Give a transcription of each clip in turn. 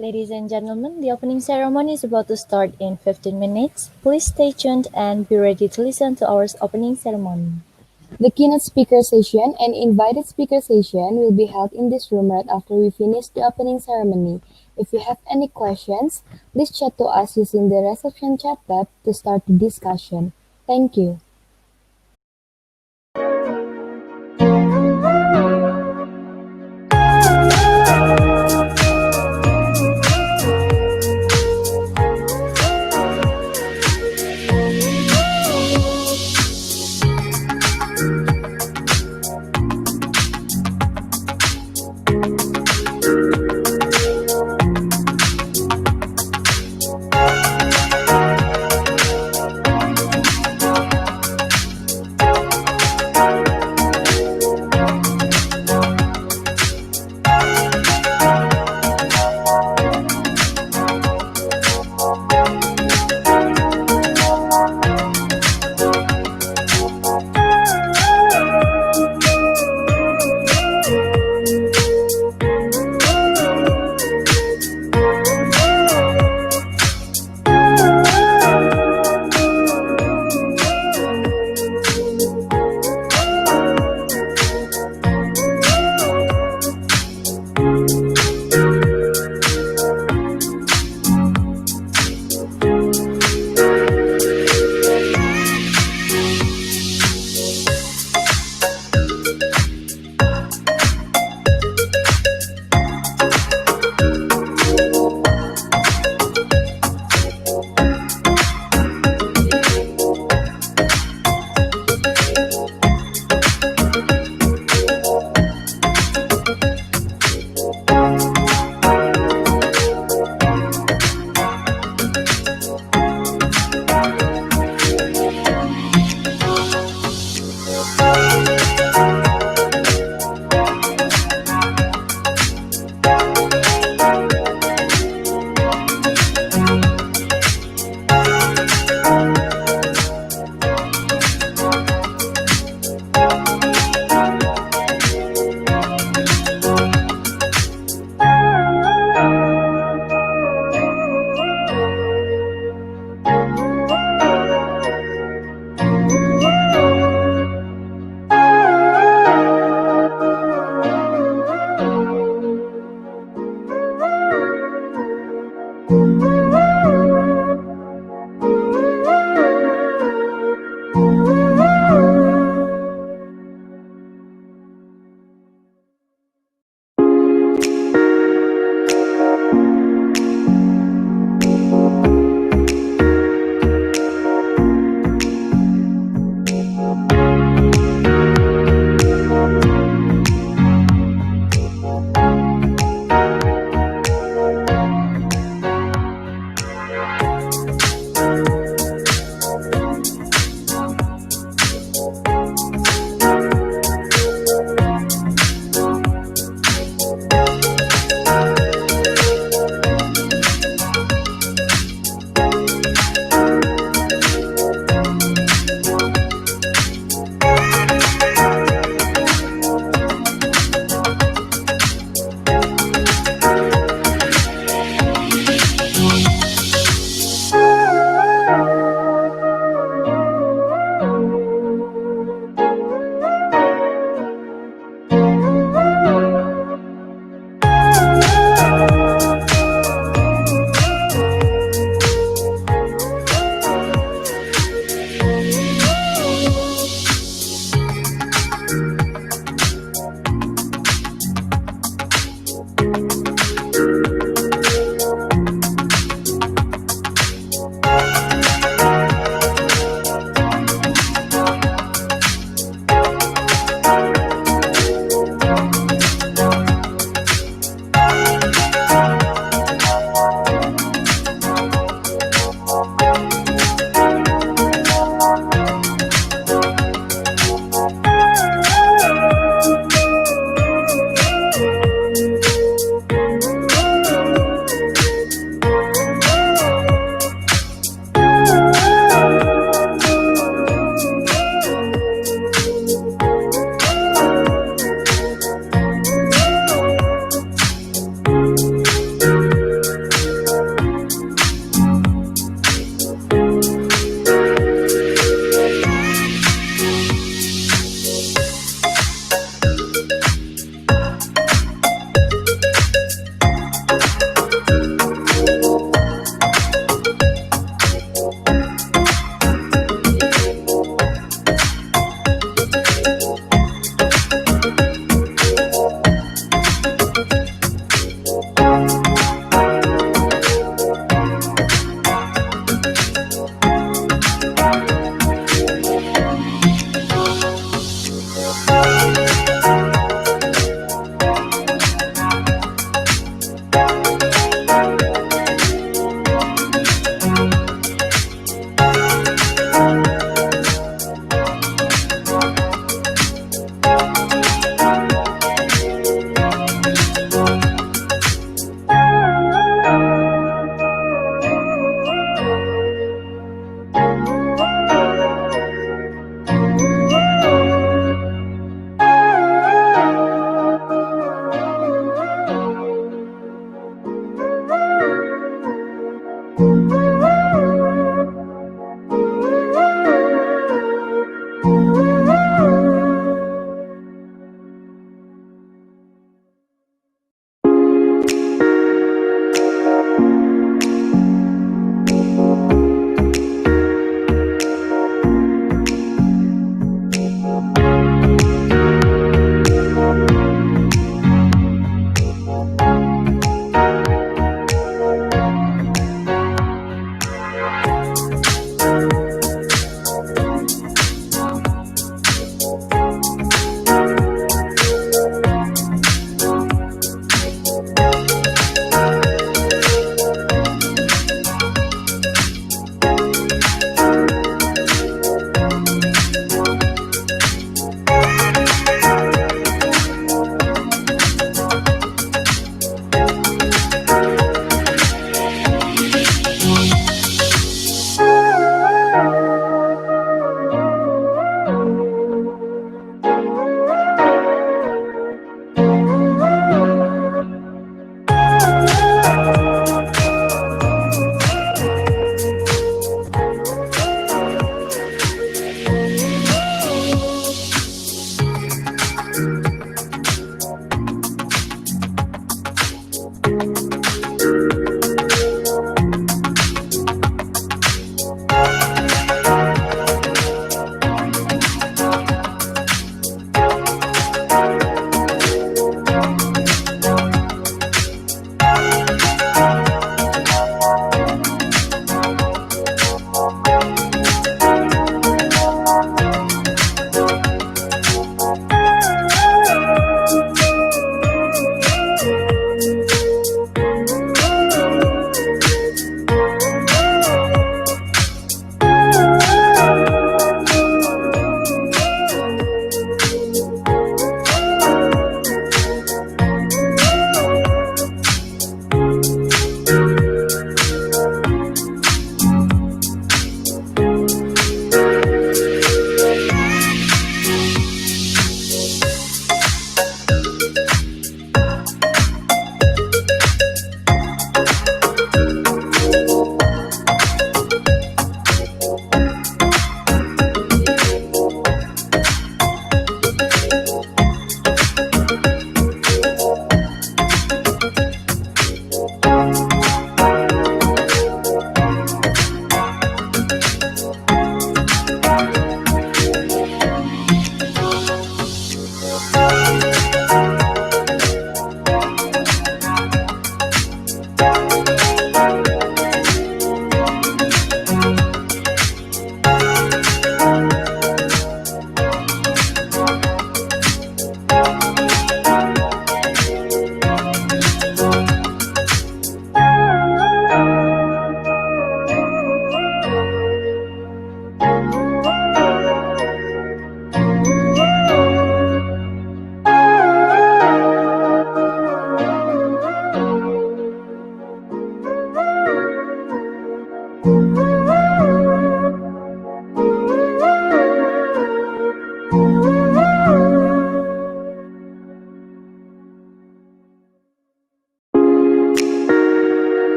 Ladies and gentlemen, the opening ceremony is about to start in 15 minutes. Please stay tuned and be ready to listen to our opening ceremony. The keynote speaker session and invited speaker session will be held in this room right after we finish the opening ceremony. If you have any questions, please chat to us using the reception chat tab to start the discussion. Thank you.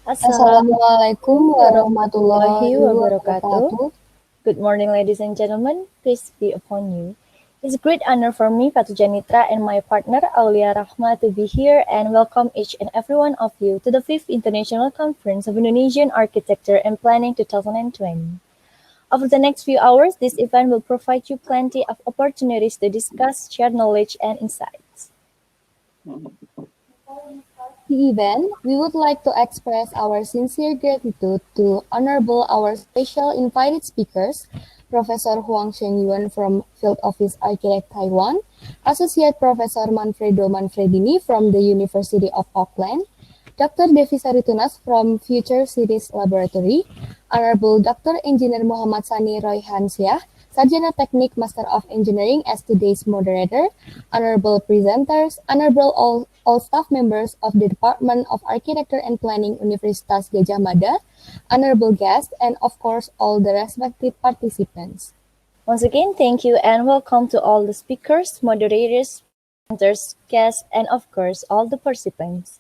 Assalamualaikum Assalamualaikum warahmatullahi warahmatullahi wabarakatuh. wabarakatuh. Good morning, ladies and gentlemen. Peace be upon you. It's a great honor for me, Patu Janitra, and my partner, Aulia Rahma, to be here and welcome each and every one of you to the 5th International Conference of Indonesian Architecture and Planning 2020. Over the next few hours, this event will provide you plenty of opportunities to discuss, share knowledge, and insights. The event, we would like to express our sincere gratitude to Honorable our special invited speakers, Professor Huang Shenyuan from Field Office Architect Taiwan, Associate Professor Manfredo Manfredini from the University of Auckland, Dr. Devi Saritunas from Future Cities Laboratory, Honorable Dr. Engineer Muhammad Sani Royhansyah, Sarjana Teknik Master of Engineering as today's moderator, honorable presenters, honorable all staff members of the Department of Architecture and Planning Universitas Gadjah Mada, honorable guests, and of course all the respected participants. Once again, thank you and welcome to all the speakers, moderators, presenters, guests, and of course, all the participants.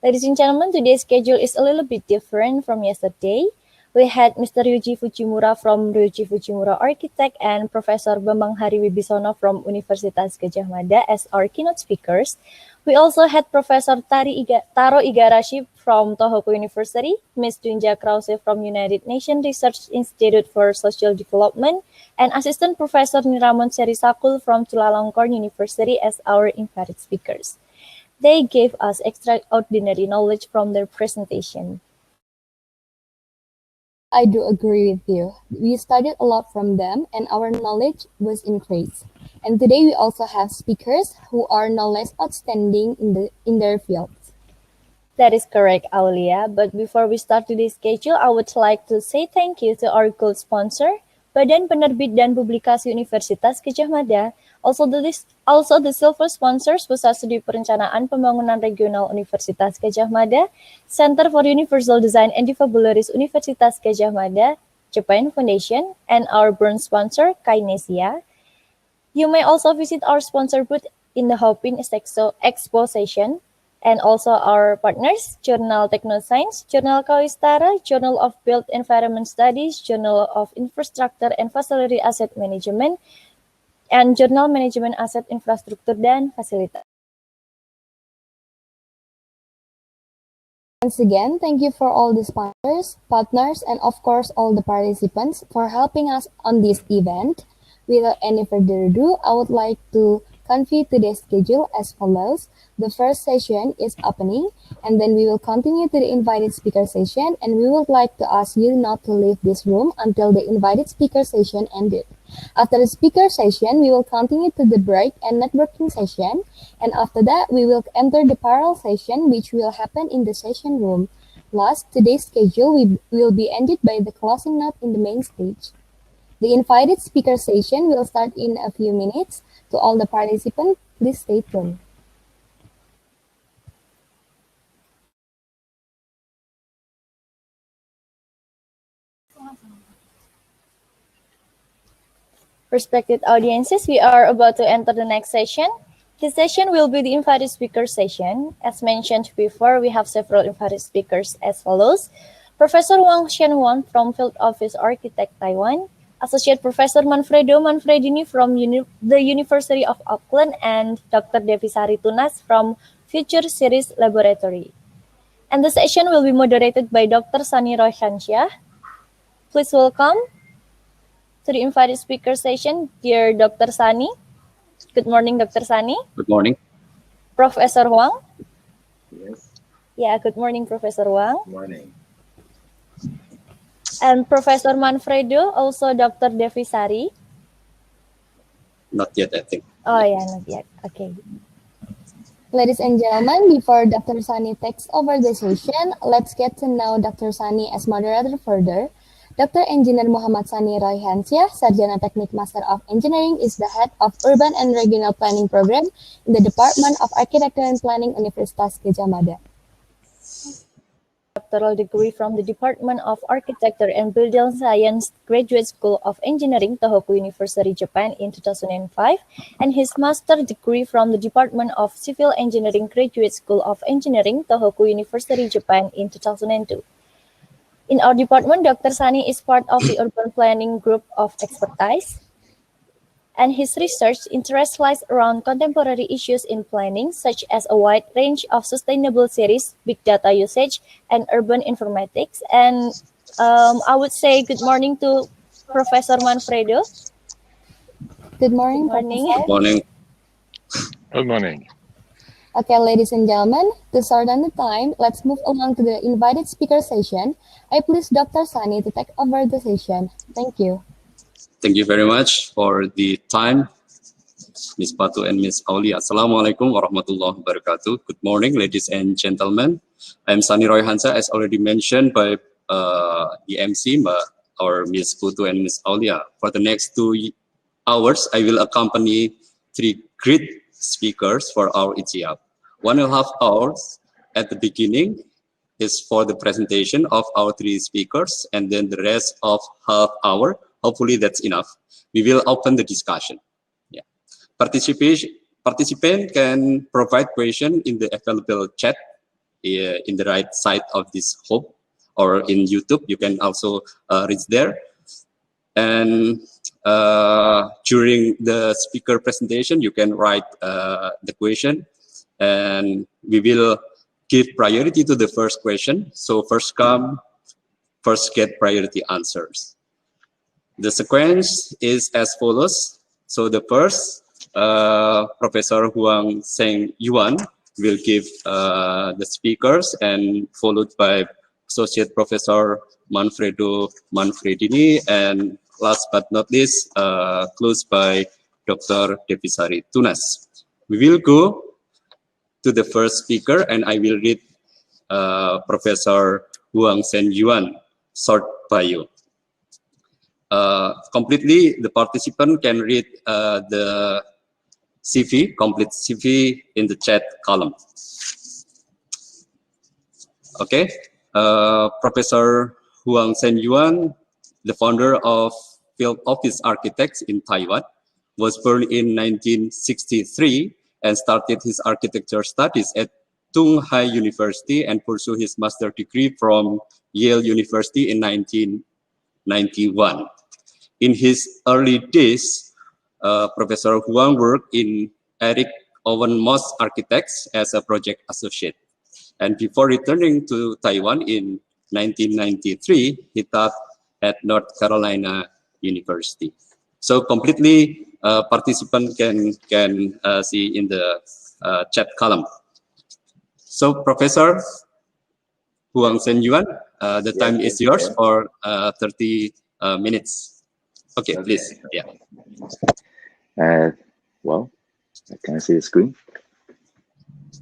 Ladies and gentlemen, today's schedule is a little bit different from yesterday. We had Mr. Ryuji Fujimura from Ryuji Fujimura Architect and Professor Bambang Hari Wibisono from Universitas Gadjah Mada as our keynote speakers. We also had Professor Taro Igarashi from Tohoku University, Ms. Dunja Krause from United Nations Research Institute for Social Development, and Assistant Professor Niramon Serisakul from Chulalongkorn University as our invited speakers. They gave us extraordinary knowledge from their presentation. I do agree with you. We studied a lot from them and our knowledge was increased. And today we also have speakers who are no less outstanding in their fields. That is correct, Aulia. But before we start today's schedule, I would like to say thank you to our gold sponsor, Badan Penerbit dan Publikasi Universitas Gadjah Mada, also the silver sponsors Pusat Studi Perencanaan Pembangunan Regional Universitas Gadjah Mada, Center for Universal Design and Difabularis Universitas Gadjah Mada, Japan Foundation, and our bronze sponsor, Kinesia. You may also visit our sponsor booth in the Hopin Expo session, and also our partners, Journal Technoscience, Journal Kawistara, Journal of Built Environment Studies, Journal of Infrastructure and Facility Asset Management, and Journal Management Aset Infrastruktur dan Fasilitas. Once again, thank you for all the sponsors, partners, and of course all the participants for helping us on this event. Without any further ado, I would like to convey today's schedule as follows. The first session is opening, and then we will continue to the invited speaker session, and we would like to ask you not to leave this room until the invited speaker session ended. After the speaker session, we will continue to the break and networking session, and after that, we will enter the parallel session, which will happen in the session room. Last, today's schedule will be ended by the closing note in the main stage. The invited speaker session will start in a few minutes. To all the participants, please stay tuned. Respected audiences, we are about to enter the next session. This session will be the invited speaker session. As mentioned before, we have several invited speakers as follows. Professor Huang Shenyuan from Field Office Architect Taiwan, Associate Professor Manfredo Manfredini from the University of Auckland, and Dr. Devi Saritunas from Future Cities Laboratory. And the session will be moderated by Dr. Sani Royhansyah. Please welcome to the invited speaker session, dear Dr. Sani. Good morning, Dr. Sani. Good morning. Professor Huang. Yes. Yeah, good morning, Professor Huang. Good morning. And Professor Manfredo, also Dr. Devi Sari. Not yet, I think. Oh yeah, not yet. Okay. Ladies and gentlemen, before Dr. Sani takes over the session, let's get to know Dr. Sani as moderator further. Dr. Engineer Muhammad Sani Royhansyah, Sarjana Teknik Master of Engineering, is the head of Urban and Regional Planning Program in the Department of Architecture and Planning Universitas Gadjah Mada. doctoral degree from the Department of Architecture and Building Science Graduate School of Engineering, Tohoku University, Japan in 2005, and his master degree from the Department of Civil Engineering Graduate School of Engineering, Tohoku University, Japan in 2002. In our department, Dr. Sani is part of the Urban Planning Group of Expertise, and his research interest lies around contemporary issues in planning, such as a wide range of sustainable cities, big data usage, and urban informatics. And I would say good morning to Professor Manfredo. Good morning, Good morning. Professor. Good morning. Good morning. Okay, ladies and gentlemen, to start on the time, let's move along to the invited speaker session. I please Dr. Sani to take over the session. Thank you. Thank you very much for the time, Ms. Patu and Ms. Aulia. Assalamualaikum warahmatullahi wabarakatuh. Good morning, ladies and gentlemen. I'm Sani Roy Hansa, as already mentioned by the MC, our Ms. Putu and Ms. Aulia. For the next 2 hours, I will accompany 3 great speakers for our ICIAP. 1.5 hours at the beginning is for the presentation of our 3 speakers, and then the rest of half hour, hopefully that's enough, we will open the discussion. Yeah. Participant can provide question in the available chat in the right side of this hub, or in YouTube, you can also reach there. And during the speaker presentation, you can write the question, and we will give priority to the first question. So first come, first get priority answers. The sequence is as follows. So the first, Professor Huang Seng Yuan will give the speakers, and followed by Associate Professor Manfredo Manfredini, and last but not least, closed by Dr. Devisari Tunas. We will go to the first speaker, and I will read Professor Huang Sen Yuan short bio. Completely, the participant can read the CV, complete CV in the chat column. Okay, Professor Huang Sen Yuan, the founder of Field Office Architects in Taiwan, was born in 1963 and started his architecture studies at Tung Hai University and pursued his master's degree from Yale University in 1991. In his early days, Professor Huang worked in Eric Owen Moss Architects as a project associate. And before returning to Taiwan in 1993, he taught at North Carolina University. So completely, participant can see in the chat column. So Professor Huang Sen Yuan, the time is yours for 30 minutes. Okay, please. Yeah. Well, can I see the screen?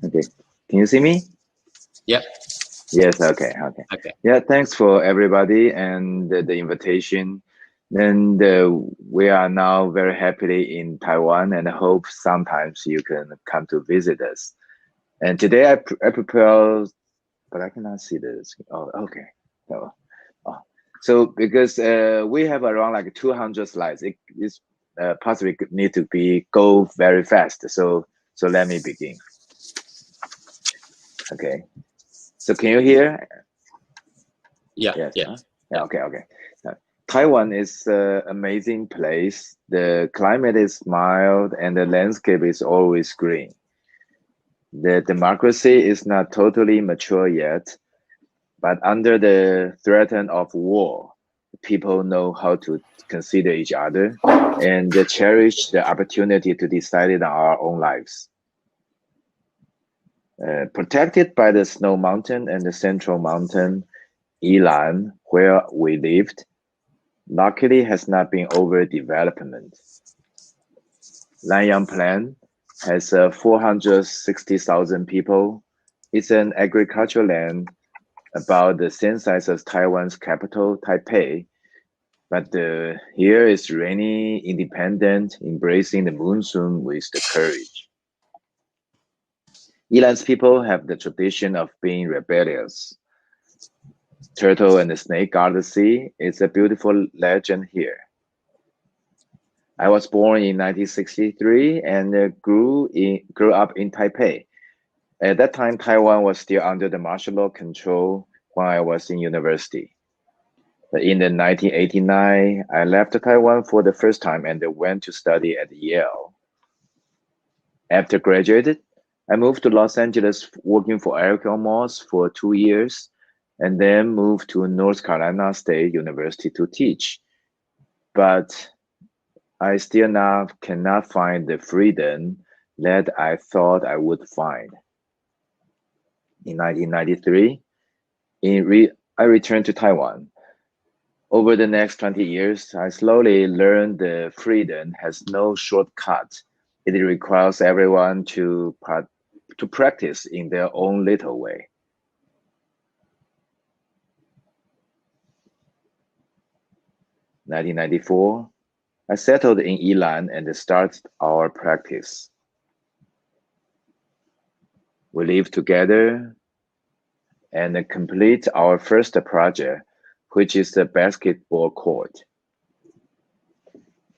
Okay. Can you see me? Yeah. Yes. Okay. Yeah. Thanks for everybody and the invitation. And we are now very happily in Taiwan, and I hope sometimes you can come to visit us. And today I prepare, but I cannot see this. Oh, okay. So because we have around like 200 slides, it is possibly need to go very fast. So let me begin. Okay. So can you hear? Yeah. Yes, Yeah. huh? Yeah. Okay. Taiwan is an amazing place. The climate is mild and the landscape is always green. The democracy is not totally mature yet, but under the threat of war, people know how to consider each other and cherish the opportunity to decide on our own lives. Protected by the Snow Mountain and the Central Mountain, Yilan, where we lived, luckily has not been overdevelopment. Nanyang Plain has 460,000 people. It's an agricultural land about the same size as Taiwan's capital, Taipei. But here is rainy, independent, embracing the monsoon with the courage. Yilan's people have the tradition of being rebellious. turtle and the snake guard the sea. It's a beautiful legend here. I was born in 1963 and grew up in Taipei. At that time, Taiwan was still under the martial law control when I was in university. But in the 1989, I left Taiwan for the first time and went to study at Yale. After graduated, I moved to Los Angeles working for Eric Moss for 2 years, and then moved to North Carolina State University to teach. But I still cannot find the freedom that I thought I would find. In 1993, I returned to Taiwan. Over the next 20 years, I slowly learned the freedom has no shortcut. It requires everyone to practice in their own little way. In 1994, I settled in Yilan and started our practice. We live together and complete our first project, which is the basketball court.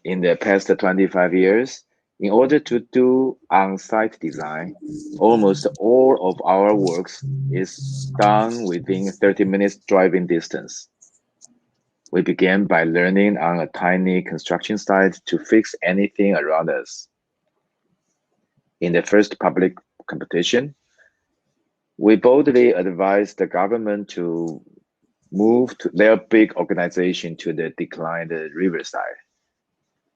In the past 25 years, in order to do on-site design, almost all of our works is done within 30 minutes driving distance. We began by learning on a tiny construction site to fix anything around us. In the first public competition, we boldly advised the government to move their big organization to the declined riverside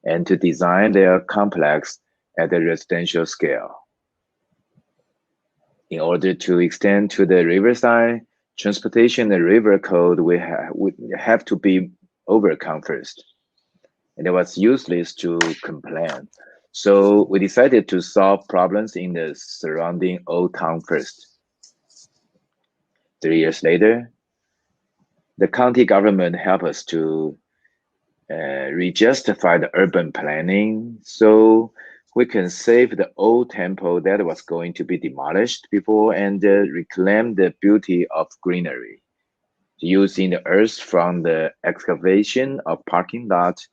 and to design their complex at a residential scale. In order to extend to the riverside, transportation and river code would have to be overcome first. And it was useless to complain. So we decided to solve problems in the surrounding old town first. 3 years later, the county government helped us to re-justify the urban planning so we can save the old temple that was going to be demolished before and reclaim the beauty of greenery, using the earth from the excavation of parking lot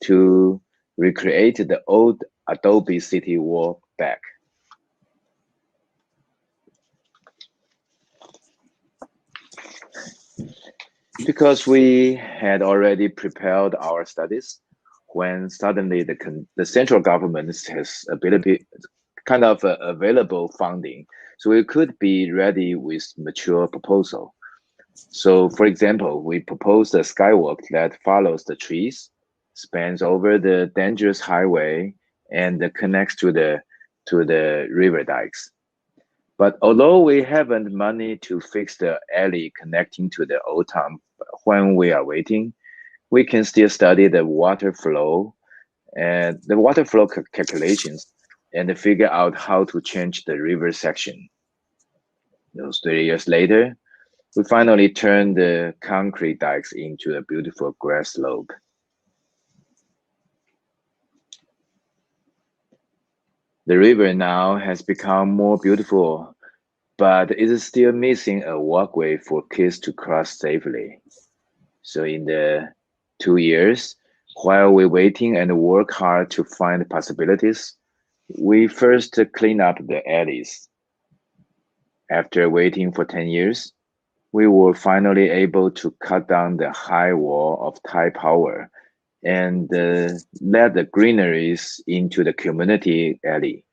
to recreate the old adobe city wall back. Because we had already prepared our studies, when suddenly the central government has available funding, so we could be ready with mature proposal. So, for example, we proposed a skywalk that follows the trees, spans over the dangerous highway, and connects to the river dikes. But although we haven't money to fix the alley connecting to the old town when we are waiting, we can still study the water flow and the water flow calculations and figure out how to change the river section. Those 3 years later, we finally turned the concrete dikes into a beautiful grass slope. The river now has become more beautiful, but it is still missing a walkway for kids to cross safely. So in the 2 years, while we're waiting and work hard to find possibilities, we first clean up the alleys. After waiting for 10 years, we were finally able to cut down the high wall of Thai power and let the greeneries into the community alley.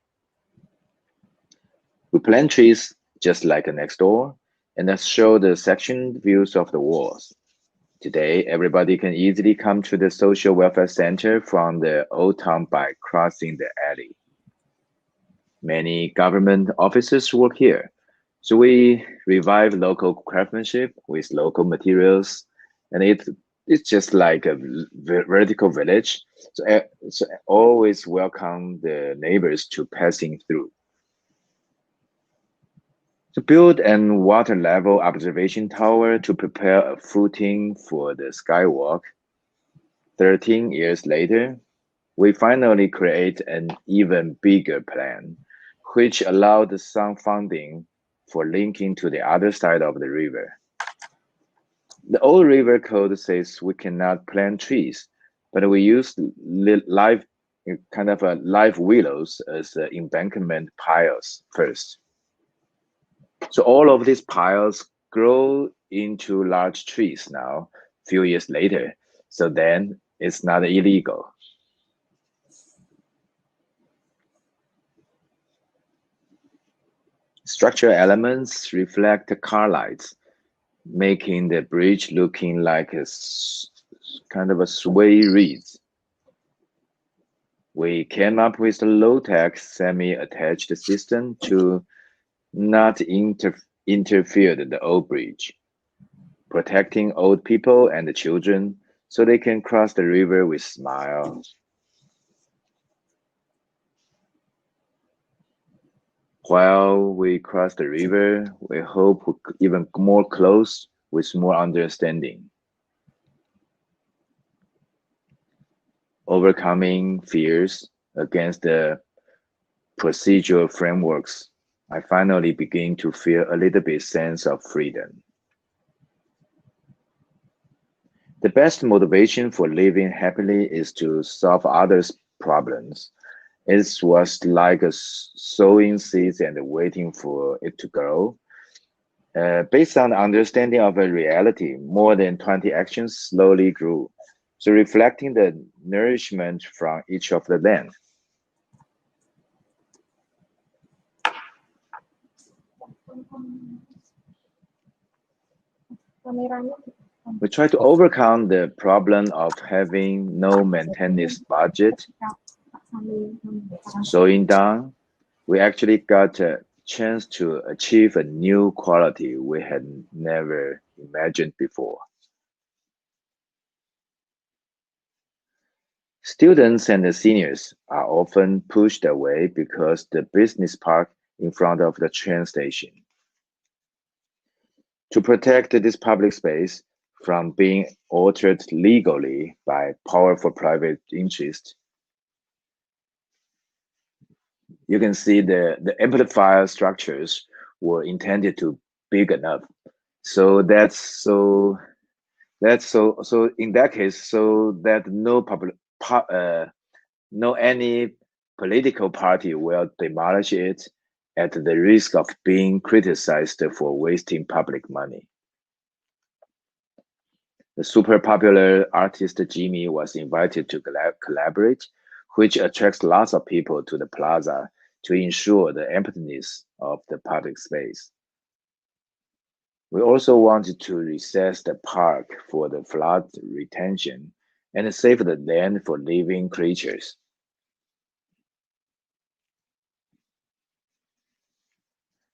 We plant trees just like next door and show the section views of the walls. Today, everybody can easily come to the social welfare center from the old town by crossing the alley. Many government offices work here, so we revive local craftsmanship with local materials, and it's just like a vertical village. So always welcome the neighbors to passing through. To build an water level observation tower to prepare a footing for the skywalk, 13 years later, we finally create an even bigger plan, which allowed some funding for linking to the other side of the river. The old river code says we cannot plant trees, but we use live kind of live willows as embankment piles first. So all of these piles grow into large trees now, a few years later. So then it's not illegal. Structural elements reflect the car lights, making the bridge looking like a kind of a sway reeds. We came up with a low-tech semi-attached system to not interfere with the old bridge, protecting old people and the children so they can cross the river with smile. While we cross the river, we hope even more close with more understanding. Overcoming fears against the procedural frameworks, I finally begin to feel a little bit sense of freedom. The best motivation for living happily is to solve others' problems. It was like sowing seeds and waiting for it to grow. Based on understanding of a reality, more than 20 actions slowly grew. So reflecting the nourishment from each of the land. We try to overcome the problem of having no maintenance budget. Slowing down, we actually got a chance to achieve a new quality we had never imagined before. Students and the seniors are often pushed away because the business park in front of the train station. To protect this public space from being altered legally by powerful private interests, you can see the amplifier structures were intended to big enough. So so in that case, so that no any political party will demolish it at the risk of being criticized for wasting public money. The super popular artist Jimmy was invited to collaborate, which attracts lots of people to the plaza to ensure the emptiness of the public space. We also wanted to recess the park for the flood retention and save the land for living creatures.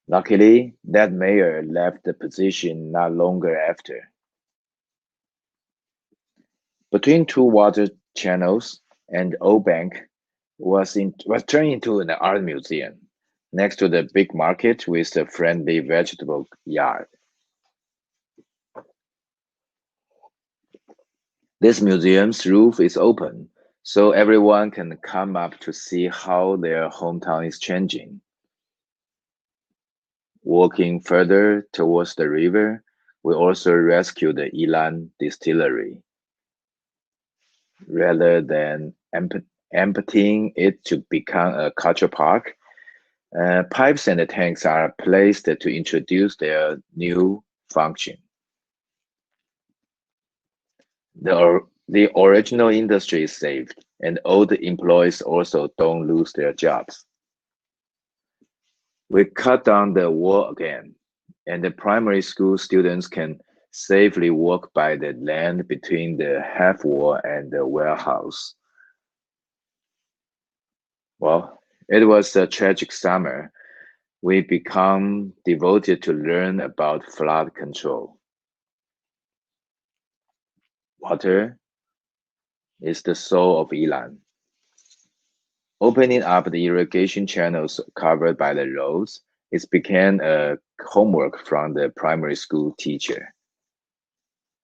Luckily, that mayor left the position not longer after. Between two water channels and old bank was turned into an art museum next to the big market with a friendly vegetable yard. This museum's roof is open, so everyone can come up to see how their hometown is changing. Walking further towards the river, we also rescued the Ilan distillery. Rather than emptying it to become a culture park, pipes and tanks are placed to introduce their new function. The original industry is saved, and old employees also don't lose their jobs. We cut down the wall again, and the primary school students can safely walk by the land between the half wall and the warehouse. Well, it was a tragic summer. We become devoted to learn about flood control. Water is the soul of Ilan. Opening up the irrigation channels covered by the roads, it became a homework from the primary school teacher.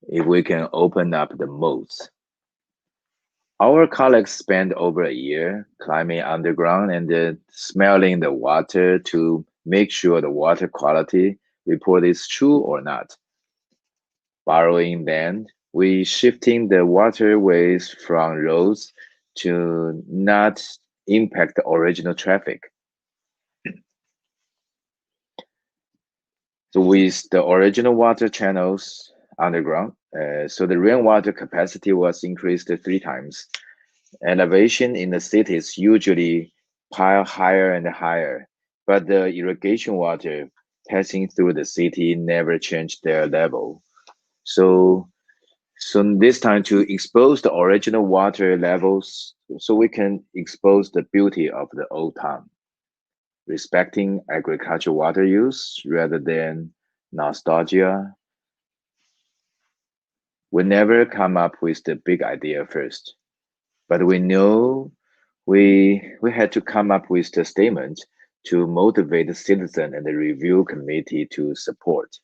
If we can open up the moats. Our colleagues spent over a year climbing underground and smelling the water to make sure the water quality report is true or not. Borrowing land, we shifting the waterways from roads to not impact the original traffic. So with the original water channels underground, so the rainwater capacity was increased 3 times. Elevation in the cities usually pile higher and higher, but the irrigation water passing through the city never changed their level. So, so this time to expose the original water levels, so we can expose the beauty of the old town, respecting agricultural water use rather than nostalgia. We never come up with the big idea first, but we know we had to come up with the statement to motivate the citizen and the review committee to support.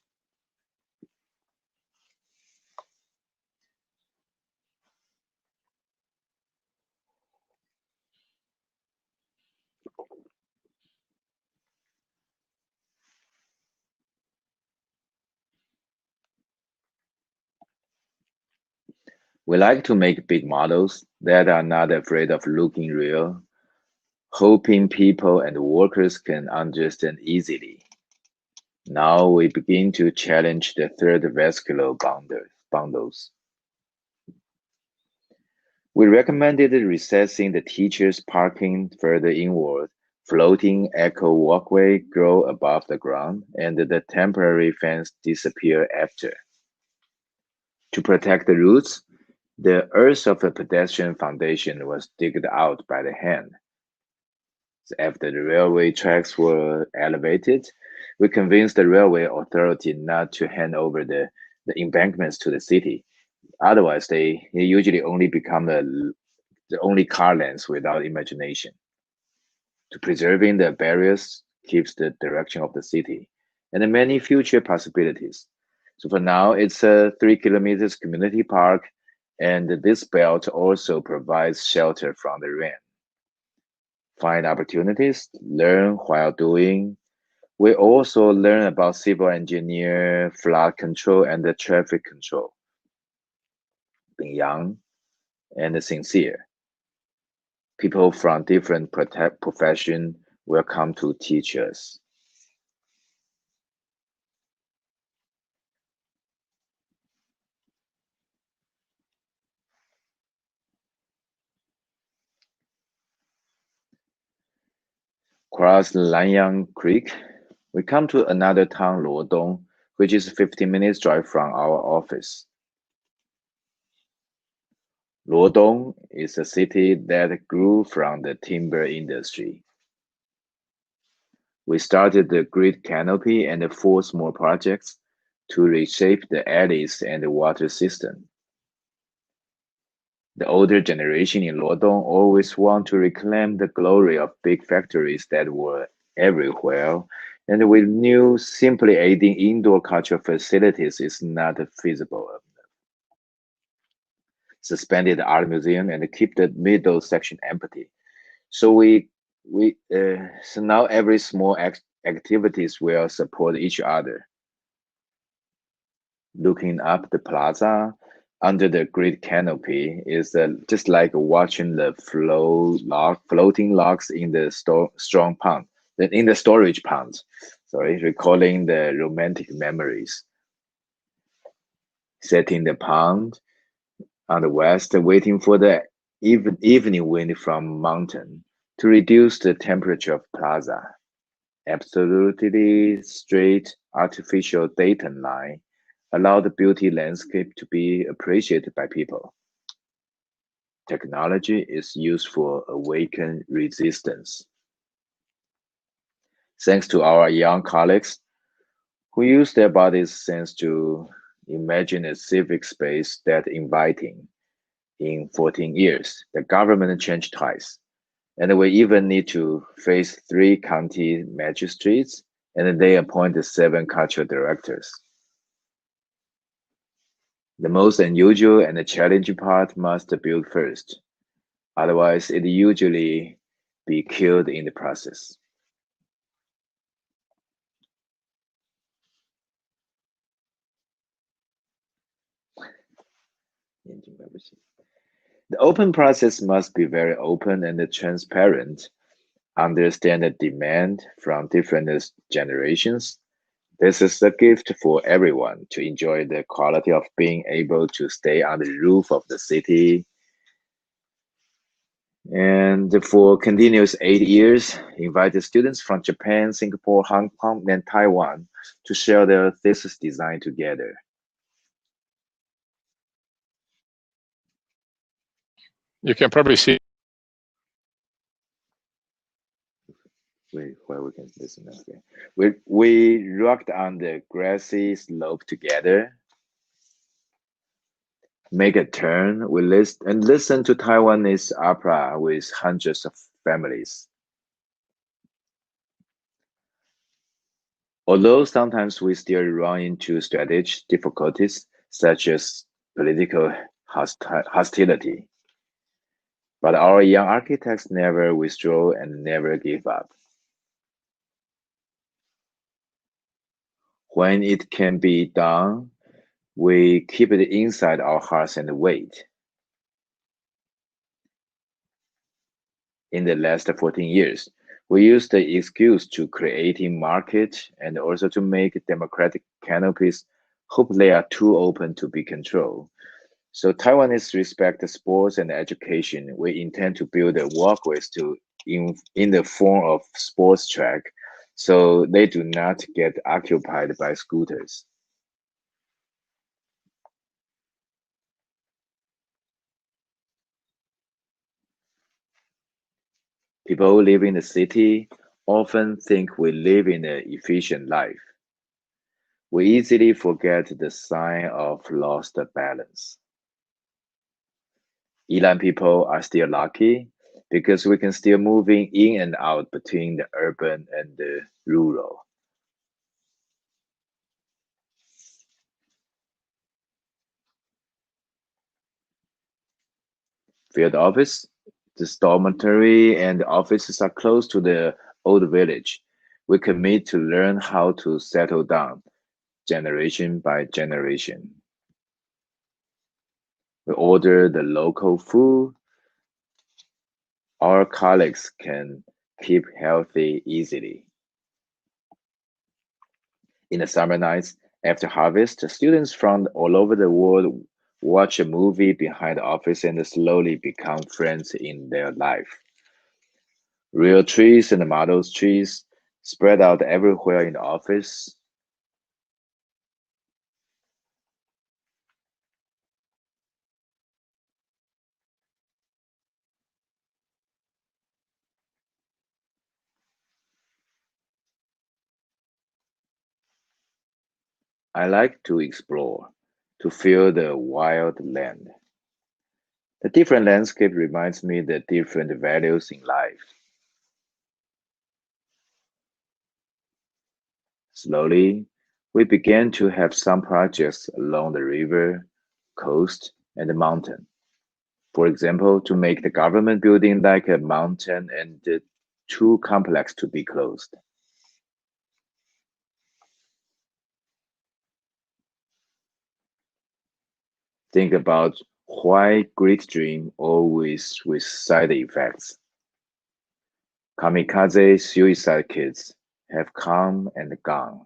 We like to make big models that are not afraid of looking real, hoping people and workers can understand easily. Now we begin to challenge the third vascular bundles. We recommended recessing the teachers' parking further inward, floating echo walkway grow above the ground, and the temporary fence disappear after. To protect the roots, the earth of the pedestrian foundation was digged out by the hand. After the railway tracks were elevated, we convinced the railway authority not to hand over the embankments to the city. Otherwise, they usually only become the only car lanes without imagination. To preserving the barriers keeps the direction of the city and the many future possibilities. So for now, it's a 3 kilometers community park, and this belt also provides shelter from the rain. Find opportunities, learn while doing. We also learn about civil engineer, flood control, and the traffic control. Being young and sincere, people from different professions will come to teach us. Cross Lanyang Creek, we come to another town, Luodong, which is 15 minutes drive from our office. Luodong is a city that grew from the timber industry. We started the grid canopy and 4 small projects to reshape the alleys and the water system. The older generation in Luodong always want to reclaim the glory of big factories that were everywhere, and we knew simply adding indoor cultural facilities is not feasible. Suspended the art museum and keep the middle section empty. So so now every small activities will support each other. Looking up the plaza under the grid canopy is just like watching the floating logs in the strong pond, in the storage pond. Sorry, recalling the romantic memories. Setting the pond on the west, waiting for the evening wind from mountain to reduce the temperature of plaza. Absolutely straight artificial dayton line allow the beauty landscape to be appreciated by people. Technology is used for awaken resistance. Thanks to our young colleagues who use their body's sense to imagine a civic space that inviting. In 14 years, the government changed twice, and we even need to face 3 county magistrates, and they appointed 7 cultural directors. The most unusual and challenging part must build first, otherwise it usually be killed in the process. The open process must be very open and transparent, understand the demand from different generations. This is a gift for everyone to enjoy the quality of being able to stay on the roof of the city. And for continuous 8 years, invited students from Japan, Singapore, Hong Kong, and Taiwan to share their thesis design together. You can probably see. Wait, where we can listen. Okay. We rocked on the grassy slope together, make a turn, we listen to Taiwanese opera with hundreds of families. Although sometimes we still run into strategic difficulties, such as political hostility, but our young architects never withdraw and never give up. When it can be done, we keep it inside our hearts and wait. In the last 14 years, we used the excuse to creating market and also to make democratic canopies hope they are too open to be controlled. So Taiwanese respect sports and education. We intend to build the walkways in the form of sports track, so they do not get occupied by scooters. People who live in the city often think we live in an efficient life. We easily forget the sign of lost balance. Ilan people are still lucky because we can still moving in and out between the urban and the rural. Field office, the dormitory and the offices are close to the old village. We commit to learn how to settle down, generation by generation. We order the local food. Our colleagues can keep healthy easily. In the summer nights after harvest, students from all over the world watch a movie behind the office and slowly become friends in their life. Real trees and models trees spread out everywhere in the office. I like to explore, to feel the wild land. The different landscape reminds me the different values in life. Slowly, we began to have some projects along the river, coast, and the mountain. For example, to make the government building like a mountain and too complex to be closed. Think about why great dream always with side effects. Kamikaze suicide kids have come and gone.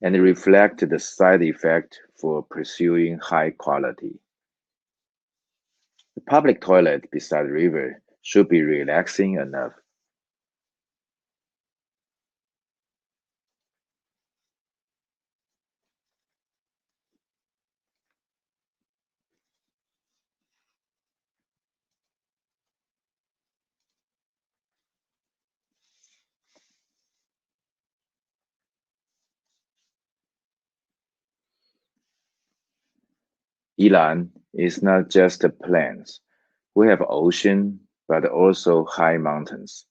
And reflect the side effect for pursuing high quality. The public toilet beside the river should be relaxing enough. Ilan is not just the plains. We have ocean, but also high mountains.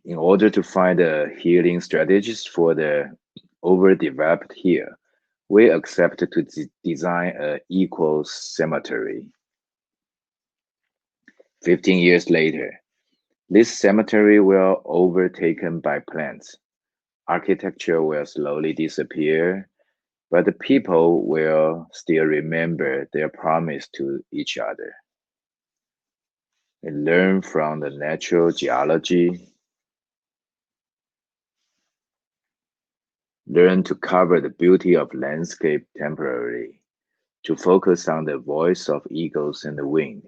In order to find the healing strategies for the overdeveloped here, we accepted to design an equal cemetery. 15 years later, this cemetery will overtaken by plants. Architecture will slowly disappear, but the people will still remember their promise to each other. And learn from the natural geology, learn to cover the beauty of landscape temporarily, to focus on the voice of eagles in the wind,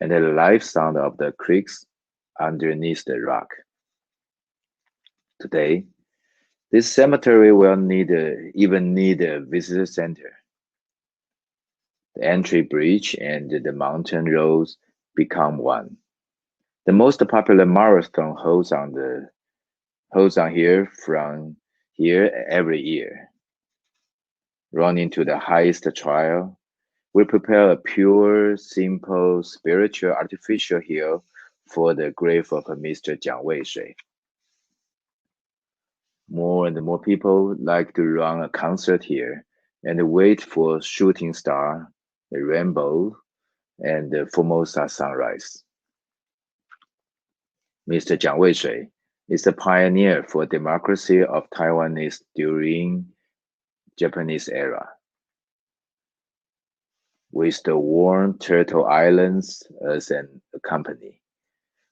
and the live sound of the creeks underneath the rock. Today, this cemetery will even need a visitor center. The entry bridge and the mountain roads become one. The most popular marathon holds on here from here every year. Running to the highest trail, we prepare a pure, simple, spiritual, artificial hill for the grave of Mr. Jiang Weishui. More and more people like to run a concert here and wait for shooting star, the rainbow, and the Formosa sunrise. Mr. Jiang Weishui is a pioneer for democracy of Taiwanese during Japanese era. With the warm Turtle Islands as an company,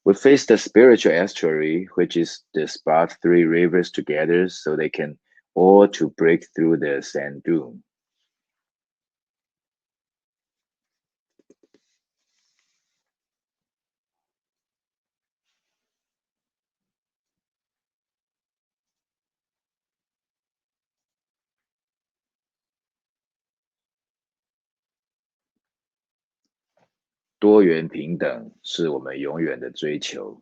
we face the spiritual estuary, which is the spot three rivers together so they can all to break through the sand dune.多元平等是我们永远的追求。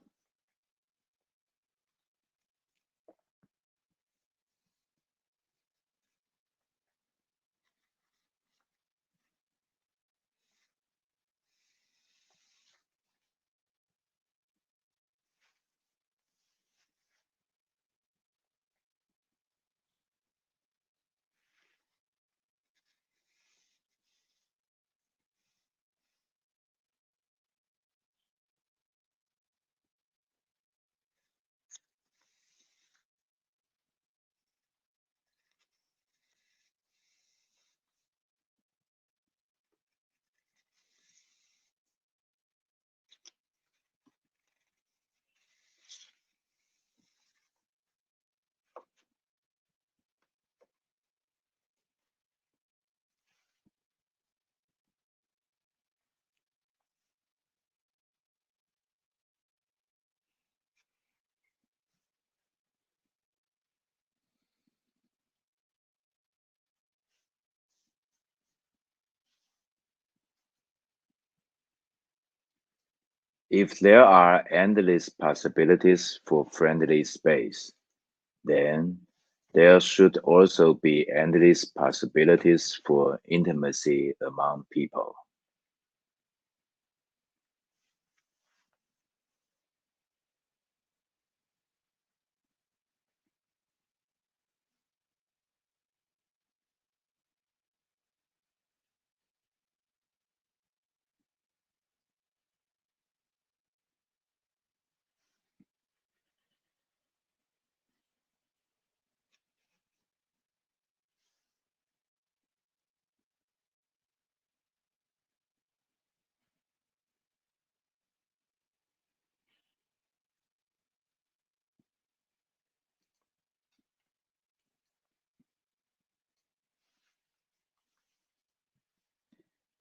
If there are endless possibilities for friendly space, then there should also be endless possibilities for intimacy among people.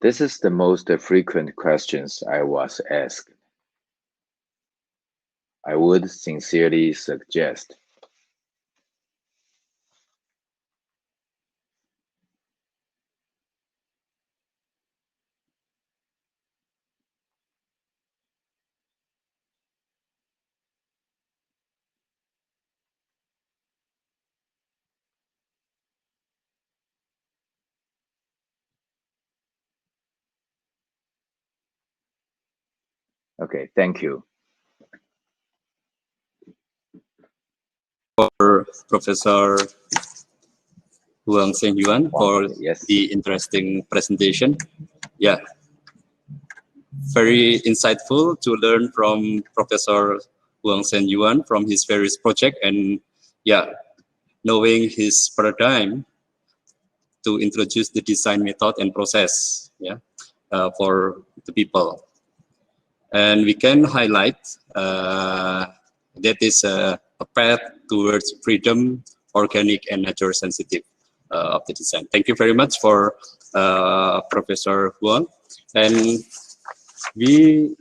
This is the most frequent questions I was asked. I would sincerely suggest Okay, thank you. For Professor Huang Sen Yuan for Yes. the interesting presentation. Yeah, very insightful to learn from Professor Huang Sen Yuan from his various project and knowing his paradigm to introduce the design method and process for the people. And we can highlight that is a path towards freedom, organic, and nature sensitive of the design. Thank you very much for Professor Huang. And we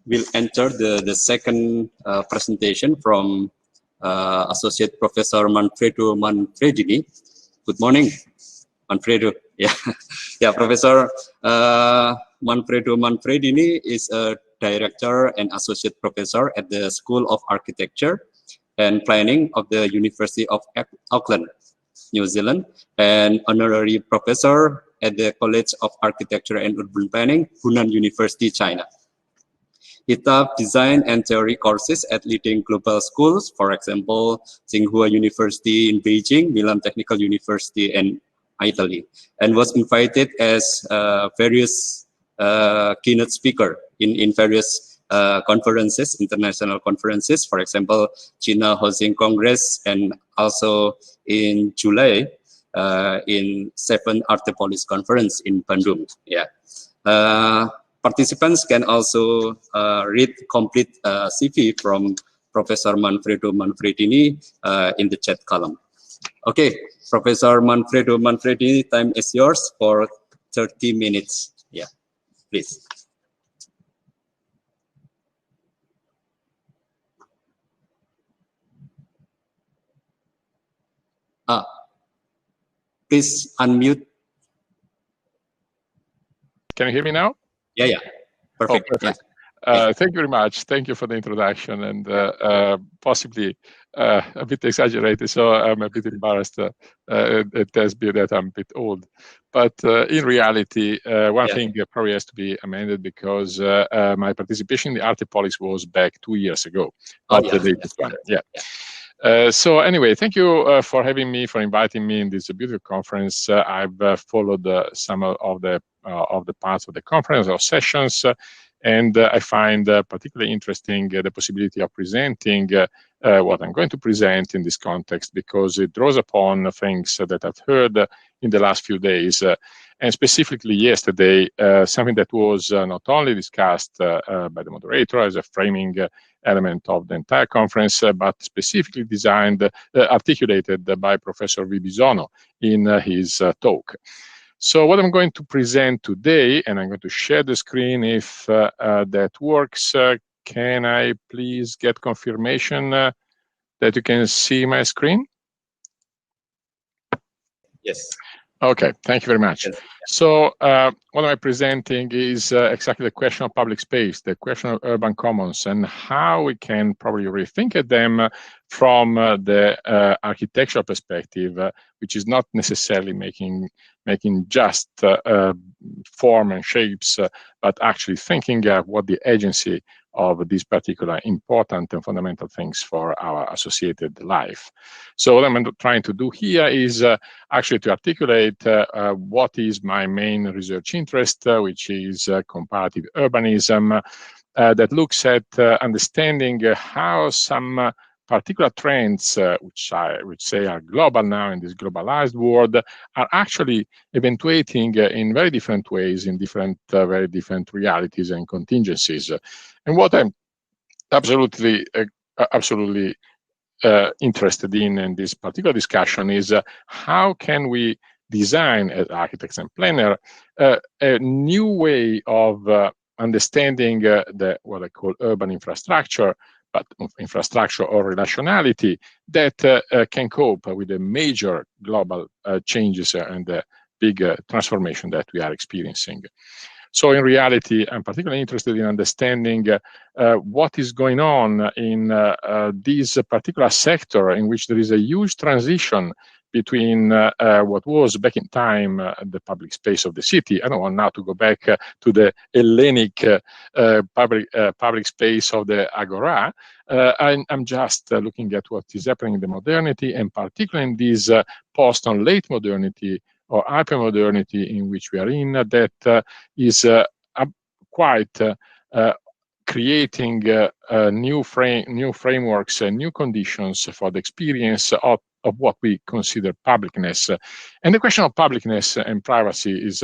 will enter the second presentation from Associate Professor Manfredo Manfredini. Good morning, Manfredo. Yeah, Professor Manfredo Manfredini is a director and associate professor at the School of Architecture and Planning of the University of Auckland, New Zealand, and honorary professor at the College of Architecture and Urban Planning, Hunan University, China. He taught design and theory courses at leading global schools, for example, Tsinghua University in Beijing, Milan Technical University, and Italy, and was invited as various keynote speaker in various conferences, international conferences, for example, China Housing Congress, and also in July in 7th Artepolis Conference in Bandung. Participants can also read complete CV from Professor Manfredo Manfredini in the chat column. Okay, Professor Manfredo Manfredini, time is yours for 30 minutes. Yeah, please. Please unmute. Can you hear me now? Yeah, perfect. Oh, perfect. Thank you very much. Thank you for the introduction, and possibly a bit exaggerated, so I'm a bit embarrassed. It has been that I'm a bit old, but in reality, one thing probably has to be amended, because my participation in the Artepolis was back 2 years ago, not the latest one. So anyway, thank you for having me, for inviting me in this beautiful conference. I've followed some of the parts of the conference or sessions, and I find particularly interesting the possibility of presenting what I'm going to present in this context, because it draws upon things that I've heard in the last few days, and specifically yesterday, something that was not only discussed by the moderator as a framing element of the entire conference, but specifically articulated by Professor Vibisono in his talk. So what I'm going to present today, and I'm going to share the screen if that works. Can I please get confirmation that you can see my screen? Yes. Okay, thank you very much. Yes. So what I'm presenting is exactly the question of public space, the question of urban commons, and how we can probably rethink at them from the architectural perspective, which is not necessarily making just form and shapes, but actually thinking what the agency of these particular important and fundamental things for our associated life. So what I'm trying to do here is actually to articulate what is my main research interest, which is comparative urbanism, that looks at understanding how some particular trends, which say are global now in this globalized world, are actually eventuating in very different ways in very different realities and contingencies. And what I'm absolutely interested in this particular discussion is how can we design as architects and planners a new way of understanding what I call urban infrastructure, but infrastructure or relationality that can cope with the major global changes and the big transformation that we are experiencing. So in reality, I'm particularly interested in understanding what is going on in this particular sector in which there is a huge transition between what was back in time the public space of the city. I don't want now to go back to the Hellenic public space of the Agora. I'm just looking at what is happening in the modernity, and particularly in this post on late modernity or hypermodernity in which we are in, that is quite creating new frameworks and new conditions for the experience of what we consider publicness. And the question of publicness and privacy is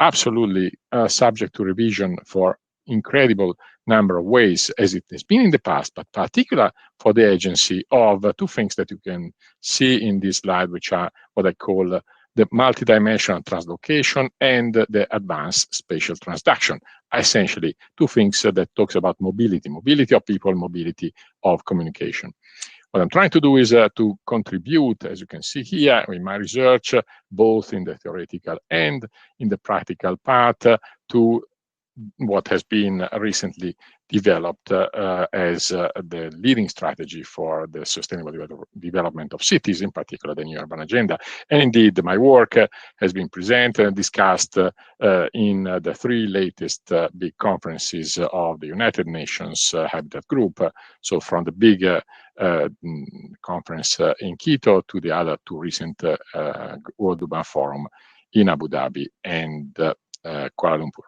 absolutely subject to revision for incredible number of ways, as it has been in the past, but particular for the agency of two things that you can see in this slide, which are what I call the multidimensional translocation and the advanced spatial transduction. Essentially, two things that talks about mobility of people, mobility of communication. What I'm trying to do is to contribute, as you can see here, in my research, both in the theoretical and in the practical part, to what has been recently developed as the leading strategy for the sustainable development of cities, in particular the New Urban Agenda. And indeed, my work has been presented and discussed in the three latest big conferences of the United Nations Habitat Group. So from the big conference in Quito to the other two recent World Urban Forum in Abu Dhabi and Kuala Lumpur.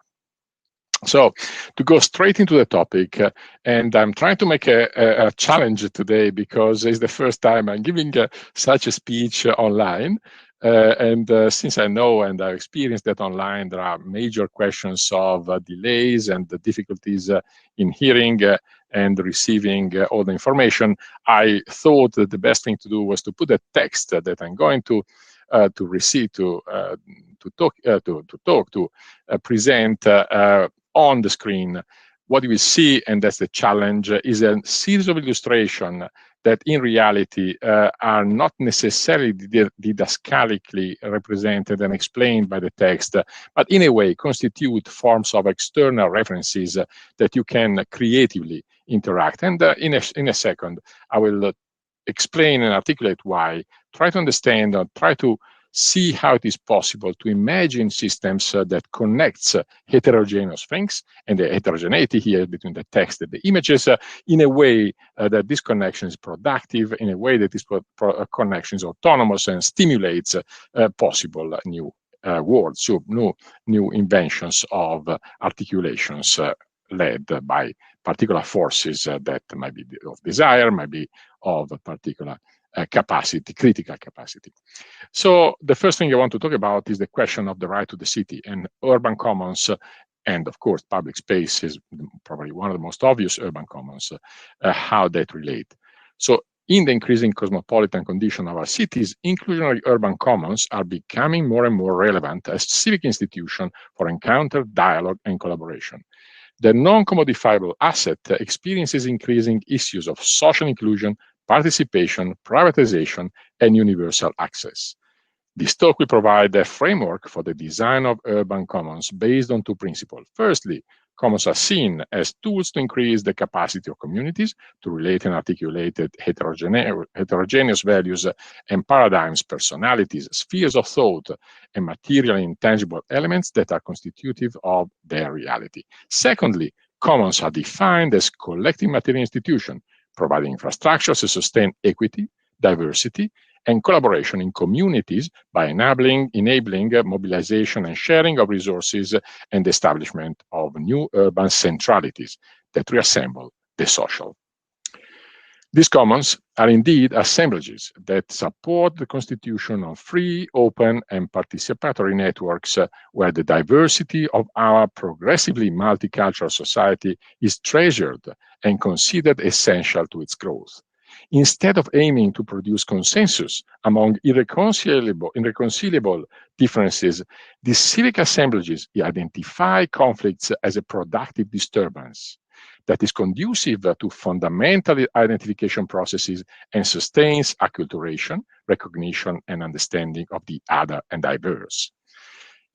So to go straight into the topic, and I'm trying to make a challenge today because it's the first time I'm giving such a speech online. And since I know and I've experienced that online, there are major questions of delays and the difficulties in hearing and receiving all the information, I thought that the best thing to do was to put a text that I'm going to receive, to present on the screen. What you will see, and that's the challenge, is a series of illustrations that in reality are not necessarily didascalically represented and explained by the text, but in a way constitute forms of external references that you can creatively interact. And in a second, I will explain and articulate why, try to understand, or try to see how it is possible to imagine systems that connects heterogeneous things, and the heterogeneity here between the text and the images in a way that this connection is productive, in a way that this connection is autonomous and stimulates possible new words, so new inventions of articulations led by particular forces that might be of desire, might be of a particular capacity, critical capacity. So the first thing I want to talk about is the question of the right to the city, and urban commons, and of course public space is probably one of the most obvious urban commons, how that relate. So in the increasing cosmopolitan condition of our cities, inclusionary urban commons are becoming more and more relevant as civic institutions for encounter, dialogue, and collaboration. The non-commodifiable asset experiences increasing issues of social inclusion, participation, privatization, and universal access. This talk will provide a framework for the design of urban commons based on two principles. Firstly, commons are seen as tools to increase the capacity of communities to relate and articulate heterogeneous values and paradigms, personalities, spheres of thought, and material and intangible elements that are constitutive of their reality. Secondly, commons are defined as collective material institutions, providing infrastructures to sustain equity, diversity, and collaboration in communities by enabling mobilization and sharing of resources and the establishment of new urban centralities that reassemble the social. These commons are indeed assemblages that support the constitution of free, open, and participatory networks where the diversity of our progressively multicultural society is treasured and considered essential to its growth. Instead of aiming to produce consensus among irreconcilable differences, these civic assemblages identify conflicts as a productive disturbance that is conducive to fundamental identification processes and sustains acculturation, recognition, and understanding of the other and diverse.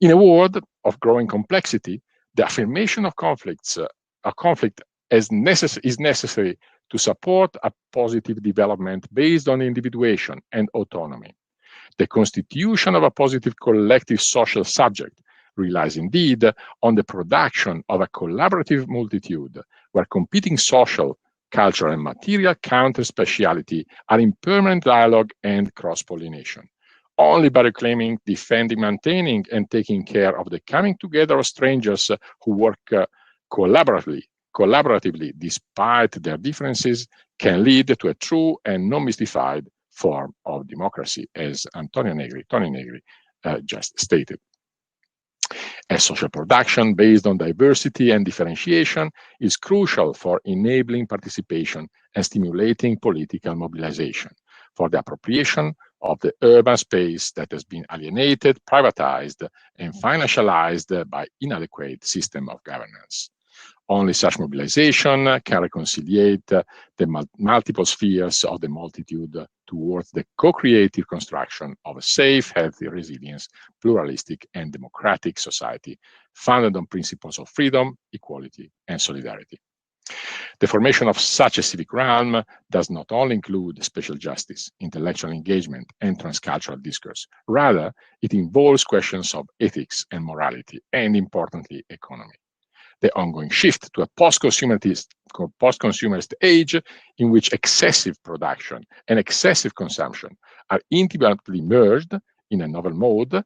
In a world of growing complexity, the affirmation of conflict is necessary to support a positive development based on individuation and autonomy. The constitution of a positive collective social subject relies indeed on the production of a collaborative multitude where competing social, cultural, and material counter-speciality are in permanent dialogue and cross-pollination. Only by reclaiming, defending, maintaining, and taking care of the coming together of strangers who work collaboratively collaboratively despite their differences can lead to a true and non-mystified form of democracy, as Tony Negri just stated. A social production based on diversity and differentiation is crucial for enabling participation and stimulating political mobilization for the appropriation of the urban space that has been alienated, privatized, and financialized by inadequate system of governance. Only such mobilization can reconciliate the multiple spheres of the multitude towards the co-creative construction of a safe, healthy, resilient, pluralistic, and democratic society founded on principles of freedom, equality, and solidarity. The formation of such a civic realm does not only include special justice, intellectual engagement, and transcultural discourse. Rather, it involves questions of ethics and morality, and importantly, economy. The ongoing shift to a post-consumerist age in which excessive production and excessive consumption are intimately merged in a novel mode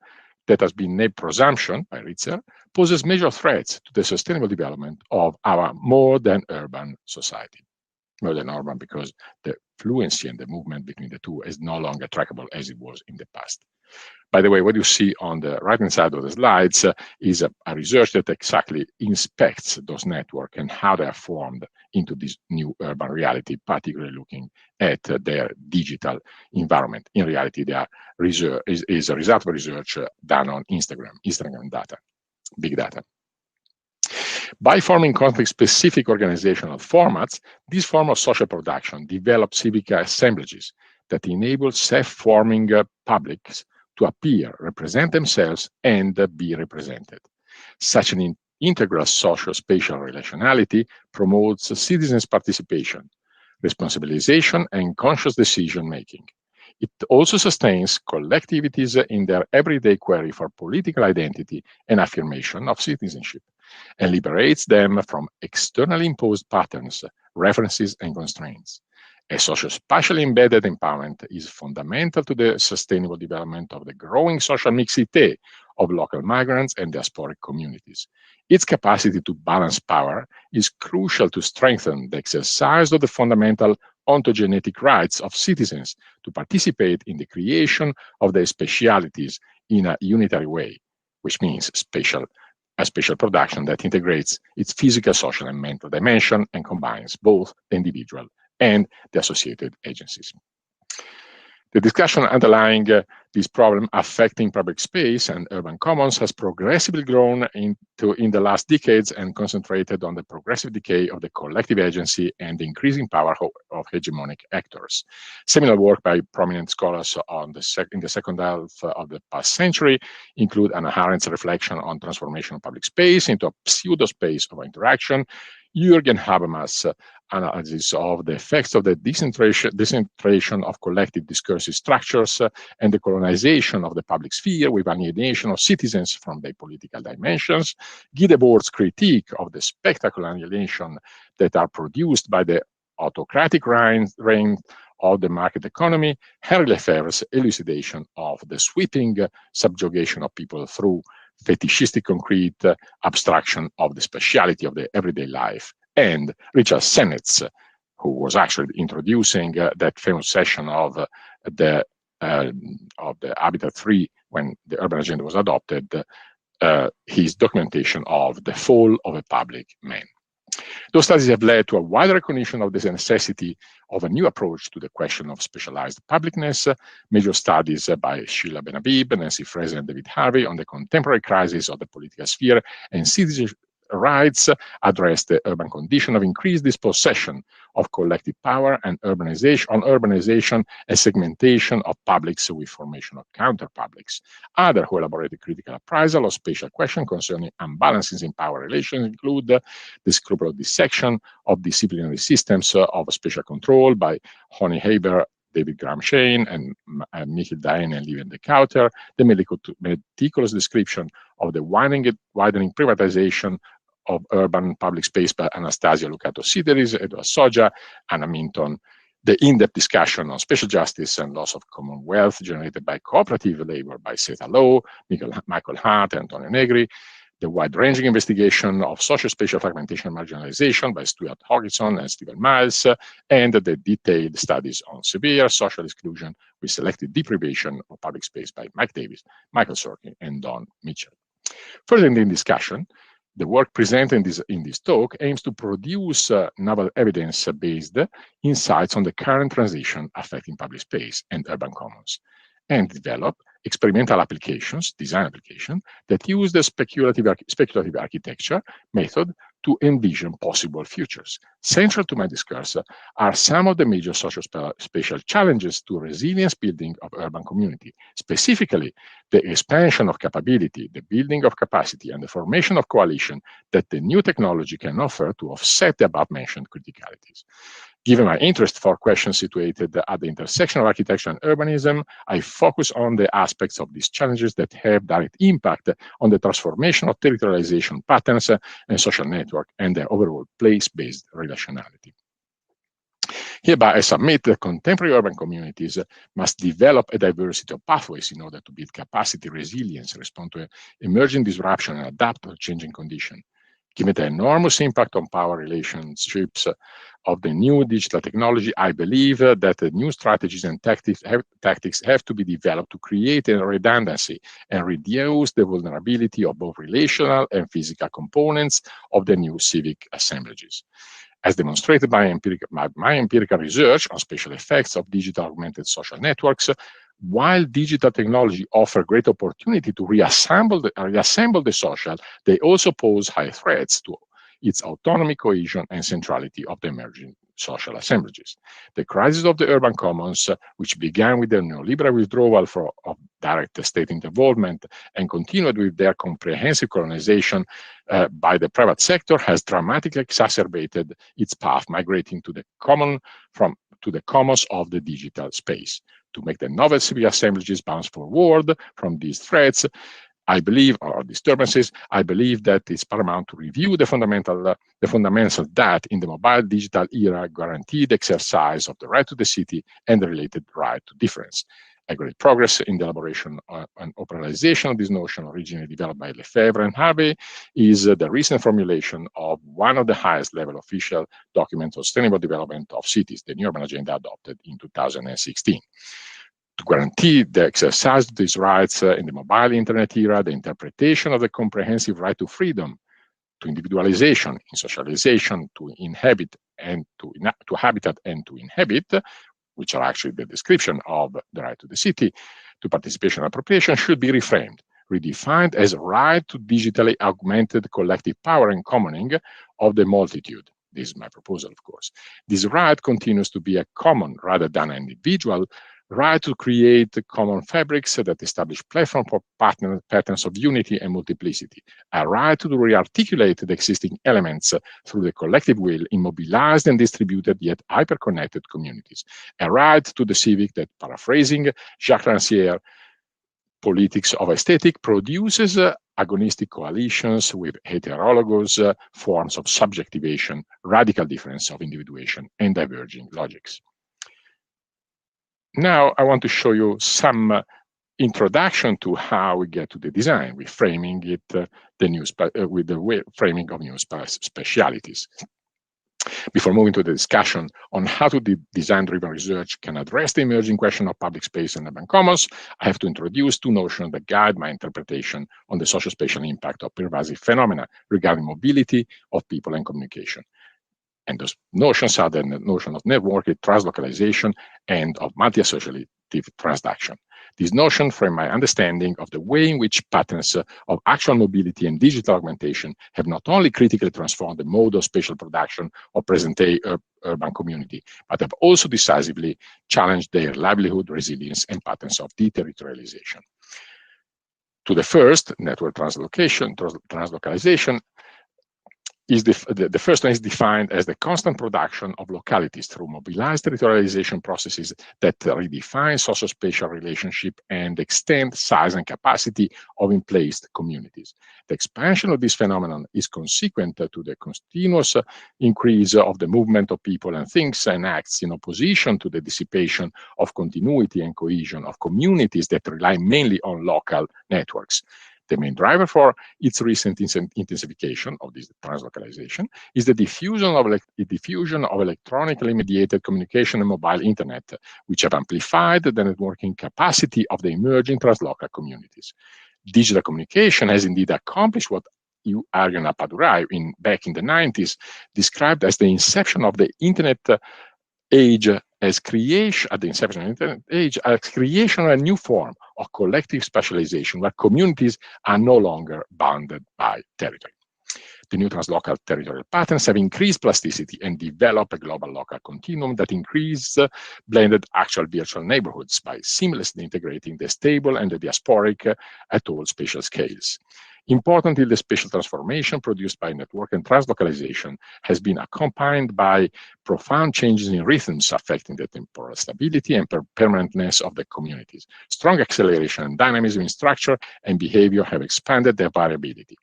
that has been named prosumption by Ritzer, poses major threats to the sustainable development of our modern urban society. Modern urban because the fluency and the movement between the two is no longer trackable as it was in the past. By the way, what you see on the right-hand side of the slides is a research that exactly inspects those networks and how they are formed into this new urban reality, particularly looking at their digital environment. In reality, they are is a result of research done on Instagram data, big data. By forming context-specific organizational formats, this form of social production develops civic assemblages that enable self-forming publics to appear, represent themselves, and be represented. Such an integral social-spatial relationality promotes citizens' participation, responsibilization, and conscious decision-making. It also sustains collectivities in their everyday query for political identity and affirmation of citizenship, and liberates them from externally imposed patterns, references, and constraints. A socio-spatially embedded empowerment is fundamental to the sustainable development of the growing social mixité of local migrants and diasporic communities. Its capacity to balance power is crucial to strengthen the exercise of the fundamental ontogenetic rights of citizens to participate in the creation of their specialities in a unitary way, which means a spatial production that integrates its physical, social, and mental dimension and combines both the individual and the associated agencies. The discussion underlying this problem affecting public space and urban commons has progressively grown in the last decades and concentrated on the progressive decay of the collective agency and the increasing power of hegemonic actors. Seminal work by prominent scholars in the second half of the past century include Anna Arendt's reflection on transformation of public space into a pseudo-space of interaction, Jürgen Habermas' analysis of the effects of the decentration of collective discursive structures and the colonization of the public sphere with alienation of citizens from their political dimensions, Guy Debord's critique of the spectacular alienation that are produced by the autocratic reign of the market economy, Henry Lefebvre's elucidation of the sweeping subjugation of people through fetishistic concrete abstraction of the speciality of the everyday life, and Richard Sennett's, who was actually introducing that famous session of the Habitat 3 when the urban agenda was adopted, his documentation of the fall of a public man. Those studies have led to a wider recognition of the necessity of a new approach to the question of specialized publicness. Major studies by Sheila Ben-Habib, Nancy Fraser, and David Harvey on the contemporary crisis of the political sphere and citizenship rights address the urban condition of increased dispossession of collective power and urbanization and segmentation of publics with formation of counter-publics. Others who elaborated critical appraisal of spatial questions concerning imbalances in power relations include the scrupulous dissection of disciplinary systems of spatial control by Honey Haber, David Graham-Shane, and Michiel Daen and Lieven de Kouter, the meticulous description of the widening privatization of urban public space by Anastasia Lucato-Sideris, Edward Soja, Anna Minton, the in-depth discussion on spatial justice and loss of commonwealth generated by cooperative labor by Seta Low, Michael Hart, and Antonio Negri, the wide-ranging investigation of social-spatial fragmentation and marginalization by Stuart Hogginson and Stephen Miles, and the detailed studies on severe social exclusion with selective deprivation of public space by Mike Davis, Michael Sorkin, and Don Mitchell. Further in the discussion, the work presented in this talk aims to produce novel evidence-based insights on the current transition affecting public space and urban commons, and develop experimental applications, design applications, that use the speculative architecture method to envision possible futures. Central to my discourse are some of the major social-spatial challenges to resilience building of urban community, specifically the expansion of capability, the building of capacity, and the formation of coalition that the new technology can offer to offset the above-mentioned criticalities. Given my interest for questions situated at the intersection of architecture and urbanism, I focus on the aspects of these challenges that have direct impact on the transformation of territorialization patterns and social network and their overall place-based relationality. Hereby, I submit that contemporary urban communities must develop a diversity of pathways in order to build capacity, resilience, respond to emerging disruption, and adapt to changing conditions. Given the enormous impact on power relationships of the new digital technology, I believe that the new strategies and tactics have to be developed to create a redundancy and reduce the vulnerability of both relational and physical components of the new civic assemblages. As demonstrated by my empirical research on spatial effects of digital augmented social networks, while digital technology offers great opportunity to reassemble the social, they also pose high threats to its autonomy, cohesion, and centrality of the emerging social assemblages. The crisis of the urban commons, which began with the neoliberal withdrawal of direct state involvement and continued with their comprehensive colonization by the private sector, has dramatically exacerbated its path, migrating to the commons of the digital space. To make the novel civil assemblages bounce forward from these threats, I believe, or disturbances, I believe that it's paramount to review the fundamentals that in the mobile digital era guarantee the exercise of the right to the city and the related right to difference. A great progress in the elaboration and operationalization of this notion, originally developed by Lefebvre and Harvey, is the recent formulation of one of the highest level official documents of sustainable development of cities, the New Urban Agenda adopted in 2016. To guarantee the exercise of these rights in the mobile internet era, the interpretation of the comprehensive right to freedom, to individualization, in socialization, to inhabit and to habitat and to inhabit, which are actually the description of the right to the city, to participation and appropriation, should be reframed, redefined as a right to digitally augmented collective power and commoning of the multitude. This is my proposal, of course. This right continues to be a common rather than an individual right to create common fabrics that establish platform for patterns of unity and multiplicity, a right to rearticulate the existing elements through the collective will in mobilized and distributed yet hyper-connected communities, a right to the civic that, paraphrasing Jacques Rancière, politics of aesthetic, produces agonistic coalitions with heterologous forms of subjectivation, radical difference of individuation, and diverging logics. Now, I want to show you some introduction to how we get to the design, with framing it with the framing of new specialities. Before moving to the discussion on how to design-driven research can address the emerging question of public space and urban commons, I have to introduce two notions that guide my interpretation on the social spatial impact of pervasive phenomena regarding mobility of people and communication. And those notions are the notion of networked translocalization and of multi-associative transduction. This notion frame my understanding of the way in which patterns of actual mobility and digital augmentation have not only critically transformed the mode of spatial production of present-day urban community, but have also decisively challenged their livelihood, resilience, and patterns of deterritorialization. To the first, network translocalization, the first one is defined as the constant production of localities through mobilized territorialization processes that redefine social-spatial relationship and extend size and capacity of in-placed communities. The expansion of this phenomenon is consequent to the continuous increase of the movement of people and things and acts in opposition to the dissipation of continuity and cohesion of communities that rely mainly on local networks. The main driver for its recent intensification of this translocalization is the diffusion of electronically mediated communication and mobile internet, which have amplified the networking capacity of the emerging translocal communities. Digital communication has indeed accomplished what Aryan Appadurai back in the 90s described as the inception of the internet age as creation, at the inception of the internet age, as creation of a new form of collective specialization where communities are no longer bounded by territory. The new translocal territorial patterns have increased plasticity and developed a global local continuum that increased blended actual virtual neighborhoods by seamlessly integrating the stable and the diasporic at all spatial scales. Importantly, the spatial transformation produced by network and translocalization has been accompanied by profound changes in rhythms affecting the temporal stability and permanentness of the communities. Strong acceleration and dynamism in structure and behavior have expanded their variability.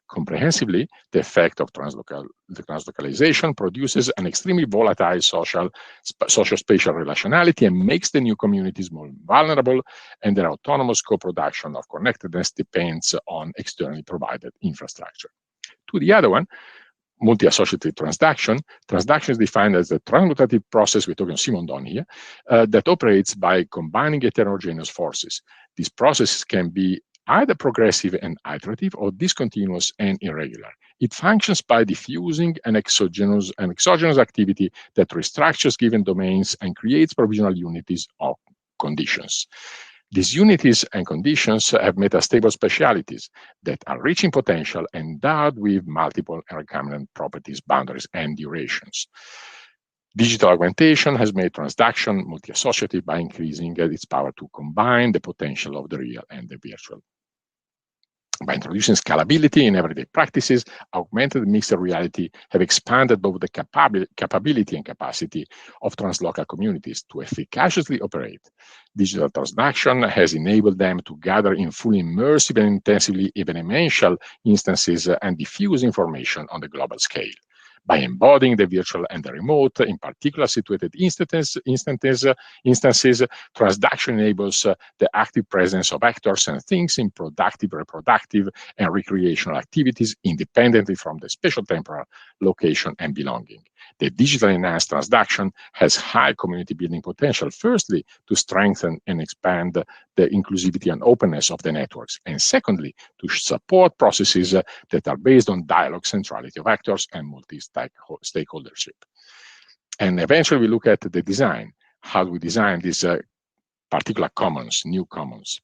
Comprehensively, the effect of translocalization produces an extremely volatile social-spatial relationality and makes the new communities more vulnerable, and their autonomous co-production of connectedness depends on externally provided infrastructure. To the other one, multi-associative transduction. Transduction is defined as a transmutative process, we're talking Simondon here, that operates by combining heterogeneous forces. These processes can be either progressive and iterative or discontinuous and irregular. It functions by diffusing an exogenous activity that restructures given domains and creates provisional unities of conditions. These unities and conditions have metastable specialities that are rich in potential, endowed with multiple and recombinant properties, boundaries, and durations. Digital augmentation has made transduction multi-associative by increasing its power to combine the potential of the real and the virtual. By introducing scalability in everyday practices, augmented mixed reality have expanded both the capability and capacity of translocal communities to efficaciously operate. Digital transduction has enabled them to gather in fully immersive and intensively evenemential instances and diffuse information on the global scale. By embodying the virtual and the remote, in particular situated instances, transduction enables the active presence of actors and things in productive, reproductive, and recreational activities independently from the spatial temporal location and belonging. The digitally enhanced transduction has high community building potential, firstly, to strengthen and expand the inclusivity and openness of the networks, and secondly, to support processes that are based on dialogue, centrality of actors, and multi-stakeholdership. And eventually we look at the design, how we design these particular commons, new commons.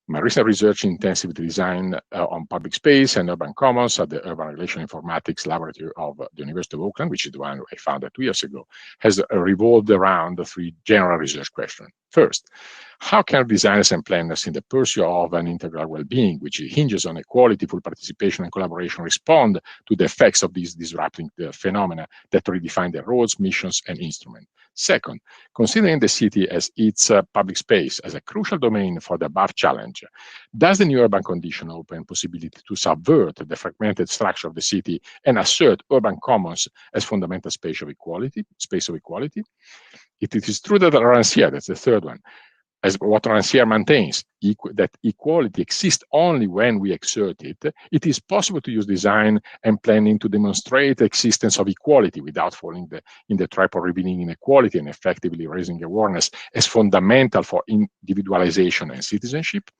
My recent research in intensive design on public space and urban commons at the Urban Relational Informatics Laboratory of the University of Auckland, which is the one I founded 2 years ago, has revolved around the 3 general research questions. First, how can designers and planners in the pursuit of an integral well-being, which hinges on equality, full participation, and collaboration, respond to the effects of these disrupting phenomena that redefine their roles, missions, and instruments? Second, considering the city as its public space as a crucial domain for the above challenge, does the new urban condition open possibility to subvert the fragmented structure of the city and assert urban commons as fundamental space of equality? It is true that Rancière, that's the third one, as what Rancière maintains, that equality exists only when we exert it, it is possible to use design and planning to demonstrate the existence of equality without falling in the trap of revealing inequality and effectively raising awareness as fundamental for individualization and citizenship.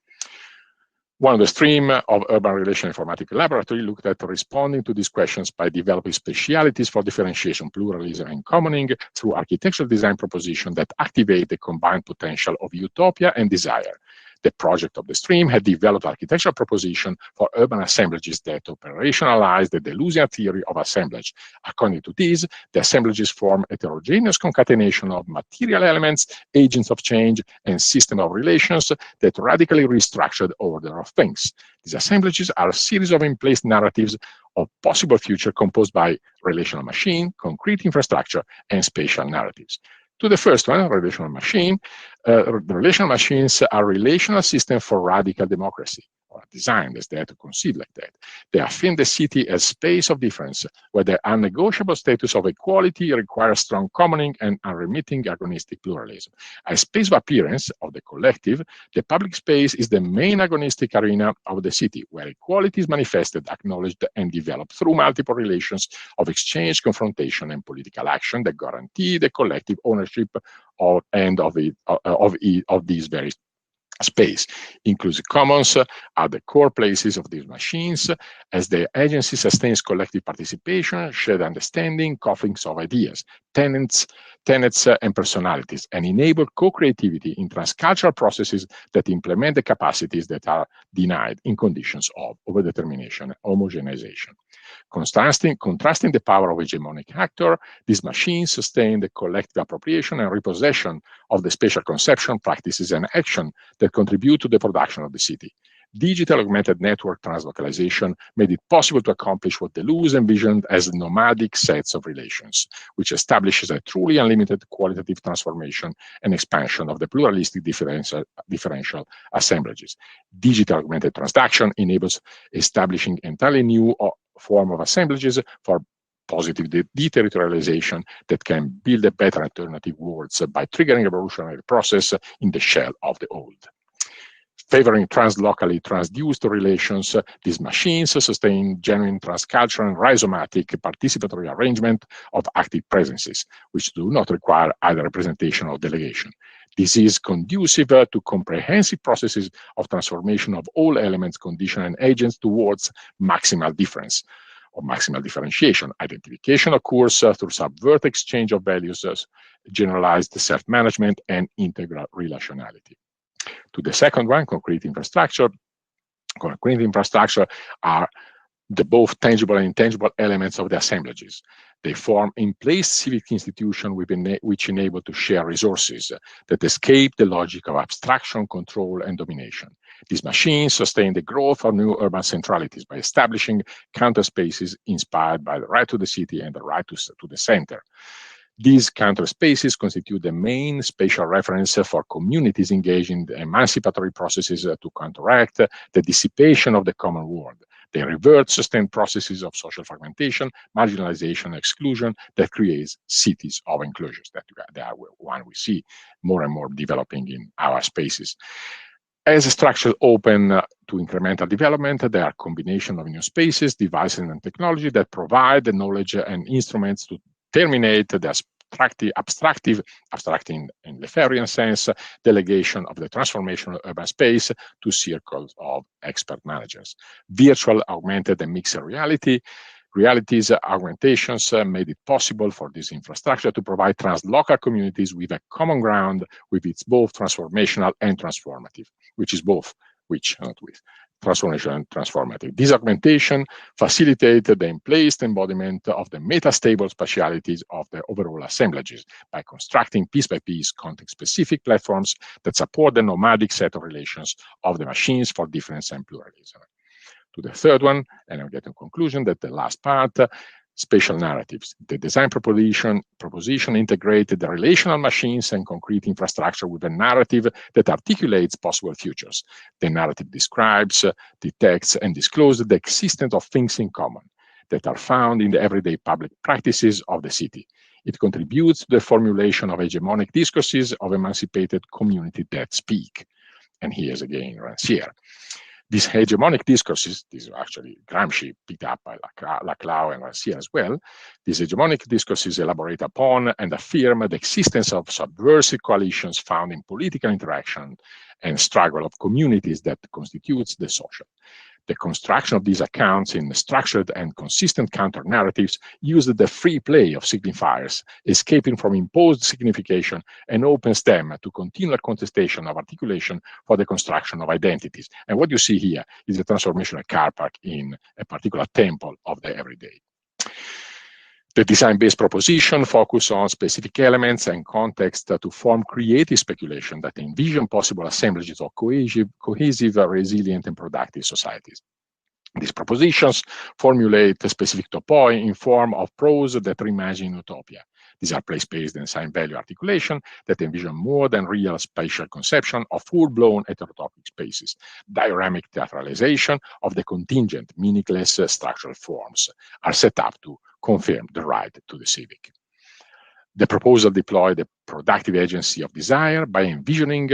One of the stream of Urban Relational Informatics Laboratory looked at responding to these questions by developing specialities for differentiation, pluralism, and commoning through architectural design propositions that activate the combined potential of utopia and desire. The project of the stream had developed architectural proposition for urban assemblages that operationalize the Deleuzian theory of assemblage. According to this, the assemblages form heterogeneous concatenation of material elements, agents of change, and system of relations that radically restructure the order of things. These assemblages are a series of in-place narratives of possible future composed by relational machine, concrete infrastructure, and spatial narratives. To the first one, relational machine, the relational machines are relational systems for radical democracy, or designed as that, conceived like that. They affirm the city as space of difference, where the unnegotiable status of equality requires strong commoning and unremitting agonistic pluralism. As space of appearance of the collective, the public space is the main agonistic arena of the city, where equality is manifested, acknowledged, and developed through multiple relations of exchange, confrontation, and political action that guarantee the collective ownership of these very space. Inclusive commons are the core places of these machines, as the agency sustains collective participation, shared understanding, couplings of ideas, tenets, and personalities, and enable co-creativity in transcultural processes that implement the capacities that are denied in conditions of overdetermination and homogenization. Contrasting the power of hegemonic actor, these machines sustain the collective appropriation and repossession of the spatial conception, practices, and action that contribute to the production of the city. Digital augmented network translocalization made it possible to accomplish what Deleuze envisioned as nomadic sets of relations, which establishes a truly unlimited qualitative transformation and expansion of the pluralistic differential assemblages. Digital augmented transduction enables establishing entirely new form of assemblages for positive deterritorialization that can build a better alternative worlds by triggering a revolutionary process in the shell of the old. Favoring translocally transduced relations, these machines sustain genuine transcultural and rhizomatic participatory arrangement of active presences, which do not require either representation or delegation. This is conducive to comprehensive processes of transformation of all elements, conditions, and agents towards maximal difference or maximal differentiation. Identification occurs through subvert exchange of values, generalized self-management, and integral relationality. To the second one, concrete infrastructure. Concrete infrastructure are the both tangible and intangible elements of the assemblages. They form in-place civic institutions which enable to share resources that escape the logic of abstraction, control, and domination. These machines sustain the growth of new urban centralities by establishing counterspaces inspired by the right to the city and the right to the center. These counterspaces constitute the main spatial reference for communities engaged in emancipatory processes to counteract the dissipation of the common world. They revert sustained processes of social fragmentation, marginalization, and exclusion that creates cities of inclusions. That are one we see more and more developing in our spaces. As structures open to incremental development, there are a combination of new spaces, devices, and technology that provide the knowledge and instruments to terminate the abstracting in Lefebvrean sense, delegation of the transformational urban space to circles of expert managers. Virtual, augmented, and mixed realities augmentations made it possible for this infrastructure to provide translocal communities with a common ground with its both transformational and transformative, transformational and transformative. This augmentation facilitated the in-place embodiment of the metastable spatialities of the overall assemblages by constructing piece by piece context-specific platforms that support the nomadic set of relations of the machines for difference and pluralism. To the third one, and I'll get to conclusion that the last part, spatial narratives. The design proposition integrated the relational machines and concrete infrastructure with a narrative that articulates possible futures. The narrative describes, detects, and discloses the existence of things in common that are found in the everyday public practices of the city. It contributes to the formulation of hegemonic discourses of emancipated community that speak. And here's again Rancière. These hegemonic discourses, these are actually Gramsci picked up by Laclau and Rancière as well. These hegemonic discourses elaborate upon and affirm the existence of subversive coalitions found in political interaction and struggle of communities that constitutes the social. The construction of these accounts in structured and consistent counter-narratives used the free play of signifiers, escaping from imposed signification, and opens them to continual contestation of articulation for the construction of identities. And what you see here is the transformational car park in a particular temple of the everyday. The design-based proposition focuses on specific elements and context to form creative speculation that envision possible assemblages of cohesive, resilient, and productive societies. These propositions formulate a specific topoi in form of prose that reimagine utopia. These are place-based and sign-value articulation that envision more than real spatial conception of full-blown heterotopic spaces. Dioramic theatralization of the contingent, meaningless structural forms are set up to confirm the right to the civic. The proposal deployed the productive agency of desire by envisioning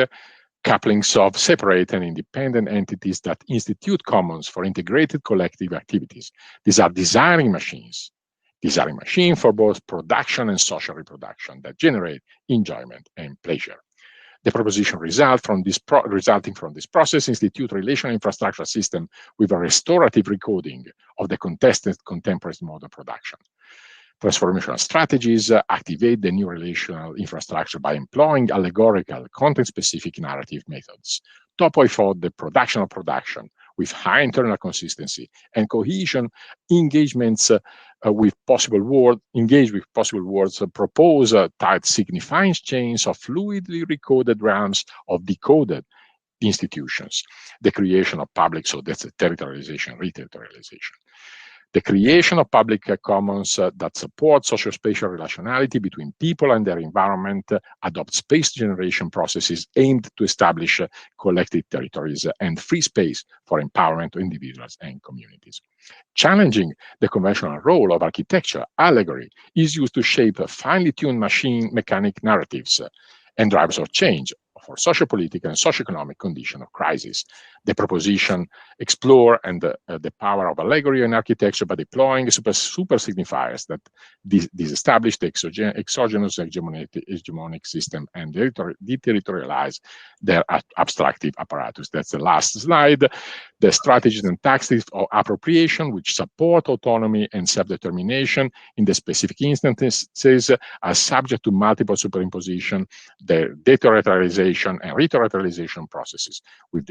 couplings of separate and independent entities that institute commons for integrated collective activities. These are desiring machines for both production and social reproduction that generate enjoyment and pleasure. The proposition resulting from this process institute relational infrastructure system with a restorative recoding of the contested contemporary mode of production. Transformational strategies activate the new relational infrastructure by employing allegorical, content-specific narrative methods. Topoi for the production of production with high internal consistency and cohesion, engagements with possible words, propose tight signifying chains of fluidly recoded realms of decoded institutions, the creation of public, so that's the territorialization, reterritorialization. The creation of public commons that support socio-spatial relationality between people and their environment adopt space generation processes aimed to establish collective territories and free space for empowerment of individuals and communities. Challenging the conventional role of architecture, allegory is used to shape finely tuned machine mechanic narratives and drivers of change for socio-political and socio-economic condition of crisis. The proposition explore the power of allegory in architecture by deploying super signifiers that disestablish the exogenous hegemonic system and deterritorialize their abstractive apparatus. That's the last slide. The strategies and tactics of appropriation which support autonomy and self-determination in the specific instances are subject to multiple superimposition, the deterritorialization and reterritorialization processes. With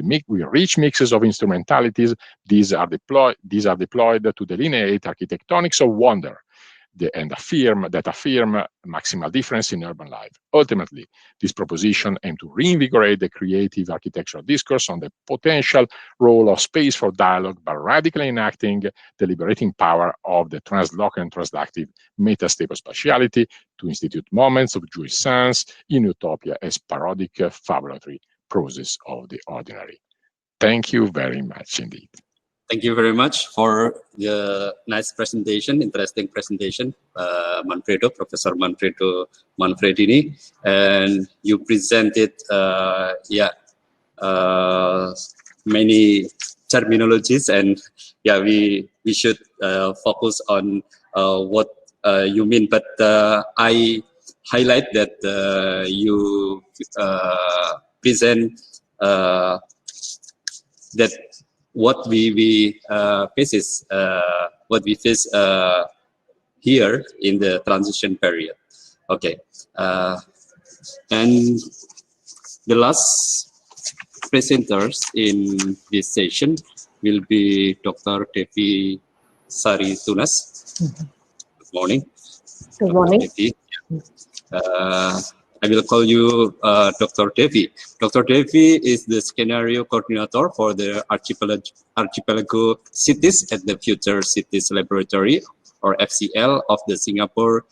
rich mixes of instrumentalities, these are deployed to delineate architectonics of wonder and affirm maximal difference in urban life. Ultimately, this proposition aims to reinvigorate the creative architectural discourse on the potential role of space for dialogue by radically enacting the liberating power of the translocal and transductive metastable spatiality to institute moments of jouissance in utopia as parodic fabulatory process of the ordinary. Thank you very much indeed. Thank you very much for the nice presentation, interesting presentation, Professor Manfredo Manfredini, and you presented, many terminologies, and we should focus on what you mean. But I highlight that you present that what we face is what we face here in the transition period. Okay, and the last presenters in this session will be Dr. Devi Sari Tunas. Good morning. Good morning. Devi. I will call you Dr. Devi. Dr. Devi is the scenario coordinator for the archipelago cities at the Future Cities Laboratory, or FCL, of the Singapore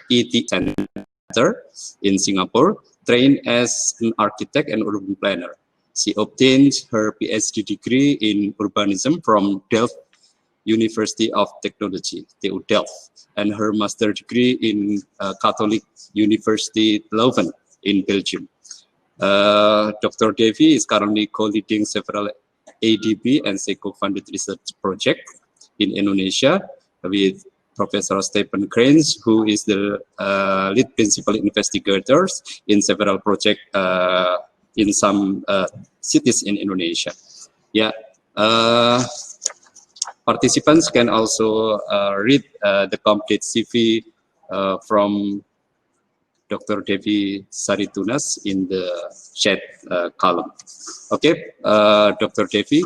ET Center in Singapore, trained as an architect and urban planner. She obtained her PhD degree in urbanism from Delft University of Technology, TU Delft, and her master degree in Catholic University Leuven in Belgium. Dr. Devi is currently co-leading several ADB and SECO-funded research projects in Indonesia with Professor Stephen Cranes, who is the lead principal investigators in several projects in some cities in Indonesia. Participants can also read the complete CV from Dr. Devi Sari Tunas in the chat column. Okay, Dr. Devi,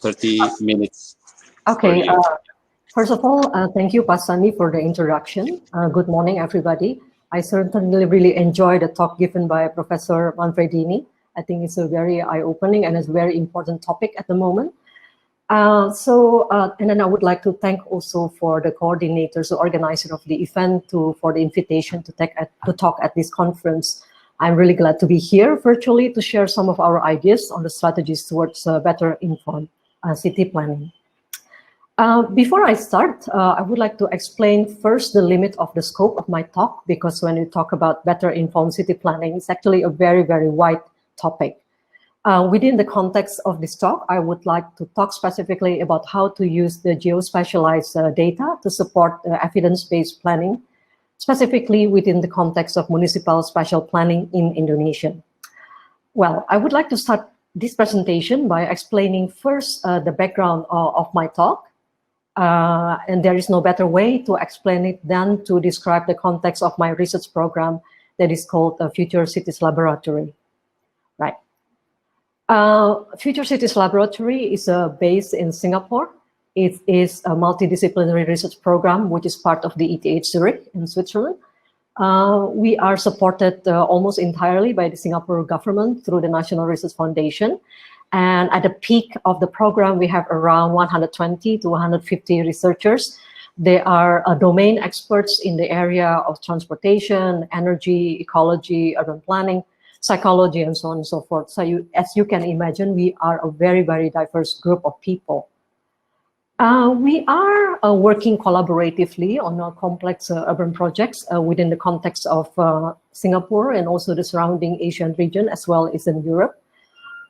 30 minutes. Okay, first of all, thank you, Pasani, for the introduction. Good morning, everybody. I certainly really enjoyed the talk given by Professor Manfredini. I think it's a very eye-opening and it's a very important topic at the moment. And then I would like to thank also for the coordinators, the organizer of the event, for the invitation to talk at this conference. I'm really glad to be here virtually to share some of our ideas on the strategies towards better informed city planning. Before I start, I would like to explain first the limit of the scope of my talk, because when we talk about better informed city planning, it's actually a very, very wide topic. Within the context of this talk, I would like to talk specifically about how to use the geospatialized data to support evidence-based planning, specifically within the context of municipal spatial planning in Indonesia. Well, I would like to start this presentation by explaining first the background of my talk. And there is no better way to explain it than to describe the context of my research program that is called Future Cities Laboratory. Right. Future Cities Laboratory is based in Singapore. It is a multidisciplinary research program which is part of the ETH Zurich in Switzerland. We are supported almost entirely by the Singapore government through the National Research Foundation. And at the peak of the program, we have around 120 to 150 researchers. They are domain experts in the area of transportation, energy, ecology, urban planning, psychology, and so on and so forth. So as you can imagine, we are a very, very diverse group of people. We are working collaboratively on complex urban projects within the context of Singapore and also the surrounding Asian region, as well as in Europe.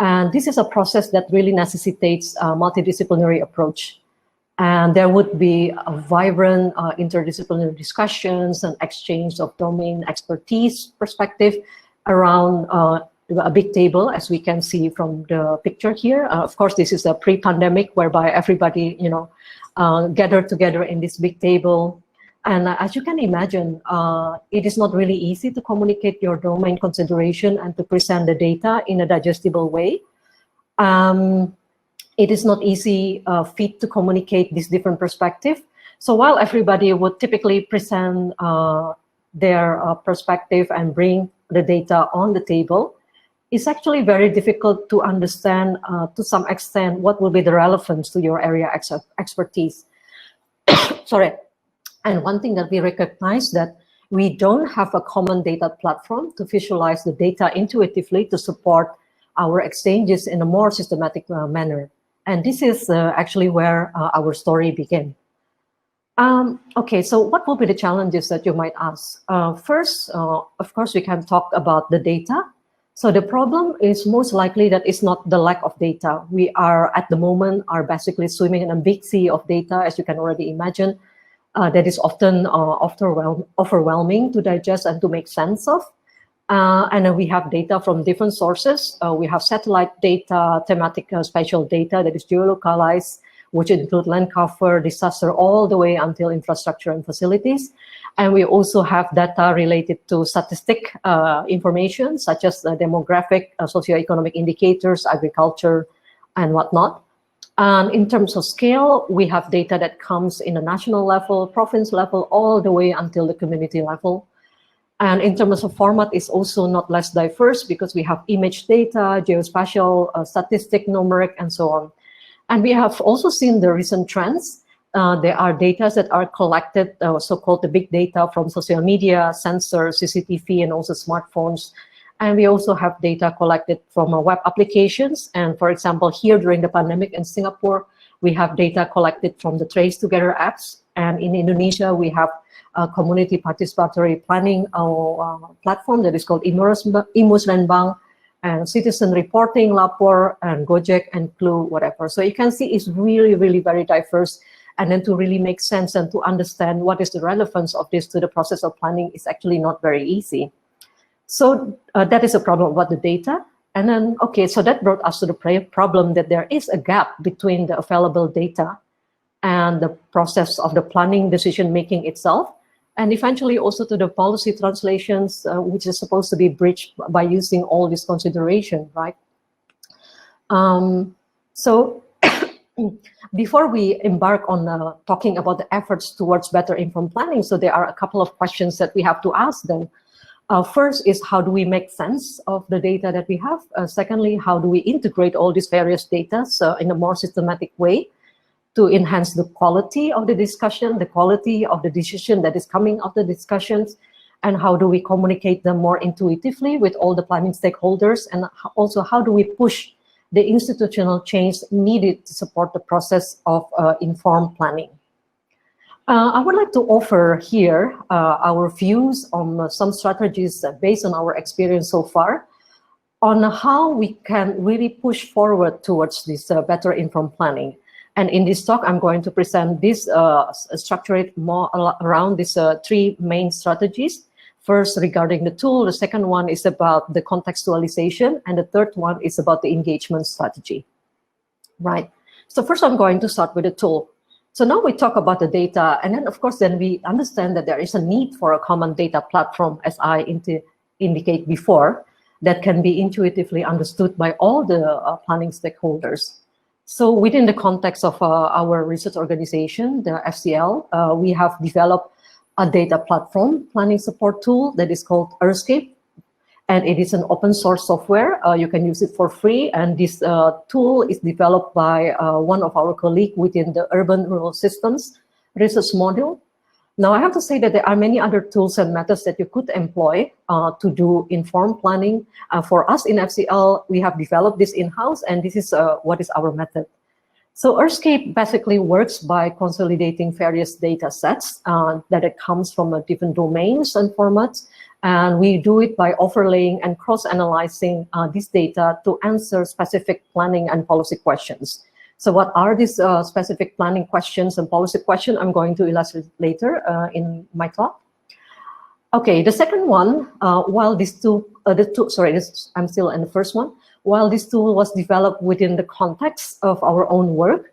And this is a process that really necessitates a multidisciplinary approach. And there would be a vibrant interdisciplinary discussions and exchange of domain expertise perspective around a big table, as we can see from the picture here. Of course, this is a pre-pandemic whereby everybody, gathered together in this big table. And as you can imagine, it is not really easy to communicate your domain consideration and to present the data in a digestible way. It is not easy fit to communicate this different perspective. So while everybody would typically present their perspective and bring the data on the table, it's actually very difficult to understand to some extent what will be the relevance to your area expertise. Sorry. And one thing that we recognize that we don't have a common data platform to visualize the data intuitively to support our exchanges in a more systematic manner. And this is actually where our story began. Okay, so what will be the challenges that you might ask? First, of course, we can talk about the data. So the problem is most likely that it's not the lack of data. We are at the moment basically swimming in a big sea of data, as you can already imagine. That is often overwhelming to digest and to make sense of. And then we have data from different sources. We have satellite data, thematic spatial data that is geolocalized, which include land cover, disaster, all the way until infrastructure and facilities. And we also have data related to statistic information, such as demographic, socioeconomic indicators, agriculture, and whatnot. And in terms of scale, we have data that comes in the national level, province level, all the way until the community level. And in terms of format, it's also not less diverse because we have image data, geospatial, statistic, numeric, and so on. And we have also seen the recent trends. There are data that are collected, so-called the big data from social media, sensors, CCTV, and also smartphones. And we also have data collected from web applications. And for example, here during the pandemic in Singapore, we have data collected from the Trace Together apps. And in Indonesia, we have a community participatory planning platform that is called Imusrenbang, and citizen reporting, Lapor, and Gojek, and Clue, whatever. So you can see it's really, really very diverse. And then to really make sense and to understand what is the relevance of this to the process of planning is actually not very easy. So that is a problem about the data. And then, okay, so that brought us to the problem that there is a gap between the available data and the process of the planning decision-making itself, and eventually also to the policy translations, which is supposed to be bridged by using all this consideration, right? So before we embark on talking about the efforts towards better informed planning, so there are a couple of questions that we have to ask them. First is how do we make sense of the data that we have? Secondly, how do we integrate all these various data in a more systematic way to enhance the quality of the discussion, the quality of the decision that is coming out of the discussions, and how do we communicate them more intuitively with all the planning stakeholders, and also how do we push the institutional change needed to support the process of informed planning. I would like to offer here our views on some strategies based on our experience so far on how we can really push forward towards this better informed planning. And in this talk, I'm going to present this, structure it more around these three main strategies. First, regarding the tool. The second one is about the contextualization. And the third one is about the engagement strategy. Right. So first, I'm going to start with the tool. So now we talk about the data. And then, of course, then we understand that there is a need for a common data platform, as I indicate before, that can be intuitively understood by all the planning stakeholders. So within the context of our research organization, the FCL, we have developed a data platform planning support tool that is called Earthscape. And it is an open source software. You can use it for free. And this tool is developed by one of our colleagues within the Urban Rural Systems research module. Now, I have to say that there are many other tools and methods that you could employ to do informed planning. For us in FCL, we have developed this in-house, and this is what is our method. So Earthscape basically works by consolidating various data sets that it comes from different domains and formats. And we do it by overlaying and cross-analyzing this data to answer specific planning and policy questions. So what are these specific planning questions and policy questions? I'm going to illustrate later in my talk. Okay, the second one, while this tool, I'm still in the first one. While this tool was developed within the context of our own work,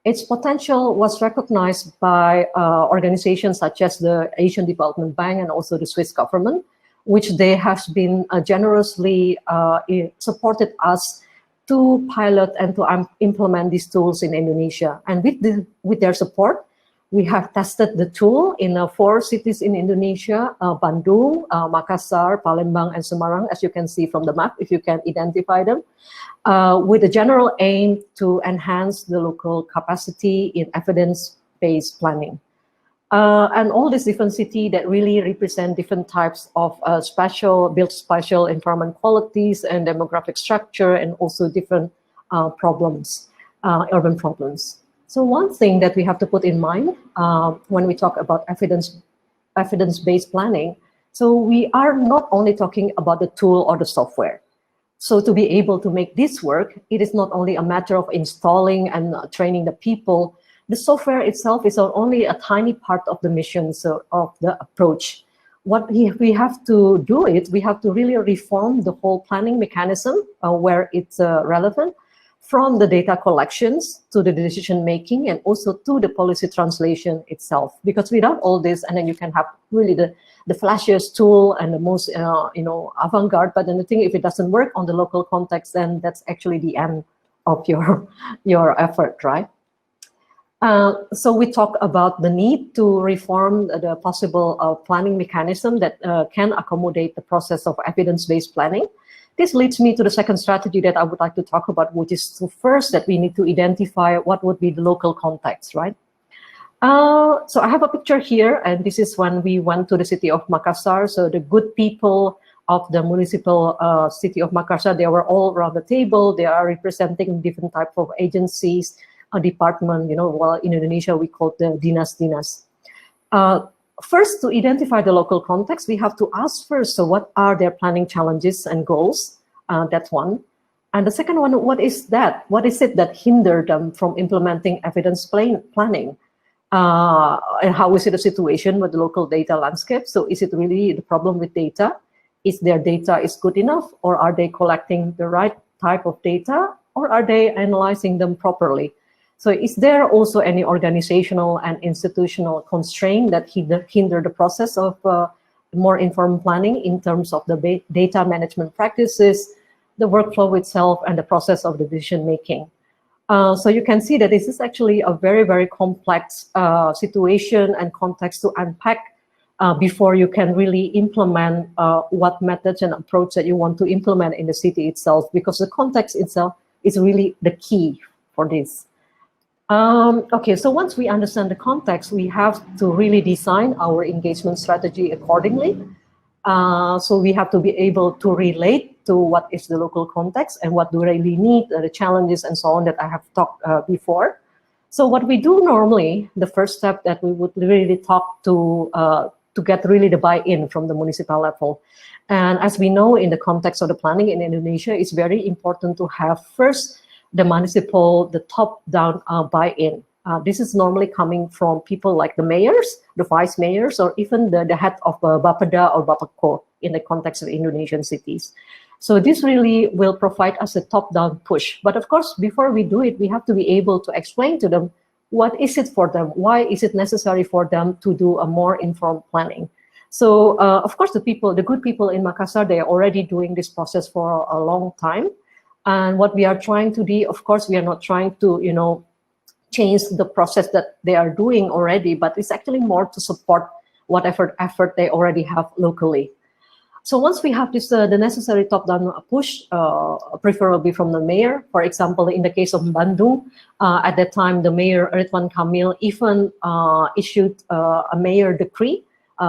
its potential was recognized by organizations such as the Asian Development Bank and also the Swiss government, which they have been generously supported us to pilot and to implement these tools in Indonesia. And with their support, we have tested the tool in 4 cities in Indonesia, Bandung, Makassar, Palembang, and Semarang, as you can see from the map, if you can identify them, with a general aim to enhance the local capacity in evidence-based planning. And all these different cities that really represent different types of spatial environment qualities and demographic structure, and also different problems, urban problems. So one thing that we have to put in mind when we talk about evidence-based planning, so we are not only talking about the tool or the software. So to be able to make this work, it is not only a matter of installing and training the people. The software itself is only a tiny part of the mission, so of the approach. What we have to do is we have to really reform the whole planning mechanism where it's relevant, from the data collections to the decision making, and also to the policy translation itself. Because without all this, and then you can have really the flashiest tool and the most avant-garde, but then the thing, if it doesn't work on the local context, then that's actually the end of your effort, right? So we talk about the need to reform the possible planning mechanism that can accommodate the process of evidence-based planning. This leads me to the second strategy that I would like to talk about, which is first that we need to identify what would be the local context, right? So I have a picture here, and this is when we went to the city of Makassar. So the good people of the municipal city of Makassar, they were all around the table. They are representing different types of agencies, a department, while in Indonesia we call the dinas-dinas. First, to identify the local context, we have to ask first, so what are their planning challenges and goals? That's one. And the second one, what is that? What is it that hindered them from implementing evidence planning? And how is it a situation with the local data landscape? So is it really the problem with data? Is their data is good enough, or are they collecting the right type of data, or are they analyzing them properly? So is there also any organizational and institutional constraint that hinder the process of more informed planning in terms of the data management practices, the workflow itself, and the process of the decision making? So you can see that this is actually a very, very complex situation and context to unpack before you can really implement what methods and approach that you want to implement in the city itself, because the context itself is really the key for this. Okay, so once we understand the context, we have to really design our engagement strategy accordingly. So we have to be able to relate to what is the local context and what do they really need, the challenges and so on that I have talked before. So what we do normally, the first step that we would really talk to get really the buy-in from the municipal level. And as we know, in the context of the planning in Indonesia, it's very important to have first the municipal, the top-down buy-in. This is normally coming from people like the mayors, the vice mayors, or even the head of Bapeda or Bapeko in the context of Indonesian cities. So this really will provide us a top-down push. But of course, before we do it, we have to be able to explain to them what is it for them? Why is it necessary for them to do a more informed planning? So of course, the good people in Makassar, they are already doing this process for a long time. And what we are trying to do, of course, we are not trying to, change the process that they are doing already, but it's actually more to support whatever effort they already have locally. So once we have this, the necessary top-down push, preferably from the mayor, for example, in the case of Bandung, at that time, the mayor, Ridwan Kamil, even issued a mayor decree,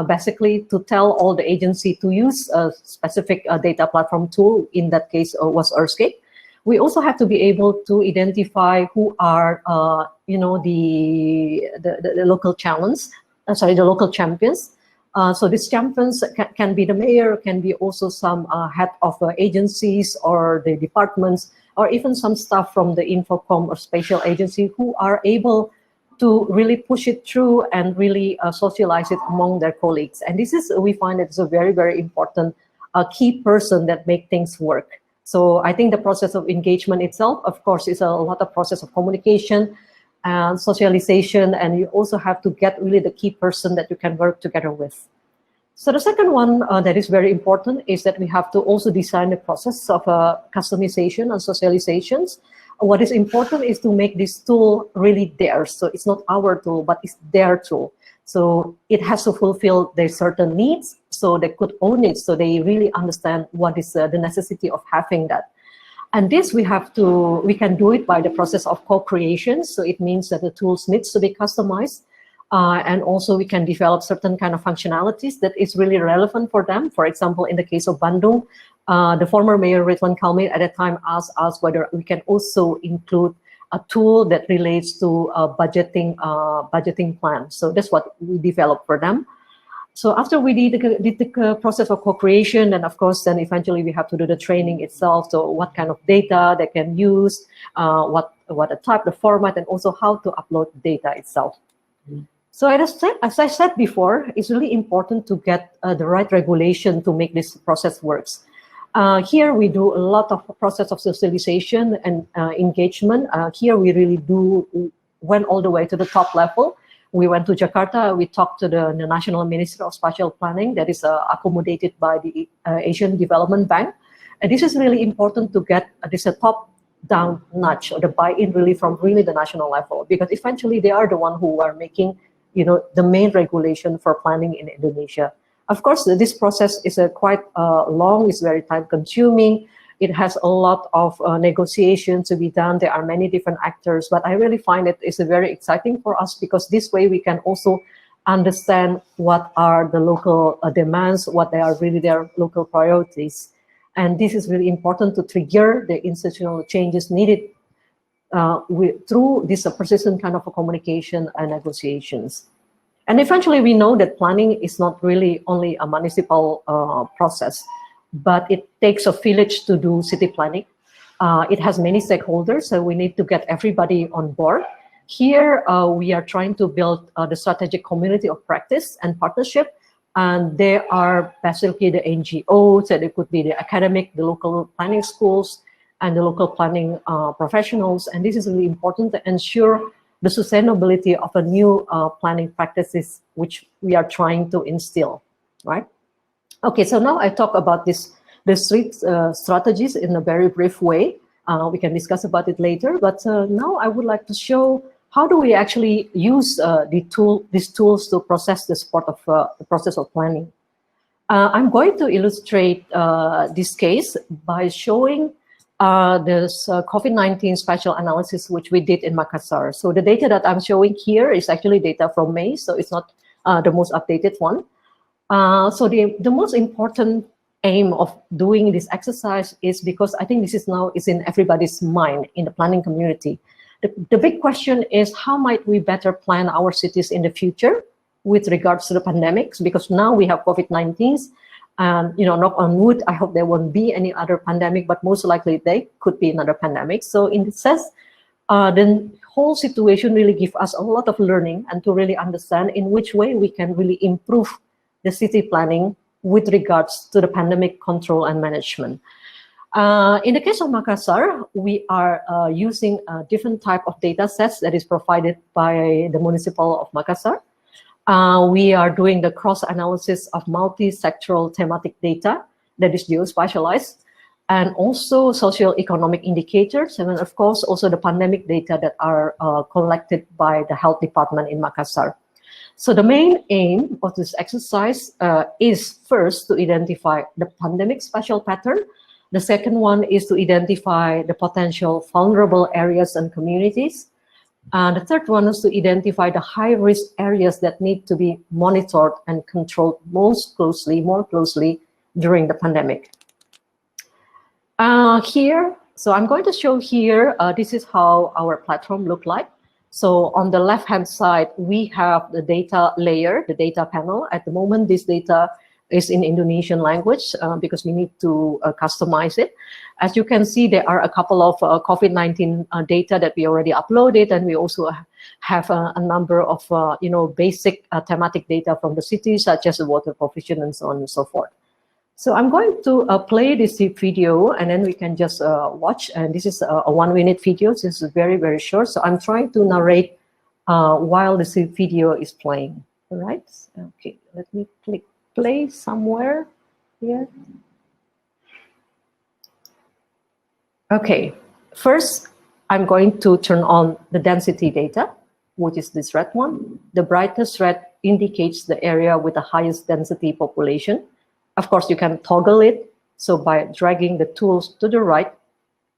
basically to tell all the agency to use a specific data platform tool. In that case, was Earthscape. We also have to be able to identify who are, the local challenge. The local champions. So these champions can be the mayor, can be also some head of agencies or the departments, or even some staff from the Infocom or spatial agency who are able to really push it through and really socialize it among their colleagues. And this is, we find it's a very, very important key person that make things work. So I think the process of engagement itself, of course, is a lot of process of communication and socialization, and you also have to get really the key person that you can work together with. So the second one that is very important is that we have to also design the process of customization and socializations. What is important is to make this tool really theirs. So it's not our tool, but it's their tool. So it has to fulfill their certain needs, so they could own it, so they really understand what is the necessity of having that. And this we can do it by the process of co-creation. So it means that the tools needs to be customized. And also we can develop certain kind of functionalities that is really relevant for them. For example, in the case of Bandung, the former mayor Ridwan Kamil at that time asked us whether we can also include a tool that relates to budgeting plan. So that's what we developed for them. So after we did the process of co-creation, and of course, then eventually we have to do the training itself. So what kind of data they can use, what the type, the format, and also how to upload data itself. So as I said before, it's really important to get the right regulation to make this process works. Here we do a lot of process of socialization and engagement. Here we really went all the way to the top level. We went to Jakarta, we talked to the National Ministry of Spatial Planning that is accommodated by the Asian Development Bank. And this is really important to get this top-down nudge or the buy-in really from really the national level, because eventually they are the one who are making the main regulation for planning in Indonesia. Of course, this process is quite long, it's very time-consuming. It has a lot of negotiations to be done. There are many different actors, but I really find it is very exciting for us, because this way we can also understand what are the local demands, what they are really their local priorities. And this is really important to trigger the institutional changes needed through this persistent kind of a communication and negotiations. And eventually we know that planning is not really only a municipal process, but it takes a village to do city planning. It has many stakeholders, so we need to get everybody on board. Here we are trying to build the strategic community of practice and partnership, and there are basically the NGOs, and it could be the academic, the local planning schools, and the local planning professionals. And this is really important to ensure the sustainability of a new planning practices, which we are trying to instill, right? Okay, so now I talk about the three strategies in a very brief way. We can discuss about it later, but now I would like to show how do we actually use these tools to process the process of planning? I'm going to illustrate this case by showing this COVID-19 spatial analysis, which we did in Makassar. So the data that I'm showing here is actually data from May, so it's not the most updated one. So the most important aim of doing this exercise is because I think this is now is in everybody's mind in the planning community. The big question is, how might we better plan our cities in the future with regards to the pandemics? Because now we have COVID-19, and knock on wood, I hope there won't be any other pandemic, but most likely there could be another pandemic. So in this sense, the whole situation really gives us a lot of learning and to really understand in which way we can really improve the city planning with regards to the pandemic control and management. In the case of Makassar, we are using a different type of data sets that is provided by the municipal of Makassar. We are doing the cross-analysis of multi-sectoral thematic data that is geospatialized, and also socio-economic indicators, and then of course also the pandemic data that are collected by the health department in Makassar. So the main aim of this exercise is first to identify the pandemic spatial pattern. The second one is to identify the potential vulnerable areas and communities. The third one is to identify the high-risk areas that need to be monitored and controlled more closely during the pandemic. So I'm going to show here, this is how our platform looked like. So on the left-hand side, we have the data layer, the data panel. At the moment, this data is in Indonesian language because we need to customize it. As you can see, there are a couple of COVID-19 data that we already uploaded, and we also have a number of basic thematic data from the city, such as the water provision and so on and so forth. So I'm going to play this video, and then we can just watch. And this is a 1-minute video. So this is very, very short. So I'm trying to narrate while the video is playing. All right. Okay. Let me click play somewhere here. Okay. First, I'm going to turn on the density data, which is this red one. The brightest red indicates the area with the highest density population. Of course, you can toggle it. So by dragging the tools to the right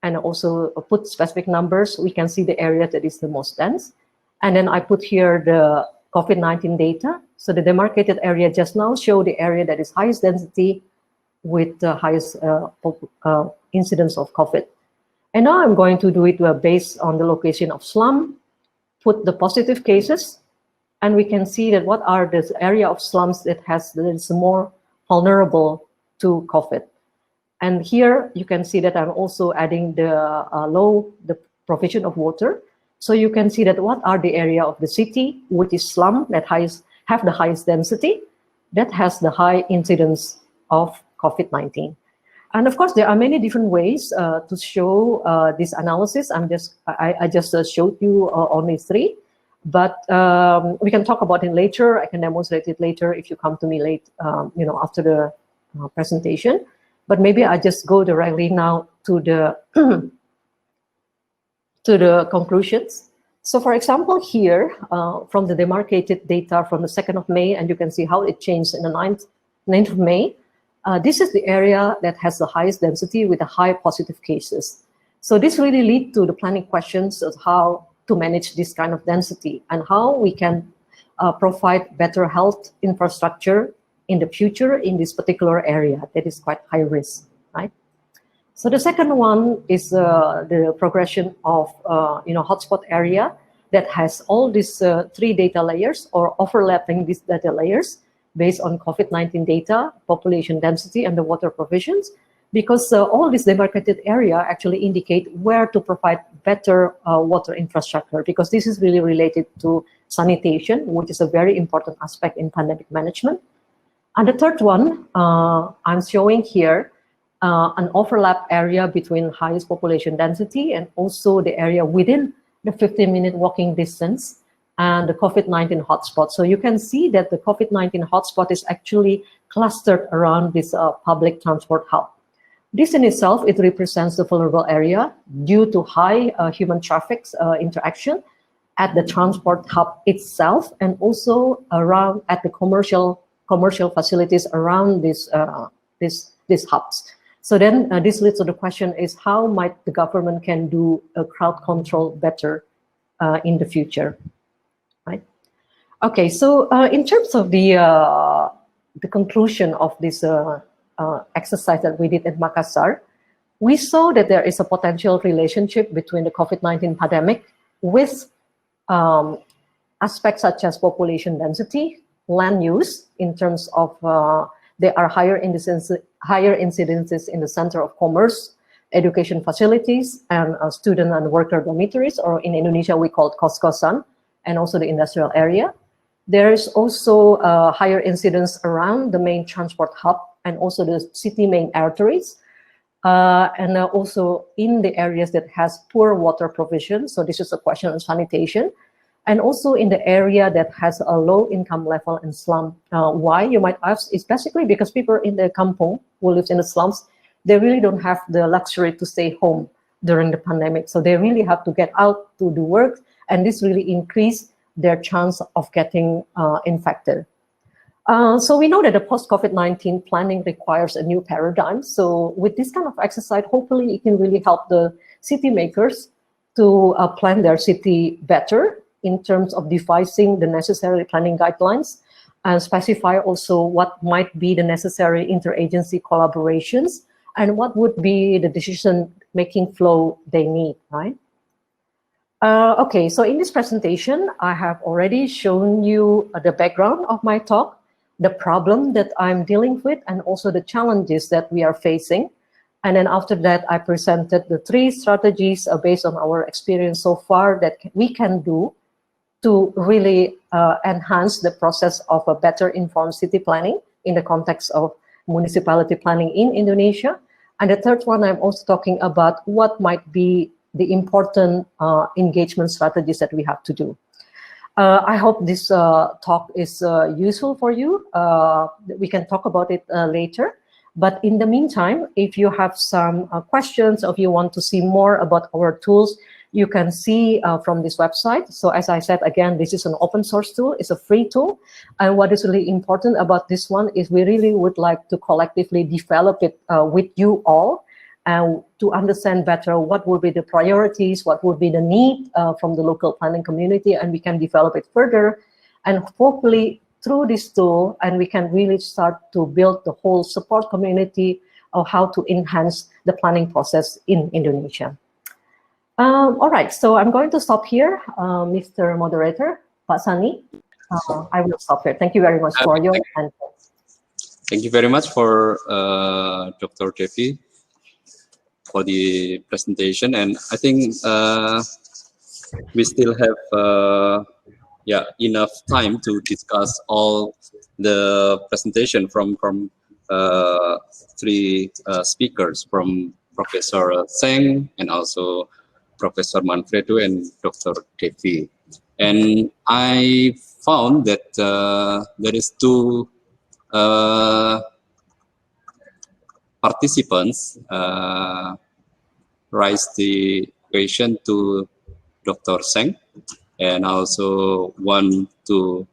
and also put specific numbers, we can see the area that is the most dense. And then I put here the COVID-19 data. So the demarcated area just now show the area that is highest density with the highest incidence of COVID. And now I'm going to do it based on the location of slum, put the positive cases, and we can see that what are the area of slums that is more vulnerable to COVID. And here you can see that I'm also adding the provision of water. So you can see that what are the area of the city, which is slum, that have the highest density, that has the high incidence of COVID-19. And of course, there are many different ways to show this analysis. I just showed you only 3. But we can talk about it later. I can demonstrate it later if you come to me late, after the presentation. But maybe I just go directly now to the to the conclusions. So, for example, here from the demarcated data from the 2nd of May, and you can see how it changed in the 9th of May. This is the area that has the highest density with the high positive cases. So this really leads to the planning questions of how to manage this kind of density and how we can provide better health infrastructure in the future in this particular area that is quite high risk, right? So the second one is the progression of hotspot area that has all these 3 data layers or overlapping these data layers based on COVID-19 data, population density, and the water provisions. Because all this demarcated area actually indicate where to provide better water infrastructure, because this is really related to sanitation, which is a very important aspect in pandemic management. And the third one, I'm showing here an overlap area between highest population density and also the area within the 15-minute walking distance and the COVID-19 hotspot. So you can see that the COVID-19 hotspot is actually clustered around this public transport hub. This in itself, it represents the vulnerable area due to high human traffic interaction. at the transport hub itself, and also around at the commercial facilities around these hubs. So then this leads to the question is how might the government can do a crowd control better in the future, right? Okay, so in terms of the conclusion of this exercise that we did at Makassar, we saw that there is a potential relationship between the COVID-19 pandemic with aspects such as population density, land use, in terms of there are higher incidences in the center of commerce, education facilities, and student and worker dormitories, or in Indonesia we call it kos-kosan, and also the industrial area. There is also higher incidence around the main transport hub and also the city main arteries, and also in the areas that has poor water provision. So this is a question of sanitation. And also in the area that has a low income level and slum. Why, you might ask, is basically because people in the kampung who live in the slums, they really don't have the luxury to stay home during the pandemic. So they really have to get out to do work, and this really increased their chance of getting infected. So we know that the post-COVID-19 planning requires a new paradigm. So with this kind of exercise, hopefully it can really help the city makers to plan their city better in terms of devising the necessary planning guidelines and specify also what might be the necessary interagency collaborations and what would be the decision-making flow they need, right? Okay, so in this presentation, I have already shown you the background of my talk, the problem that I'm dealing with, and also the challenges that we are facing. And then after that, I presented the 3 strategies based on our experience so far that we can do to really enhance the process of a better informed city planning in the context of municipality planning in Indonesia. And the third one, I'm also talking about what might be the important engagement strategies that we have to do. I hope this talk is useful for you. We can talk about it later. But in the meantime, if you have some questions, or if you want to see more about our tools, you can see from this website. So as I said, again, this is an open source tool. It's a free tool. And what is really important about this one is we really would like to collectively develop it with you all, and to understand better what will be the priorities, what would be the need from the local planning community, and we can develop it further. And hopefully through this tool, and we can really start to build the whole support community of how to enhance the planning process in Indonesia. All right, so I'm going to stop here, Mr. Moderator, Pak Sani. I will stop here. Thank you very much for your attention. Thank you very much for Dr. Devi for the presentation, and I think we still have enough time to discuss all the presentation from 3 speakers, from Professor Seng and also Professor Manfredo and Dr. Devi. And I found that there is 2 participants raised the question to Dr. Seng, and also one to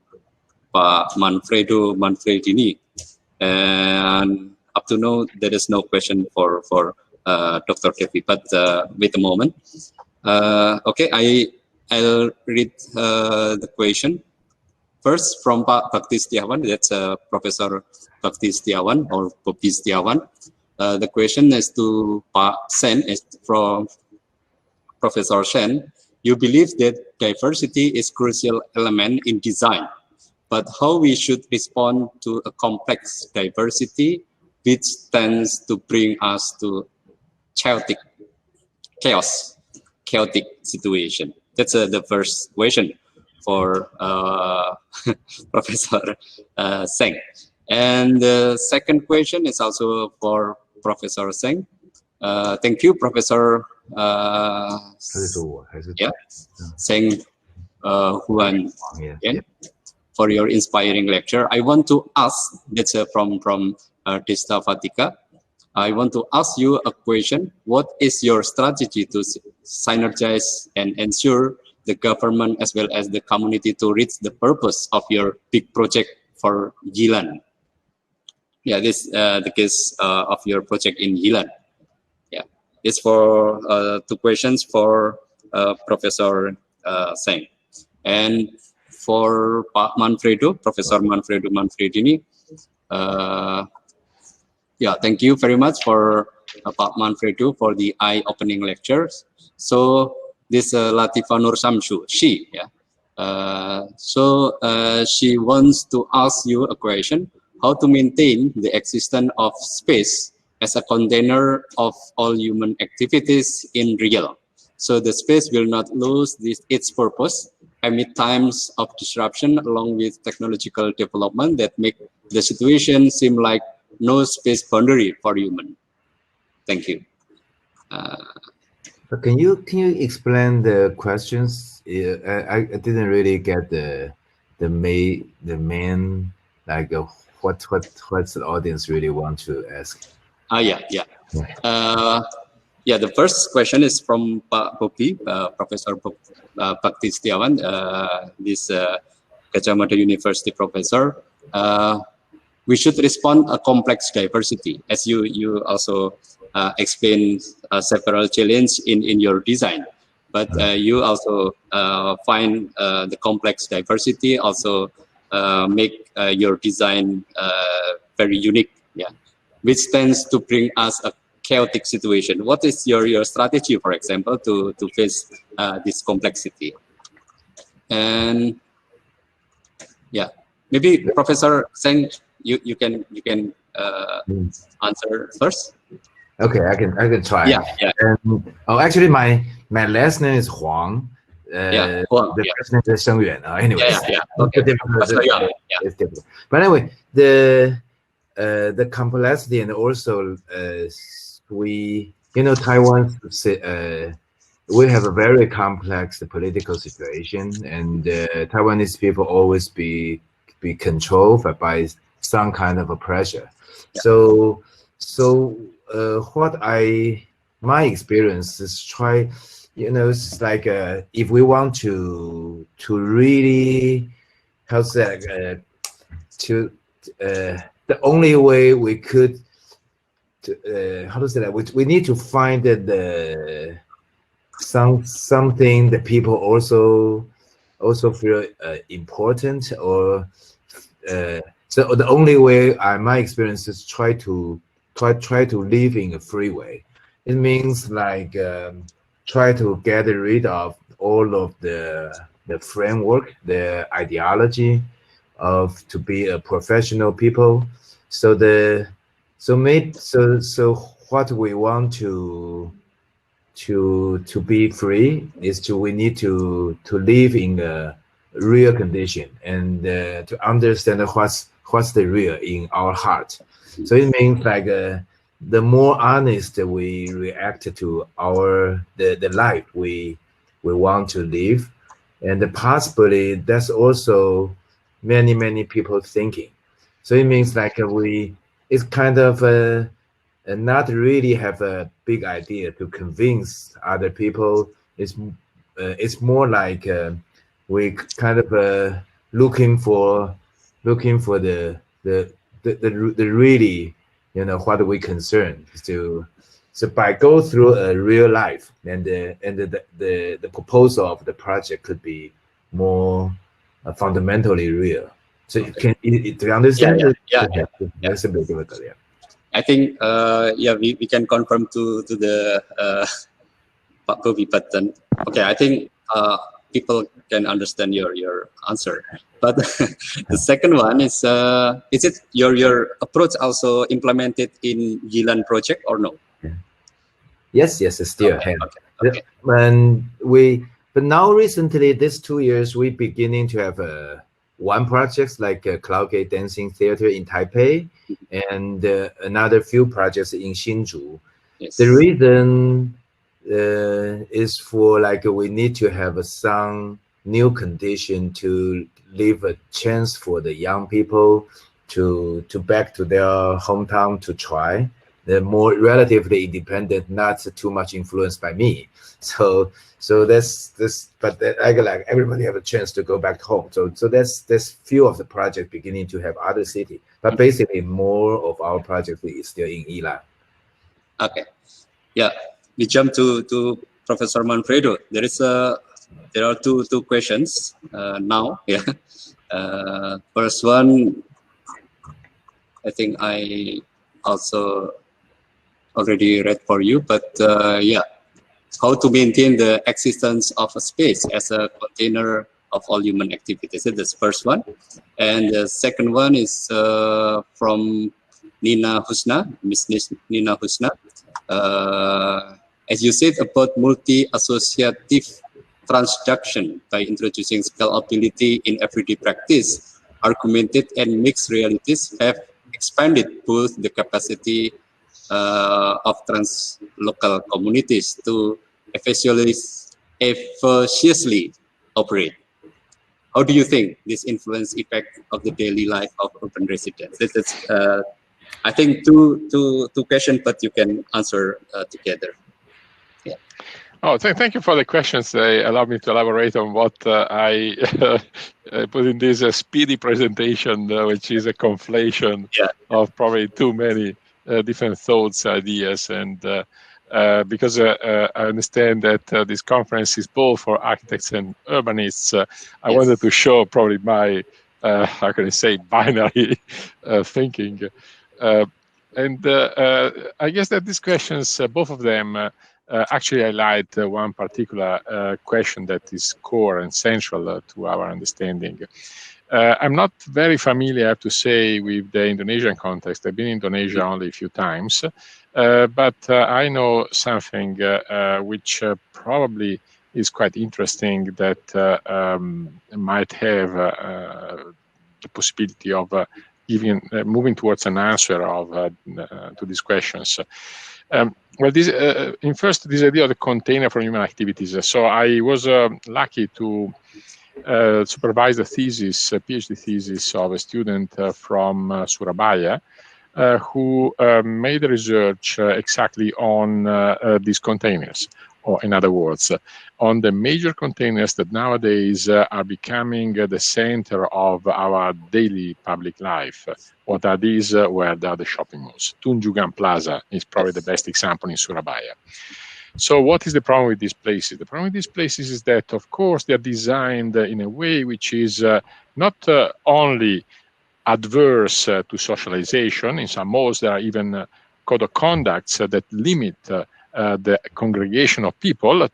Pak Manfredini. And up to now, there is no question for Dr. Devi, but wait a moment. Okay, I'll read the question. First, from Pak Bakti Setiawan, that's Professor Bakti Setiawan or Bobi Setiawan. The question is to Pak Sen, is from Professor Sen. You believe that diversity is crucial element in design, but how we should respond to a complex diversity which tends to bring us to chaotic situation? That's the first question for Professor Seng. And the second question is also for Professor Seng. Thank you, Professor Seng Huan, for your inspiring lecture. I want to ask, that's from Desta Fatika. I want to ask you a question. What is your strategy to synergize and ensure the government as well as the community to reach the purpose of your big project for Gilan? Yeah, this the case of your project in Gilan. Yeah, it's for 2 questions for Professor Seng. And for Pak Manfredo, Professor Manfredo Manfredini, yeah, thank you very much for Pak Manfredo for the eye-opening lectures. So this Latifa Nur Samsu, she wants to ask you a question: how to maintain the existence of space as a container of all human activities in real, so the space will not lose its purpose amid times of disruption, along with technological development that make the situation seem like no space boundary for human. Thank you. Can you explain the questions? I didn't really get the main like what's the audience really want to ask. Yeah. The first question is from Pak Bobi, Professor Bakti Setiawan, this Gajah Mada University professor. We should respond a complex diversity, as you also explained several challenges in your design, but you also find the complex diversity also make your design very unique, which tends to bring us a chaotic situation. What is your strategy, for example, to face this complexity? And maybe Professor Seng, you can answer first. Okay, I can try. Yeah. And, actually, my last name is Huang. Huang, the first name is Sheng Yuan. Anyway, Okay. It's difficult. But anyway, the complexity, and also Taiwan, we have a very complex political situation, and Taiwanese people always be controlled by some kind of a pressure. So my experience is try, it's like if we want to really, the only way we could, we need to find that something that people also feel important, or so the only way, my experience is try to live in a free way. It means like try to get rid of all of the framework, the ideology of to be a professional people. So what we want to be free is we need to live in a real condition, and to understand what's the real in our heart. So it means like the more honest we react to the life we want to live, and possibly that's also many people thinking. So it means like it's kind of not really have a big idea to convince other people. It's more like we kind of looking for the really, what we concern. So by go through a real life, and the proposal of the project could be more fundamentally real. So do you understand? That's a bit difficult. I think we can confirm to the Pak Bobi, but then I think people can understand your answer. But the second one is it your approach also implemented in Gilan project or no? Yes, it still have. Okay. But now recently, these 2 years, we beginning to have one project like a Cloud Gate Dancing Theater in Taipei, and another few projects in Hsinchu. Yes. The reason is for like we need to have some new condition to leave a chance for the young people to back to their hometown to try. they're more relatively independent, not too much influenced by me. So that's this, but that, like everybody have a chance to go back home. So that's few of the project beginning to have other city, but basically more of our project is still in Ilan. Okay, yeah, we jump to Professor Manfredo. There are two questions now. Yeah, first one, I think I also already read for you, but yeah, how to maintain the existence of a space as a container of all human activities. That's the first one. And the second one is from Nina Husna, Miss Nina Husna. As you said about multi-associative transduction by introducing scalability in everyday practice, augmented and mixed realities have expanded both the capacity of translocal communities to efficiously operate. How do you think this influence effect of the daily life of urban residents? That's I think two questions, but you can answer together. Yeah. Oh, thank you for the questions. They allow me to elaborate on what I put in this speedy presentation, which is a conflation of probably too many different thoughts, ideas, and because I understand that this conference is both for architects and urbanists, I wanted to show probably my, how can I say, binary thinking. And I guess that these questions, both of them, actually highlight one particular question that is core and central to our understanding. I'm not very familiar, I have to say, with the Indonesian context. I've been in Indonesia only a few times, but I know something which probably is quite interesting that might have the possibility of even moving towards an answer of to these questions. Well, this idea of the container for human activities. So I was lucky to supervise a thesis, a PhD thesis of a student from Surabaya, who made research exactly on these containers, or in other words, on the major containers that nowadays are becoming the center of our daily public life. What are these? Well, they are the shopping malls. Tunjungan Plaza is probably the best example in Surabaya. So what is the problem with these places? The problem with these places is that, of course, they are designed in a way which is not only adverse to socialization. In some malls, there are even code of conducts that limit the congregation of people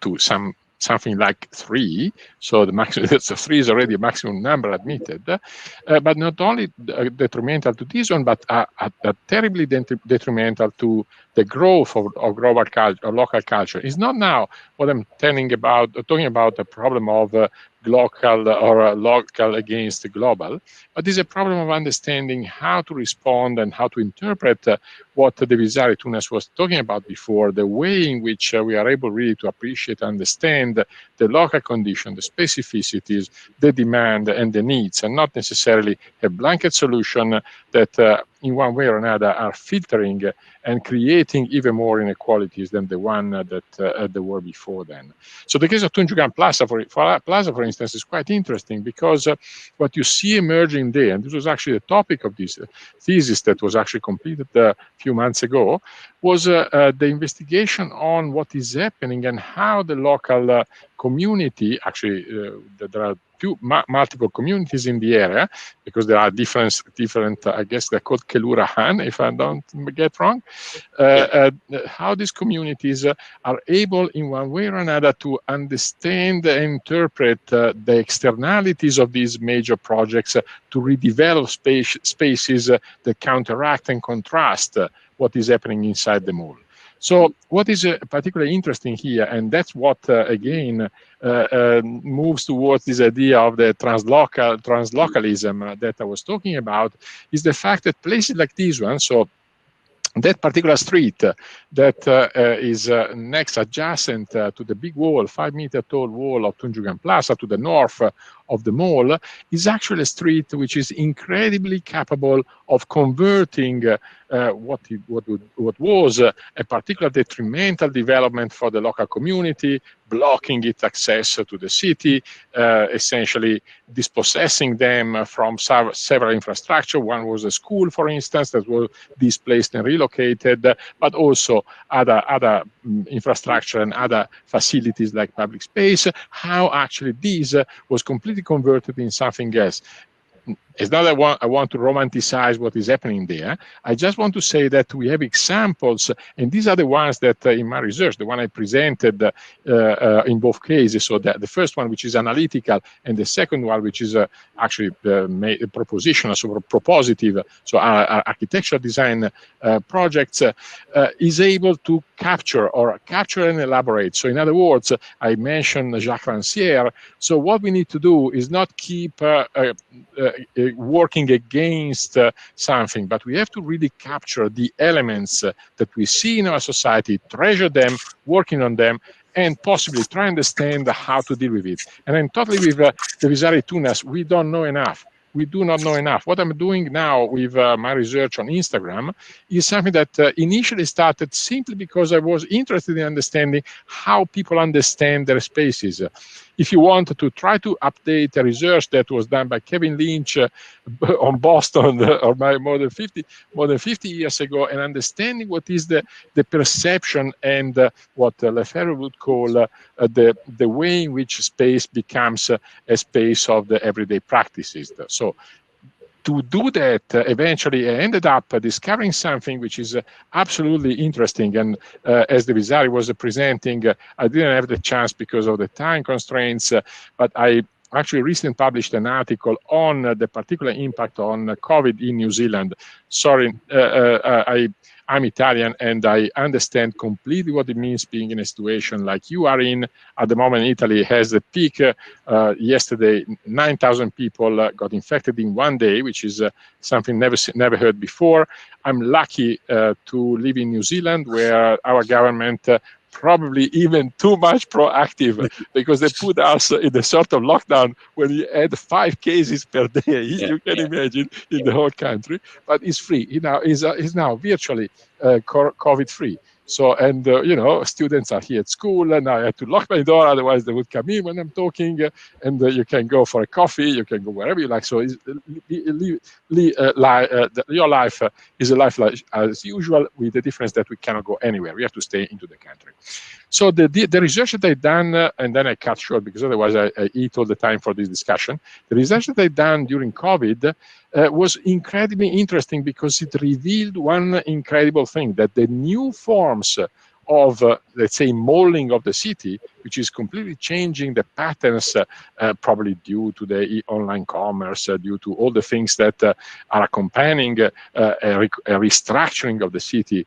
to something like 3. So the maximum, so 3 is already a maximum number admitted. But not only detrimental to this one, but terribly detrimental to the growth of global culture, or local culture. It's not now what I'm talking about the problem of local or local against global, but it's a problem of understanding how to respond and how to interpret what the Visari Tunas was talking about before, the way in which we are able really to appreciate, understand the local condition, the specificities, the demand and the needs, and not necessarily a blanket solution that in one way or another are filtering and creating even more inequalities than the one that there were before then. So the case of Tunjungan Plaza, for instance, is quite interesting because what you see emerging there, and this was actually the topic of this thesis that was actually completed a few months ago, was the investigation on what is happening and how the local community, actually there are multiple communities in the area, because there are different I guess they're called Kelurahan, if I don't get wrong, how these communities are able in one way or another to understand and interpret the externalities of these major projects to redevelop spaces that counteract and contrast what is happening inside the mall. So what is particularly interesting here, and that's what, again, moves towards this idea of the translocalism that I was talking about, is the fact that places like this one, so that particular street that is next adjacent to the big wall, 5-meter tall wall of Tunjungan Plaza to the north of the mall, is actually a street which is incredibly capable of converting what was a particular detrimental development for the local community, blocking its access to the city, essentially dispossessing them from several infrastructure. One was a school, for instance, that was displaced and relocated, but also other infrastructure and other facilities like public space. How actually this was completely converted in something else. It's not that I want to romanticize what is happening there. I just want to say that we have examples, and these are the ones that in my research, the one I presented in both cases. So the first one, which is analytical, and the second one, which is actually propositional, so propositive, so architectural design projects, is able to capture and elaborate. So in other words, I mentioned Jacques Rancière. So what we need to do is not keep working against something, but we have to really capture the elements that we see in our society, treasure them, working on them, and possibly try to understand how to deal with it. And I'm totally with the Visari Tunas. We don't know enough. We do not know enough. What I'm doing now with my research on Instagram is something that initially started simply because I was interested in understanding how people understand their spaces. If you want to try to update a research that was done by Kevin Lynch on Boston or more than 50 years ago, and understanding what is the perception and what Lefebvre would call the way in which space becomes a space of the everyday practices. So to do that, eventually I ended up discovering something which is absolutely interesting. And as the Visari was presenting, I didn't have the chance because of the time constraints, but I actually recently published an article on the particular impact on COVID in New Zealand. Sorry, I'm Italian, and I understand completely what it means being in a situation like you are in. At the moment, Italy has a peak. Yesterday, 9,000 people got infected in one day, which is something never heard before. I'm lucky to live in New Zealand, where our government probably even too much proactive, because they put us in the sort of lockdown when you had 5 cases per day. You can imagine in the whole country, but it's free. Is now virtually COVID free. So, and students are here at school, and I had to lock my door, otherwise they would come in when I'm talking, and you can go for a coffee, you can go wherever you like. So your life is a life like as usual, with the difference that we cannot go anywhere. We have to stay into the country. So the research that I've done, and then I cut short because otherwise I eat all the time for this discussion. The research that I've done during COVID was incredibly interesting because it revealed one incredible thing, that the new forms of, let's say, molding of the city, which is completely changing the patterns, probably due to the online commerce, due to all the things that are accompanying a restructuring of the city,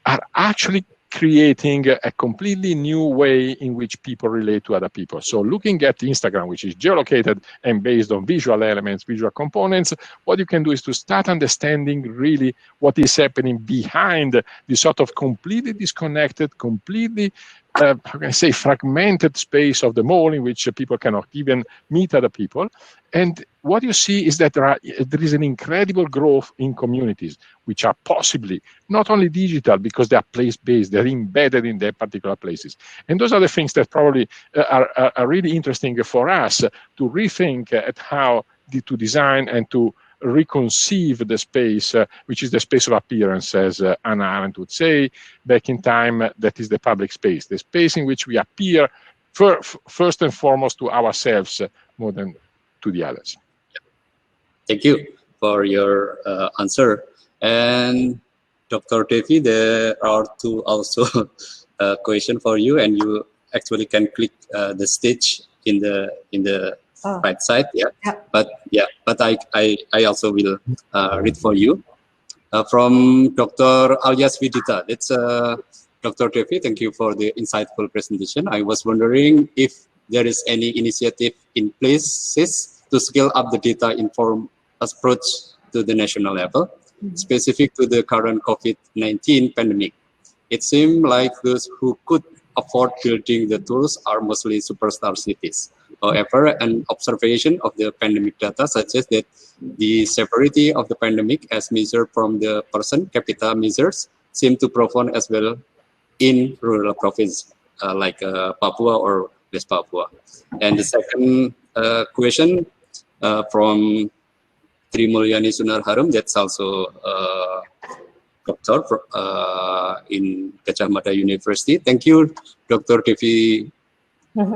are actually creating a completely new way in which people relate to other people. So looking at Instagram, which is geolocated and based on visual elements, visual components, what you can do is to start understanding really what is happening behind this sort of completely disconnected, completely how can I say, fragmented space of the mall in which people cannot even meet other people. And what you see is that there is an incredible growth in communities, which are possibly not only digital, because they are place-based, they're embedded in their particular places. And those are the things that probably are really interesting for us to rethink at how to design and to reconceive the space, which is the space of appearance, as Anna Arendt would say back in time. That is the public space, the space in which we appear first and foremost to ourselves more than to the others. Thank you for your answer. And Dr. Devi, there are two also questions for you, and you actually can click the stage in the right side. But I also will read for you from Dr. Alyas Vidita. That's Dr. Devi. Thank you for the insightful presentation. I was wondering if there is any initiative in places to scale up the data informed approach to the national level, specific to the current COVID-19 pandemic. It seemed like those who could afford building the tools are mostly superstar cities. However, an observation of the pandemic data suggests that the severity of the pandemic as measured from the person capita measures seem to profound as well in rural province like Papua or West Papua. And the second question from Tri Mulyani Sunar Harum, that's also doctor in Gajah Mada University. Thank you, Dr. Devi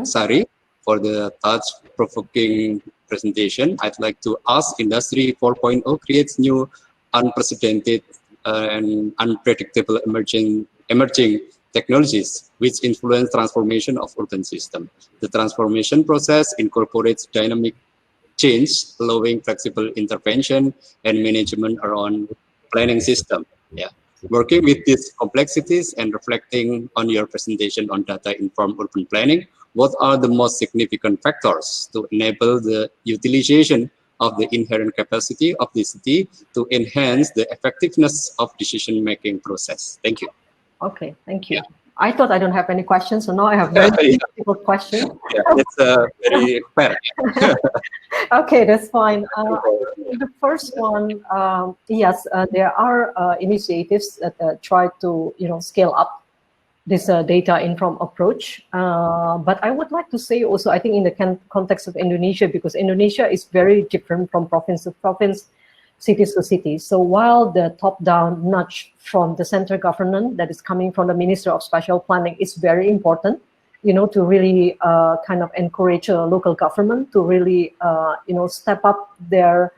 Sari, for the thought-provoking presentation. I'd like to ask, Industry 4.0 creates new, unprecedented and unpredictable emerging technologies which influence transformation of urban system. The transformation process incorporates dynamic change, allowing flexible intervention and management around planning system. Yeah. Working with these complexities and reflecting on your presentation on data-informed urban planning, what are the most significant factors to enable the utilization of the inherent capacity of the city to enhance the effectiveness of decision-making process? Thank you. Okay, thank you. Yeah. I thought I don't have any questions, so now I have very difficult questions. Yeah, that's very fair. Okay, that's fine. The first one, yes, there are initiatives that try to scale up this data-informed approach. But I would like to say also, I think in the context of Indonesia, because Indonesia is very different from province to province, cities to cities. So while the top-down nudge from the central government that is coming from the Minister of Spatial Planning is very important, to really kind of encourage local government to really, step up their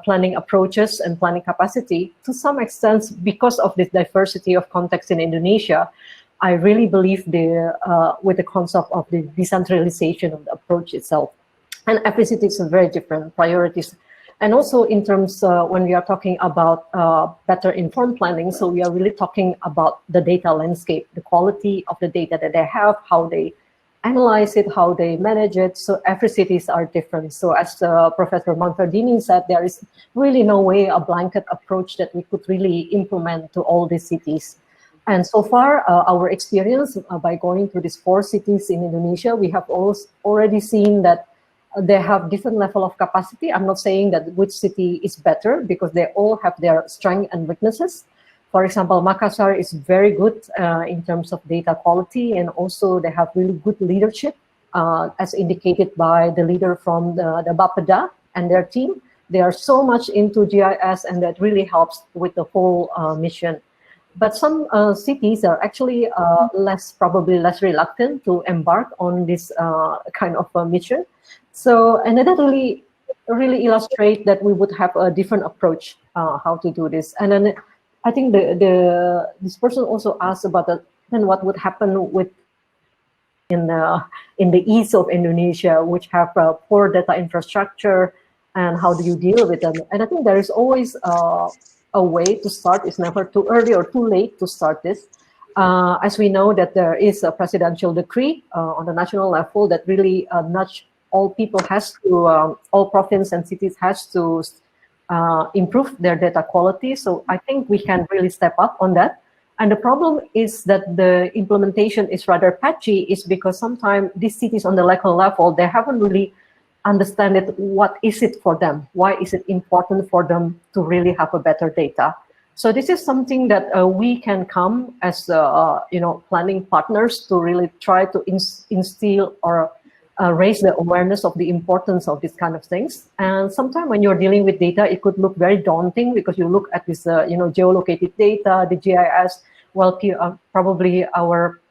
planning approaches and planning capacity. To some extent, because of this diversity of context in Indonesia, I really believe with the concept of the decentralization of the approach itself. And every city is very different priorities. And also in terms, when we are talking about better informed planning, so we are really talking about the data landscape, the quality of the data that they have, how they analyze it, how they manage it. So every cities are different. So as Professor Manfredini said, there is really no way a blanket approach that we could really implement to all these cities. And so far, our experience by going to these 4 cities in Indonesia, we have already seen that they have different level of capacity. I'm not saying that which city is better because they all have their strengths and weaknesses. For example, Makassar is very good in terms of data quality, and also they have really good leadership, as indicated by the leader from the Bapeda and their team. They are so much into GIS, and that really helps with the whole mission. But some cities are actually probably less reluctant to embark on this kind of mission. So, and that really illustrate that we would have a different approach how to do this. And then I think this person also asked about then what would happen with in the east of Indonesia, which have poor data infrastructure, and how do you deal with them? And I think there is always a way to start. It's never too early or too late to start this. As we know that there is a presidential decree on the national level that really nudge all people all province and cities has to improve their data quality. So I think we can really step up on that. And the problem is that the implementation is rather patchy, is because sometimes these cities on the local level, they haven't really understand it. What is it for them? Why is it important for them to really have a better data? So this is something that we can come as planning partners to really try to instill or raise the awareness of the importance of these kind of things. And sometimes when you're dealing with data, it could look very daunting because you look at this geolocated data, the GIS. Well, probably our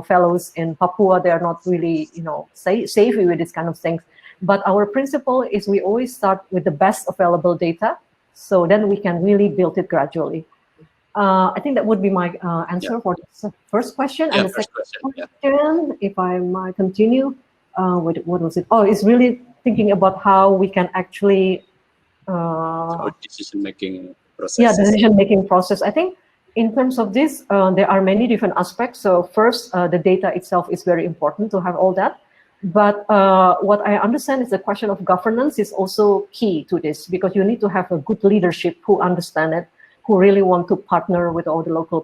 fellows in Papua, they are not really savvy with this kind of things. But our principle is we always start with the best available data, so then we can really build it gradually. I think that would be my answer for the first question. And the second question, if I might continue, what was it? Oh, it's really thinking about how we can actually... decision-making process. Yeah, decision-making process. I think in terms of this, there are many different aspects. So first, the data itself is very important to have all that. But what I understand is the question of governance is also key to this, because you need to have a good leadership who understand it, who really want to partner with all the local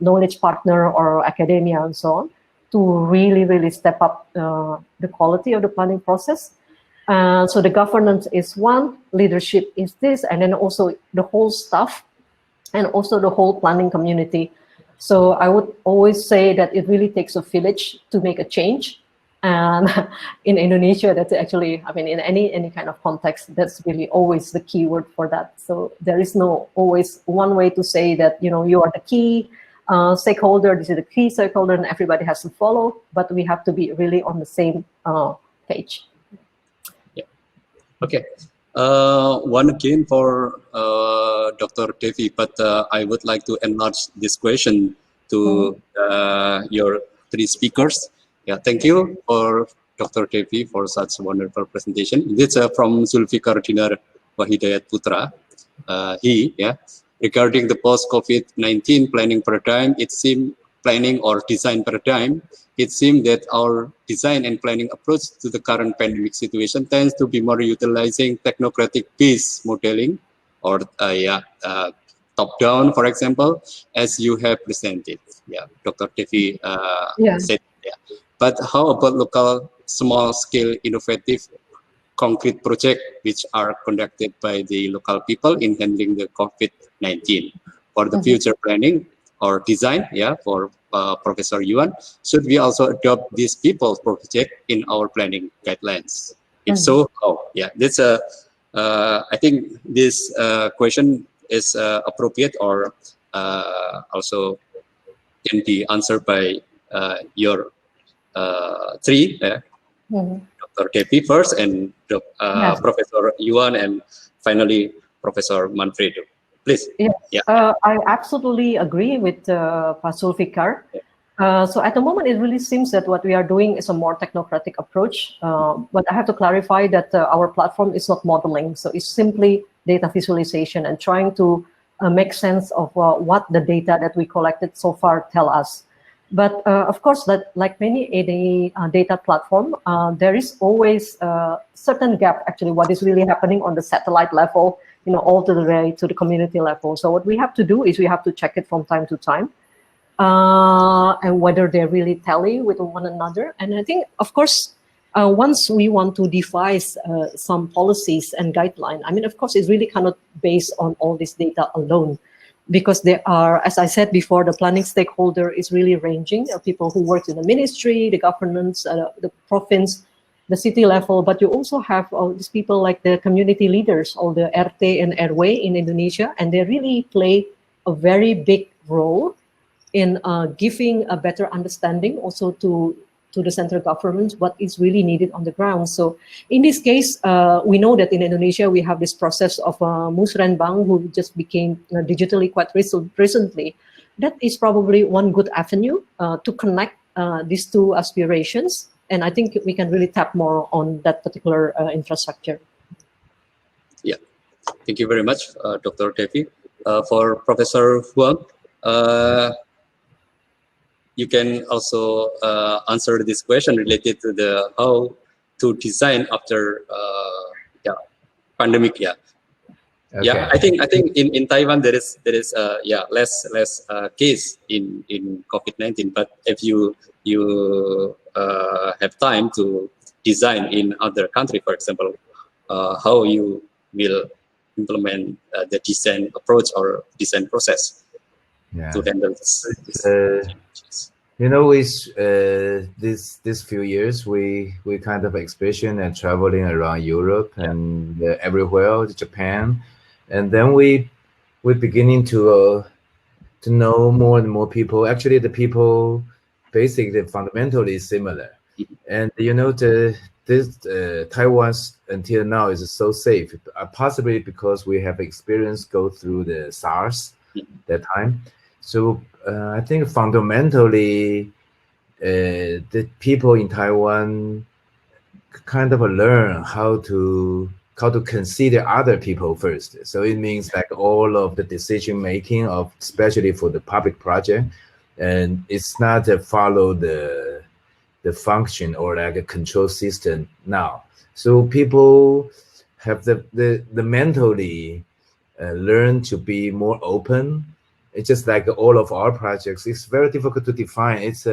knowledge partner or academia and so on, to really step up the quality of the planning process. So the governance is one, leadership is this, and then also the whole staff and also the whole planning community. So I would always say that it really takes a village to make a change. And in Indonesia, that's actually, I mean, in any kind of context, that's really always the key word for that. So there is no always one way to say that, you know, you are the key stakeholder, this is the key stakeholder, and everybody has to follow, but we have to be really on the same page. Yeah. Okay. One again for Dr. Devi, but I would like to enlarge this question to your three speakers. Yeah, thank you for Dr. Devi for such a wonderful presentation. This is from Zulfikar Dinar Wahidayat Putra. Regarding the post-COVID-19 planning paradigm, it seems planning or design paradigm, it seems that our design and planning approach to the current pandemic situation tends to be more utilizing technocratic-based modeling or top-down, for example, as you have presented. Yeah, Dr. Devi said. Yeah. But how about local, small-scale, innovative, concrete projects which are conducted by the local people in handling the COVID-19 for the future planning or design? Yeah, for Professor Yuan, should we also adopt these people's project in our planning guidelines? If so, how? Yeah, that's I think this question is appropriate or also can be answered by your three, Dr. Devi first, and Professor Yuan, and finally Professor Manfredo. Please. I absolutely agree with Pak Zulfikar. So at the moment, it really seems that what we are doing is a more technocratic approach. But I have to clarify that our platform is not modeling. So it's simply data visualization and trying to make sense of what the data that we collected so far tell us. But of course, that like any data platform, there is always a certain gap, actually, what is really happening on the satellite level, you know, all the way to the community level. So what we have to do is we have to check it from time to time, and whether they really tally with one another. And I think, of course, once we want to devise some policies and guidelines, I mean, of course, it's really cannot based on all this data alone, because there are, as I said before, the planning stakeholder is really ranging. There are people who work in the ministry, the governance, the province, the city level, but you also have all these people like the community leaders, all the RT and RW in Indonesia, and they really play a very big role in giving a better understanding also to the central government what is really needed on the ground. So in this case, we know that in Indonesia we have this process of Musrenbang, who just became digitally quite recently. That is probably one good avenue to connect these two aspirations. And I think we can really tap more on that particular infrastructure. Yeah, thank you very much, Dr. Devi. For Professor Huang, you can also answer this question related to the how to design after pandemic. Yeah. Okay. Yeah, I think in Taiwan there is less case in COVID-19, but if you have time to design in other country, for example, how you will implement the design approach or design process to handle this. You know, with this few years, we kind of expedition and traveling around Europe and everywhere, Japan, and then we beginning to know more and more people. Actually, the people basically fundamentally similar, and you know Taiwan until now is so safe, possibly because we have experience go through the SARS that time. So I think fundamentally, the people in Taiwan kind of learn how to consider other people first. So it means like all of the decision making of, especially for the public project, and it's not to follow the function or like a control system now. So people have the mentally learn to be more open it's just like all of our projects. It's very difficult to define. It's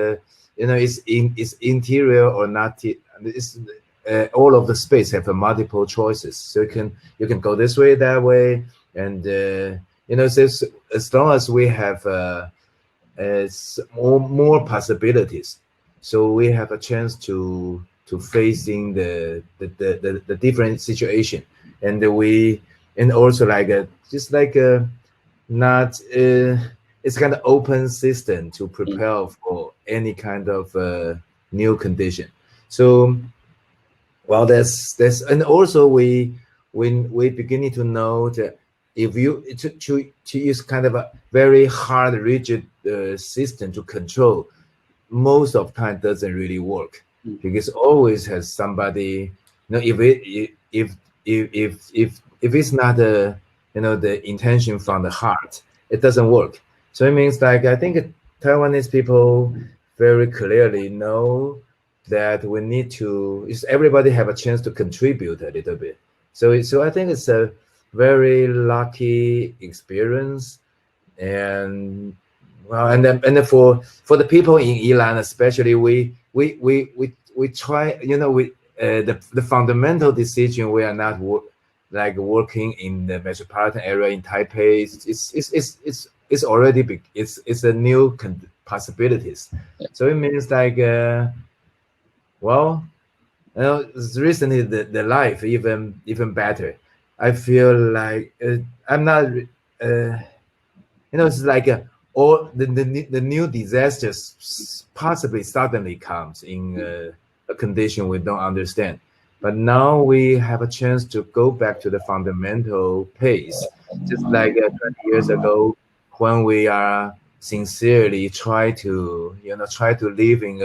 it's interior or not. It's all of the space have multiple choices. So you can go this way, that way, and so as long as we have more possibilities, so we have a chance to facing the different situation, and also like just like not it's kind of open system to prepare for any kind of new condition. So well, that's and also we beginning to know that if you to use kind of a very hard rigid system to control, most of time doesn't really work, because always has somebody, if it's not the intention from the heart, it doesn't work. So it means like I think Taiwanese people very clearly know that we need to, everybody have a chance to contribute a little bit. So I think it's a very lucky experience. And well, and then for the people in Ilan especially, we try, the fundamental decision, we are not working in the metropolitan area in Taipei. It's already big. It's a new possibilities. So it means like well, recently the life even better. I feel like I'm not it's like all the new disasters possibly suddenly comes in a condition we don't understand. But now we have a chance to go back to the fundamental pace, just like 20 years ago, when we are sincerely try to live in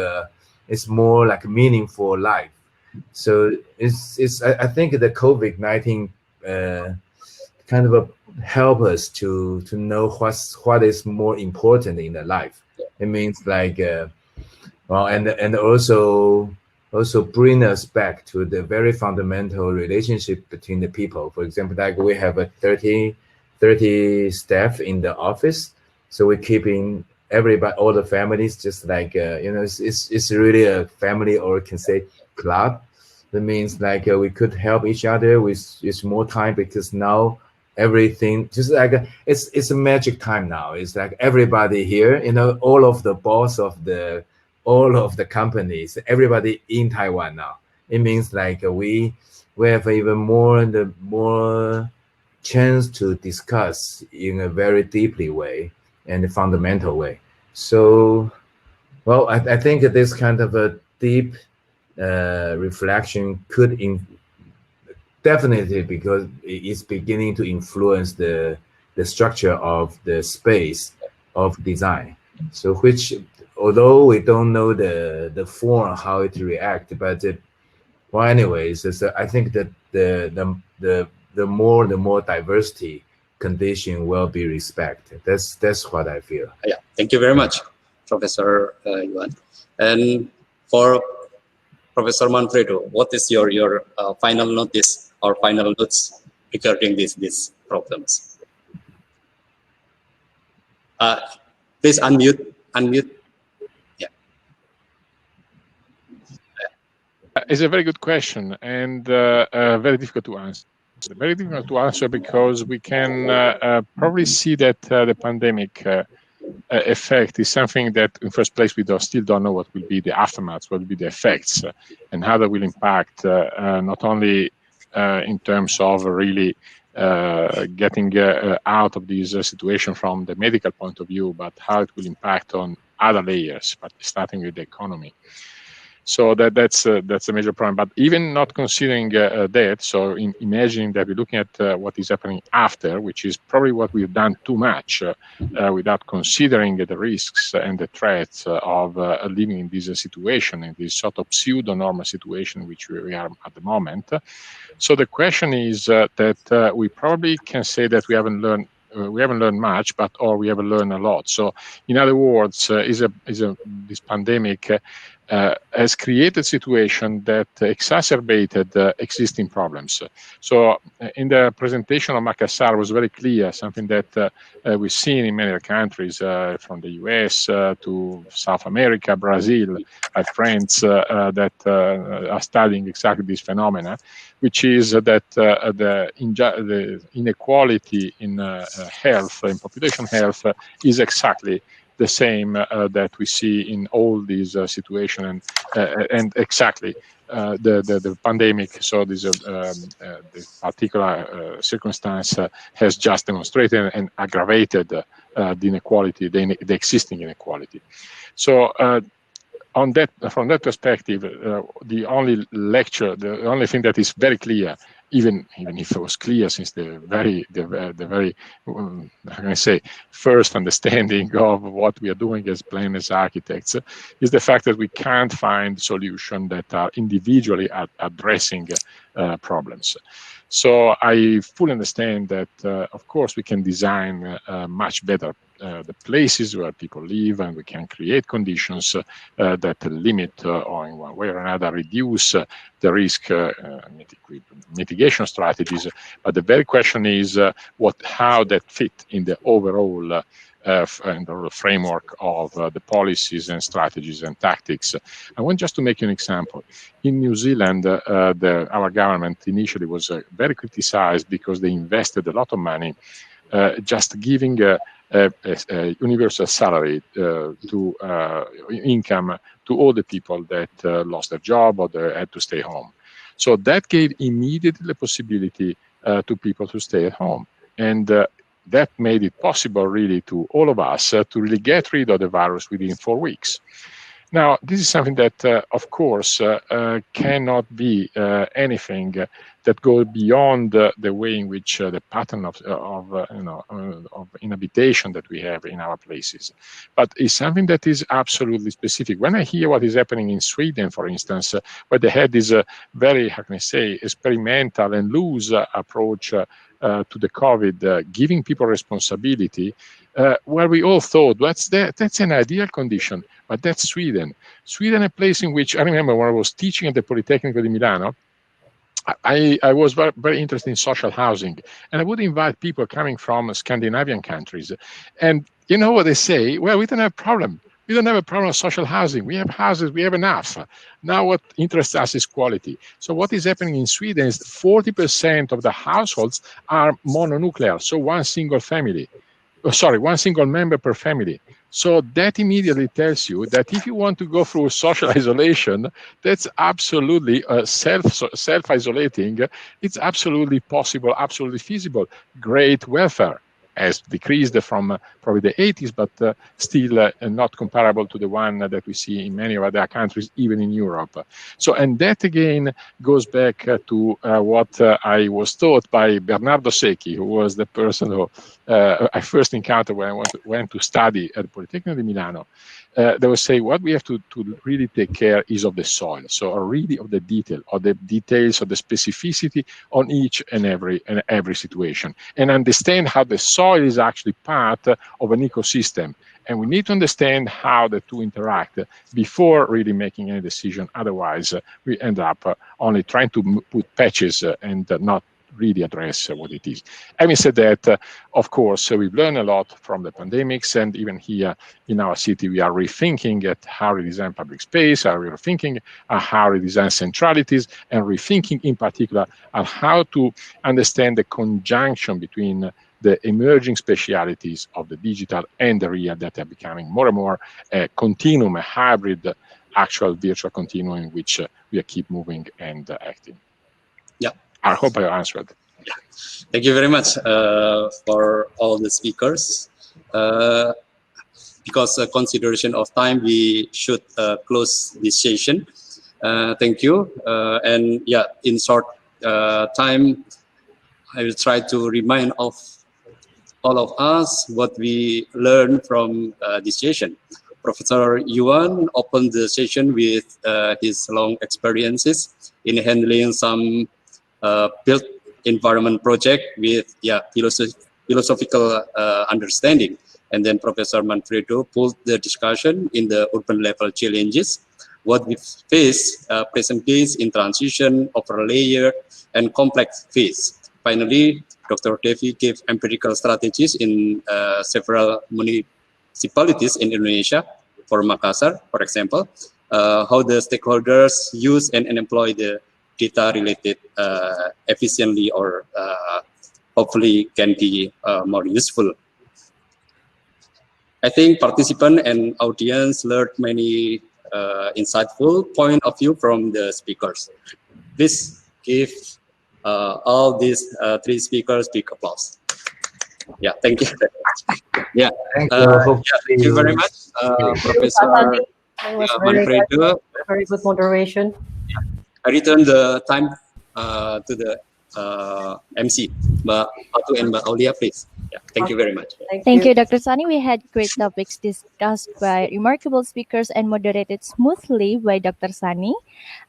it's more like a meaningful life. So I think the COVID-19 kind of help us to know what is more important in the life. It means like well, and also bring us back to the very fundamental relationship between the people. For example, like we have a 30 staff in the office, so we're keeping everybody, all the families, just like it's really a family, or can say club. That means like we could help each other with more time, because now everything just like it's a magic time now. It's like everybody here, all of the boss of all of the companies, everybody in Taiwan now. It means like we have even more chance to discuss in a very deeply way and a fundamental way. So, well, I think this kind of a deep reflection could definitely, because it's beginning to influence the structure of the space of design. So which, although we don't know the form, how it react, but well, anyways, I think that the more diversity condition will be respected. That's what I feel. Yeah, thank you very much, Professor Yuan. And for Professor Manfredo, what is your final notice or final notes regarding these problems? Please unmute. Yeah. It's a very good question, and very difficult to answer. Very difficult to answer because we can probably see that the pandemic effect is something that, in first place, we still don't know what will be the aftermath, what will be the effects, and how that will impact not only in terms of really getting out of this situation from the medical point of view, but how it will impact on other layers, but starting with the economy. So that's a major problem. But even not considering that, so imagining that we're looking at what is happening after, which is probably what we've done too much without considering the risks and the threats of living in this situation, in this sort of pseudo-normal situation in which we are at the moment. So the question is that we probably can say that we haven't learned much, or we haven't learned a lot. So, in other words, this pandemic has created a situation that exacerbated existing problems. So in the presentation of Makassar was very clear, something that we've seen in many countries, from the US to South America, Brazil. I have friends that are studying exactly this phenomena, which is that the inequality in health, in population health, is exactly the same that we see in all these situations, and exactly the pandemic. So this the particular circumstance has just demonstrated and aggravated the inequality, the existing inequality. So from that perspective, the only thing that is very clear, even if it was clear since the very how can I say, first understanding of what we are doing as planners, architects, is the fact that we can't find solutions that are individually addressing problems. So I fully understand that, of course, we can design much better the places where people live, and we can create conditions that limit or in one way or another reduce the risk mitigation strategies. But the very question is how that fit in the overall framework of the policies and strategies and tactics. I want just to make you an example. In New Zealand, our government initially was very criticized because they invested a lot of money just giving a universal salary to income to all the people that lost their job or they had to stay home. So that gave immediately the possibility to people to stay at home. And that made it possible really to all of us to really get rid of the virus within 4 weeks. Now, this is something that, of course, cannot be anything that goes beyond the way in which the pattern of inhabitation that we have in our places. But it's something that is absolutely specific. When I hear what is happening in Sweden, for instance, where they had this very, how can I say, experimental and loose approach to the COVID, giving people responsibility, where we all thought that's an ideal condition, but that's Sweden. Sweden, a place in which I remember when I was teaching at the Politecnico di Milano, I was very, very interested in social housing, and I would invite people coming from Scandinavian countries. And you know what they say? Well, we don't have a problem. We don't have a problem with social housing. We have houses, we have enough. Now what interests us is quality. So what is happening in Sweden is 40% of the households are mononuclear, so one single member per family. So that immediately tells you that if you want to go through social isolation, that's absolutely self-isolating. It's absolutely possible, absolutely feasible. Great welfare has decreased from probably the 80s, but still not comparable to the one that we see in many of other countries, even in Europe. So, and that again goes back to what I was taught by Bernardo Secchi, who was the person who I first encountered when I went to study at Politecnico di Milano. They would say what we have to really take care is of the soil, so really of the detail, of the details, of the specificity on each and every situation, and understand how the soil is actually part of an ecosystem. And we need to understand how the two interact before really making any decision. Otherwise, we end up only trying to put patches and not really address what it is. Having said that, of course, we've learned a lot from the pandemics, and even here in our city, we are rethinking at how we design public space, are we rethinking how we design centralities, and rethinking in particular how to understand the conjunction between the emerging specialities of the digital and the real that are becoming more and more a continuum, a hybrid, actual virtual continuum in which we keep moving and acting. Yeah. I hope I answered. Yeah. Thank you very much for all the speakers. Because consideration of time, we should close this session. Thank you. And yeah, in short time, I will try to remind of all of us what we learned from this session. Professor Yuan opened the session with his long experiences in handling some built environment project with philosophical understanding. And then Professor Manfredo pulled the discussion in the urban level challenges what we face, present phase, in transition, overlayer, and complex phase. Finally, Dr. Devi gave empirical strategies in several municipalities in Indonesia, for Makassar, for example, how the stakeholders use and employ the data related efficiently, or hopefully can be more useful. I think participant and audience learned many insightful point of view from the speakers. Please give all these three speakers big applause. Yeah, thank you. Yeah, Thank you. thank you very much, Professor That was Manfredo. very good moderation. I return the time to the MC, Mbak Fatu and Mbak Aulia, please. Yeah, thank you very much. Thank you, Dr. Sani. We had great topics discussed by remarkable speakers and moderated smoothly by Dr. Sani.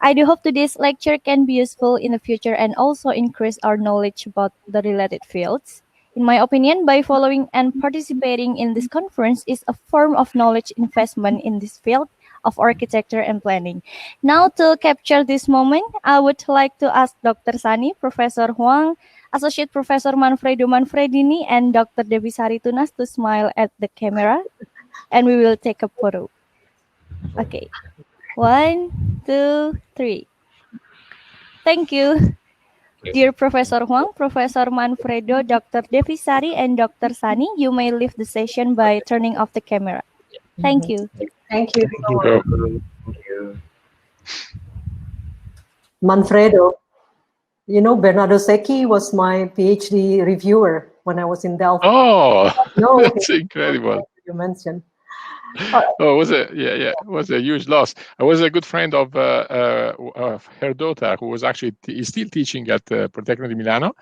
I do hope today's lecture can be useful in the future and also increase our knowledge about the related fields. In my opinion, by following and participating in this conference is a form of knowledge investment in this field of architecture and planning. Now, to capture this moment, I would like to ask Dr. Sani, Professor Huang, Associate Professor Manfredo Manfredini, and Dr. Devi Saritunas to smile at the camera, and we will take a photo. Okay. 1, 2, 3. Thank you. Dear Professor Huang, Professor Manfredo, Dr. Devi Sari, and Dr. Sani, you may leave the session by turning off the camera. Thank you. Thank you. Thank you. Manfredo, you know, Bernardo Secchi was my PhD reviewer when I was in Delft. Oh, No, that's incredible. you mentioned. Oh, it was a huge loss. I was a good friend of her daughter, who was actually is still teaching at Politecnico di Milano.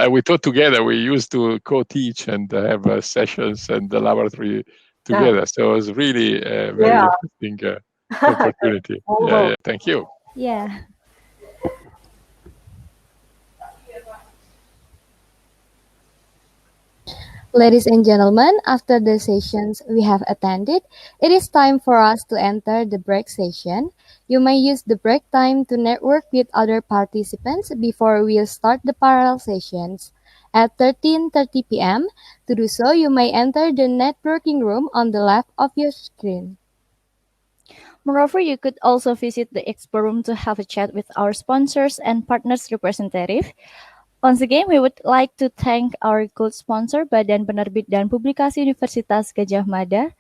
We taught together. We used to co-teach and have sessions and the laboratory together. So it was really a very interesting opportunity. Yeah, thank you. Yeah. Ladies and gentlemen, after the sessions we have attended, it is time for us to enter the break session. You may use the break time to network with other participants before we start the parallel sessions. At 13:30 p.m., to do so, you may enter the networking room on the left of your screen. Moreover, you could also visit the expo room to have a chat with our sponsors and partners representative. Once again, we would like to thank our gold sponsor, Badan Penerbit dan Publikasi Universitas Gadjah Mada.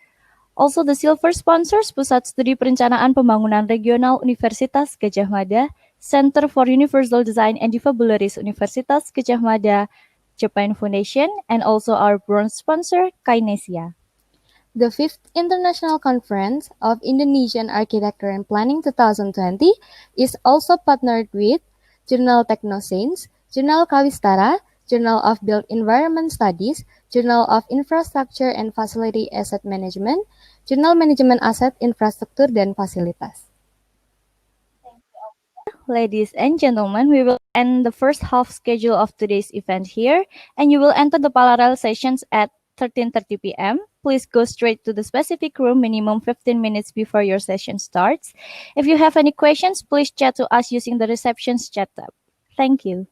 Also the silver sponsors, Pusat Studi Perencanaan Pembangunan Regional Universitas Gadjah Mada, Center for Universal Design and Vocabularies Universitas Gadjah Mada, Japan Foundation, and also our bronze sponsor, Kinesia. The 5th International Conference of Indonesian Architecture and Planning 2020 is also partnered with Jurnal Technoscience, Jurnal Kawistara, Journal of Built Environment Studies, Journal of Infrastructure and Facility Asset Management, Jurnal Manajemen Aset, Infrastruktur, dan Fasilitas. Ladies and gentlemen, we will end the first half schedule of today's event here, and you will enter the parallel sessions at 13:30 p.m. Please go straight to the specific room minimum 15 minutes before your session starts. If you have any questions, please chat to us using the reception's chat tab. Thank you.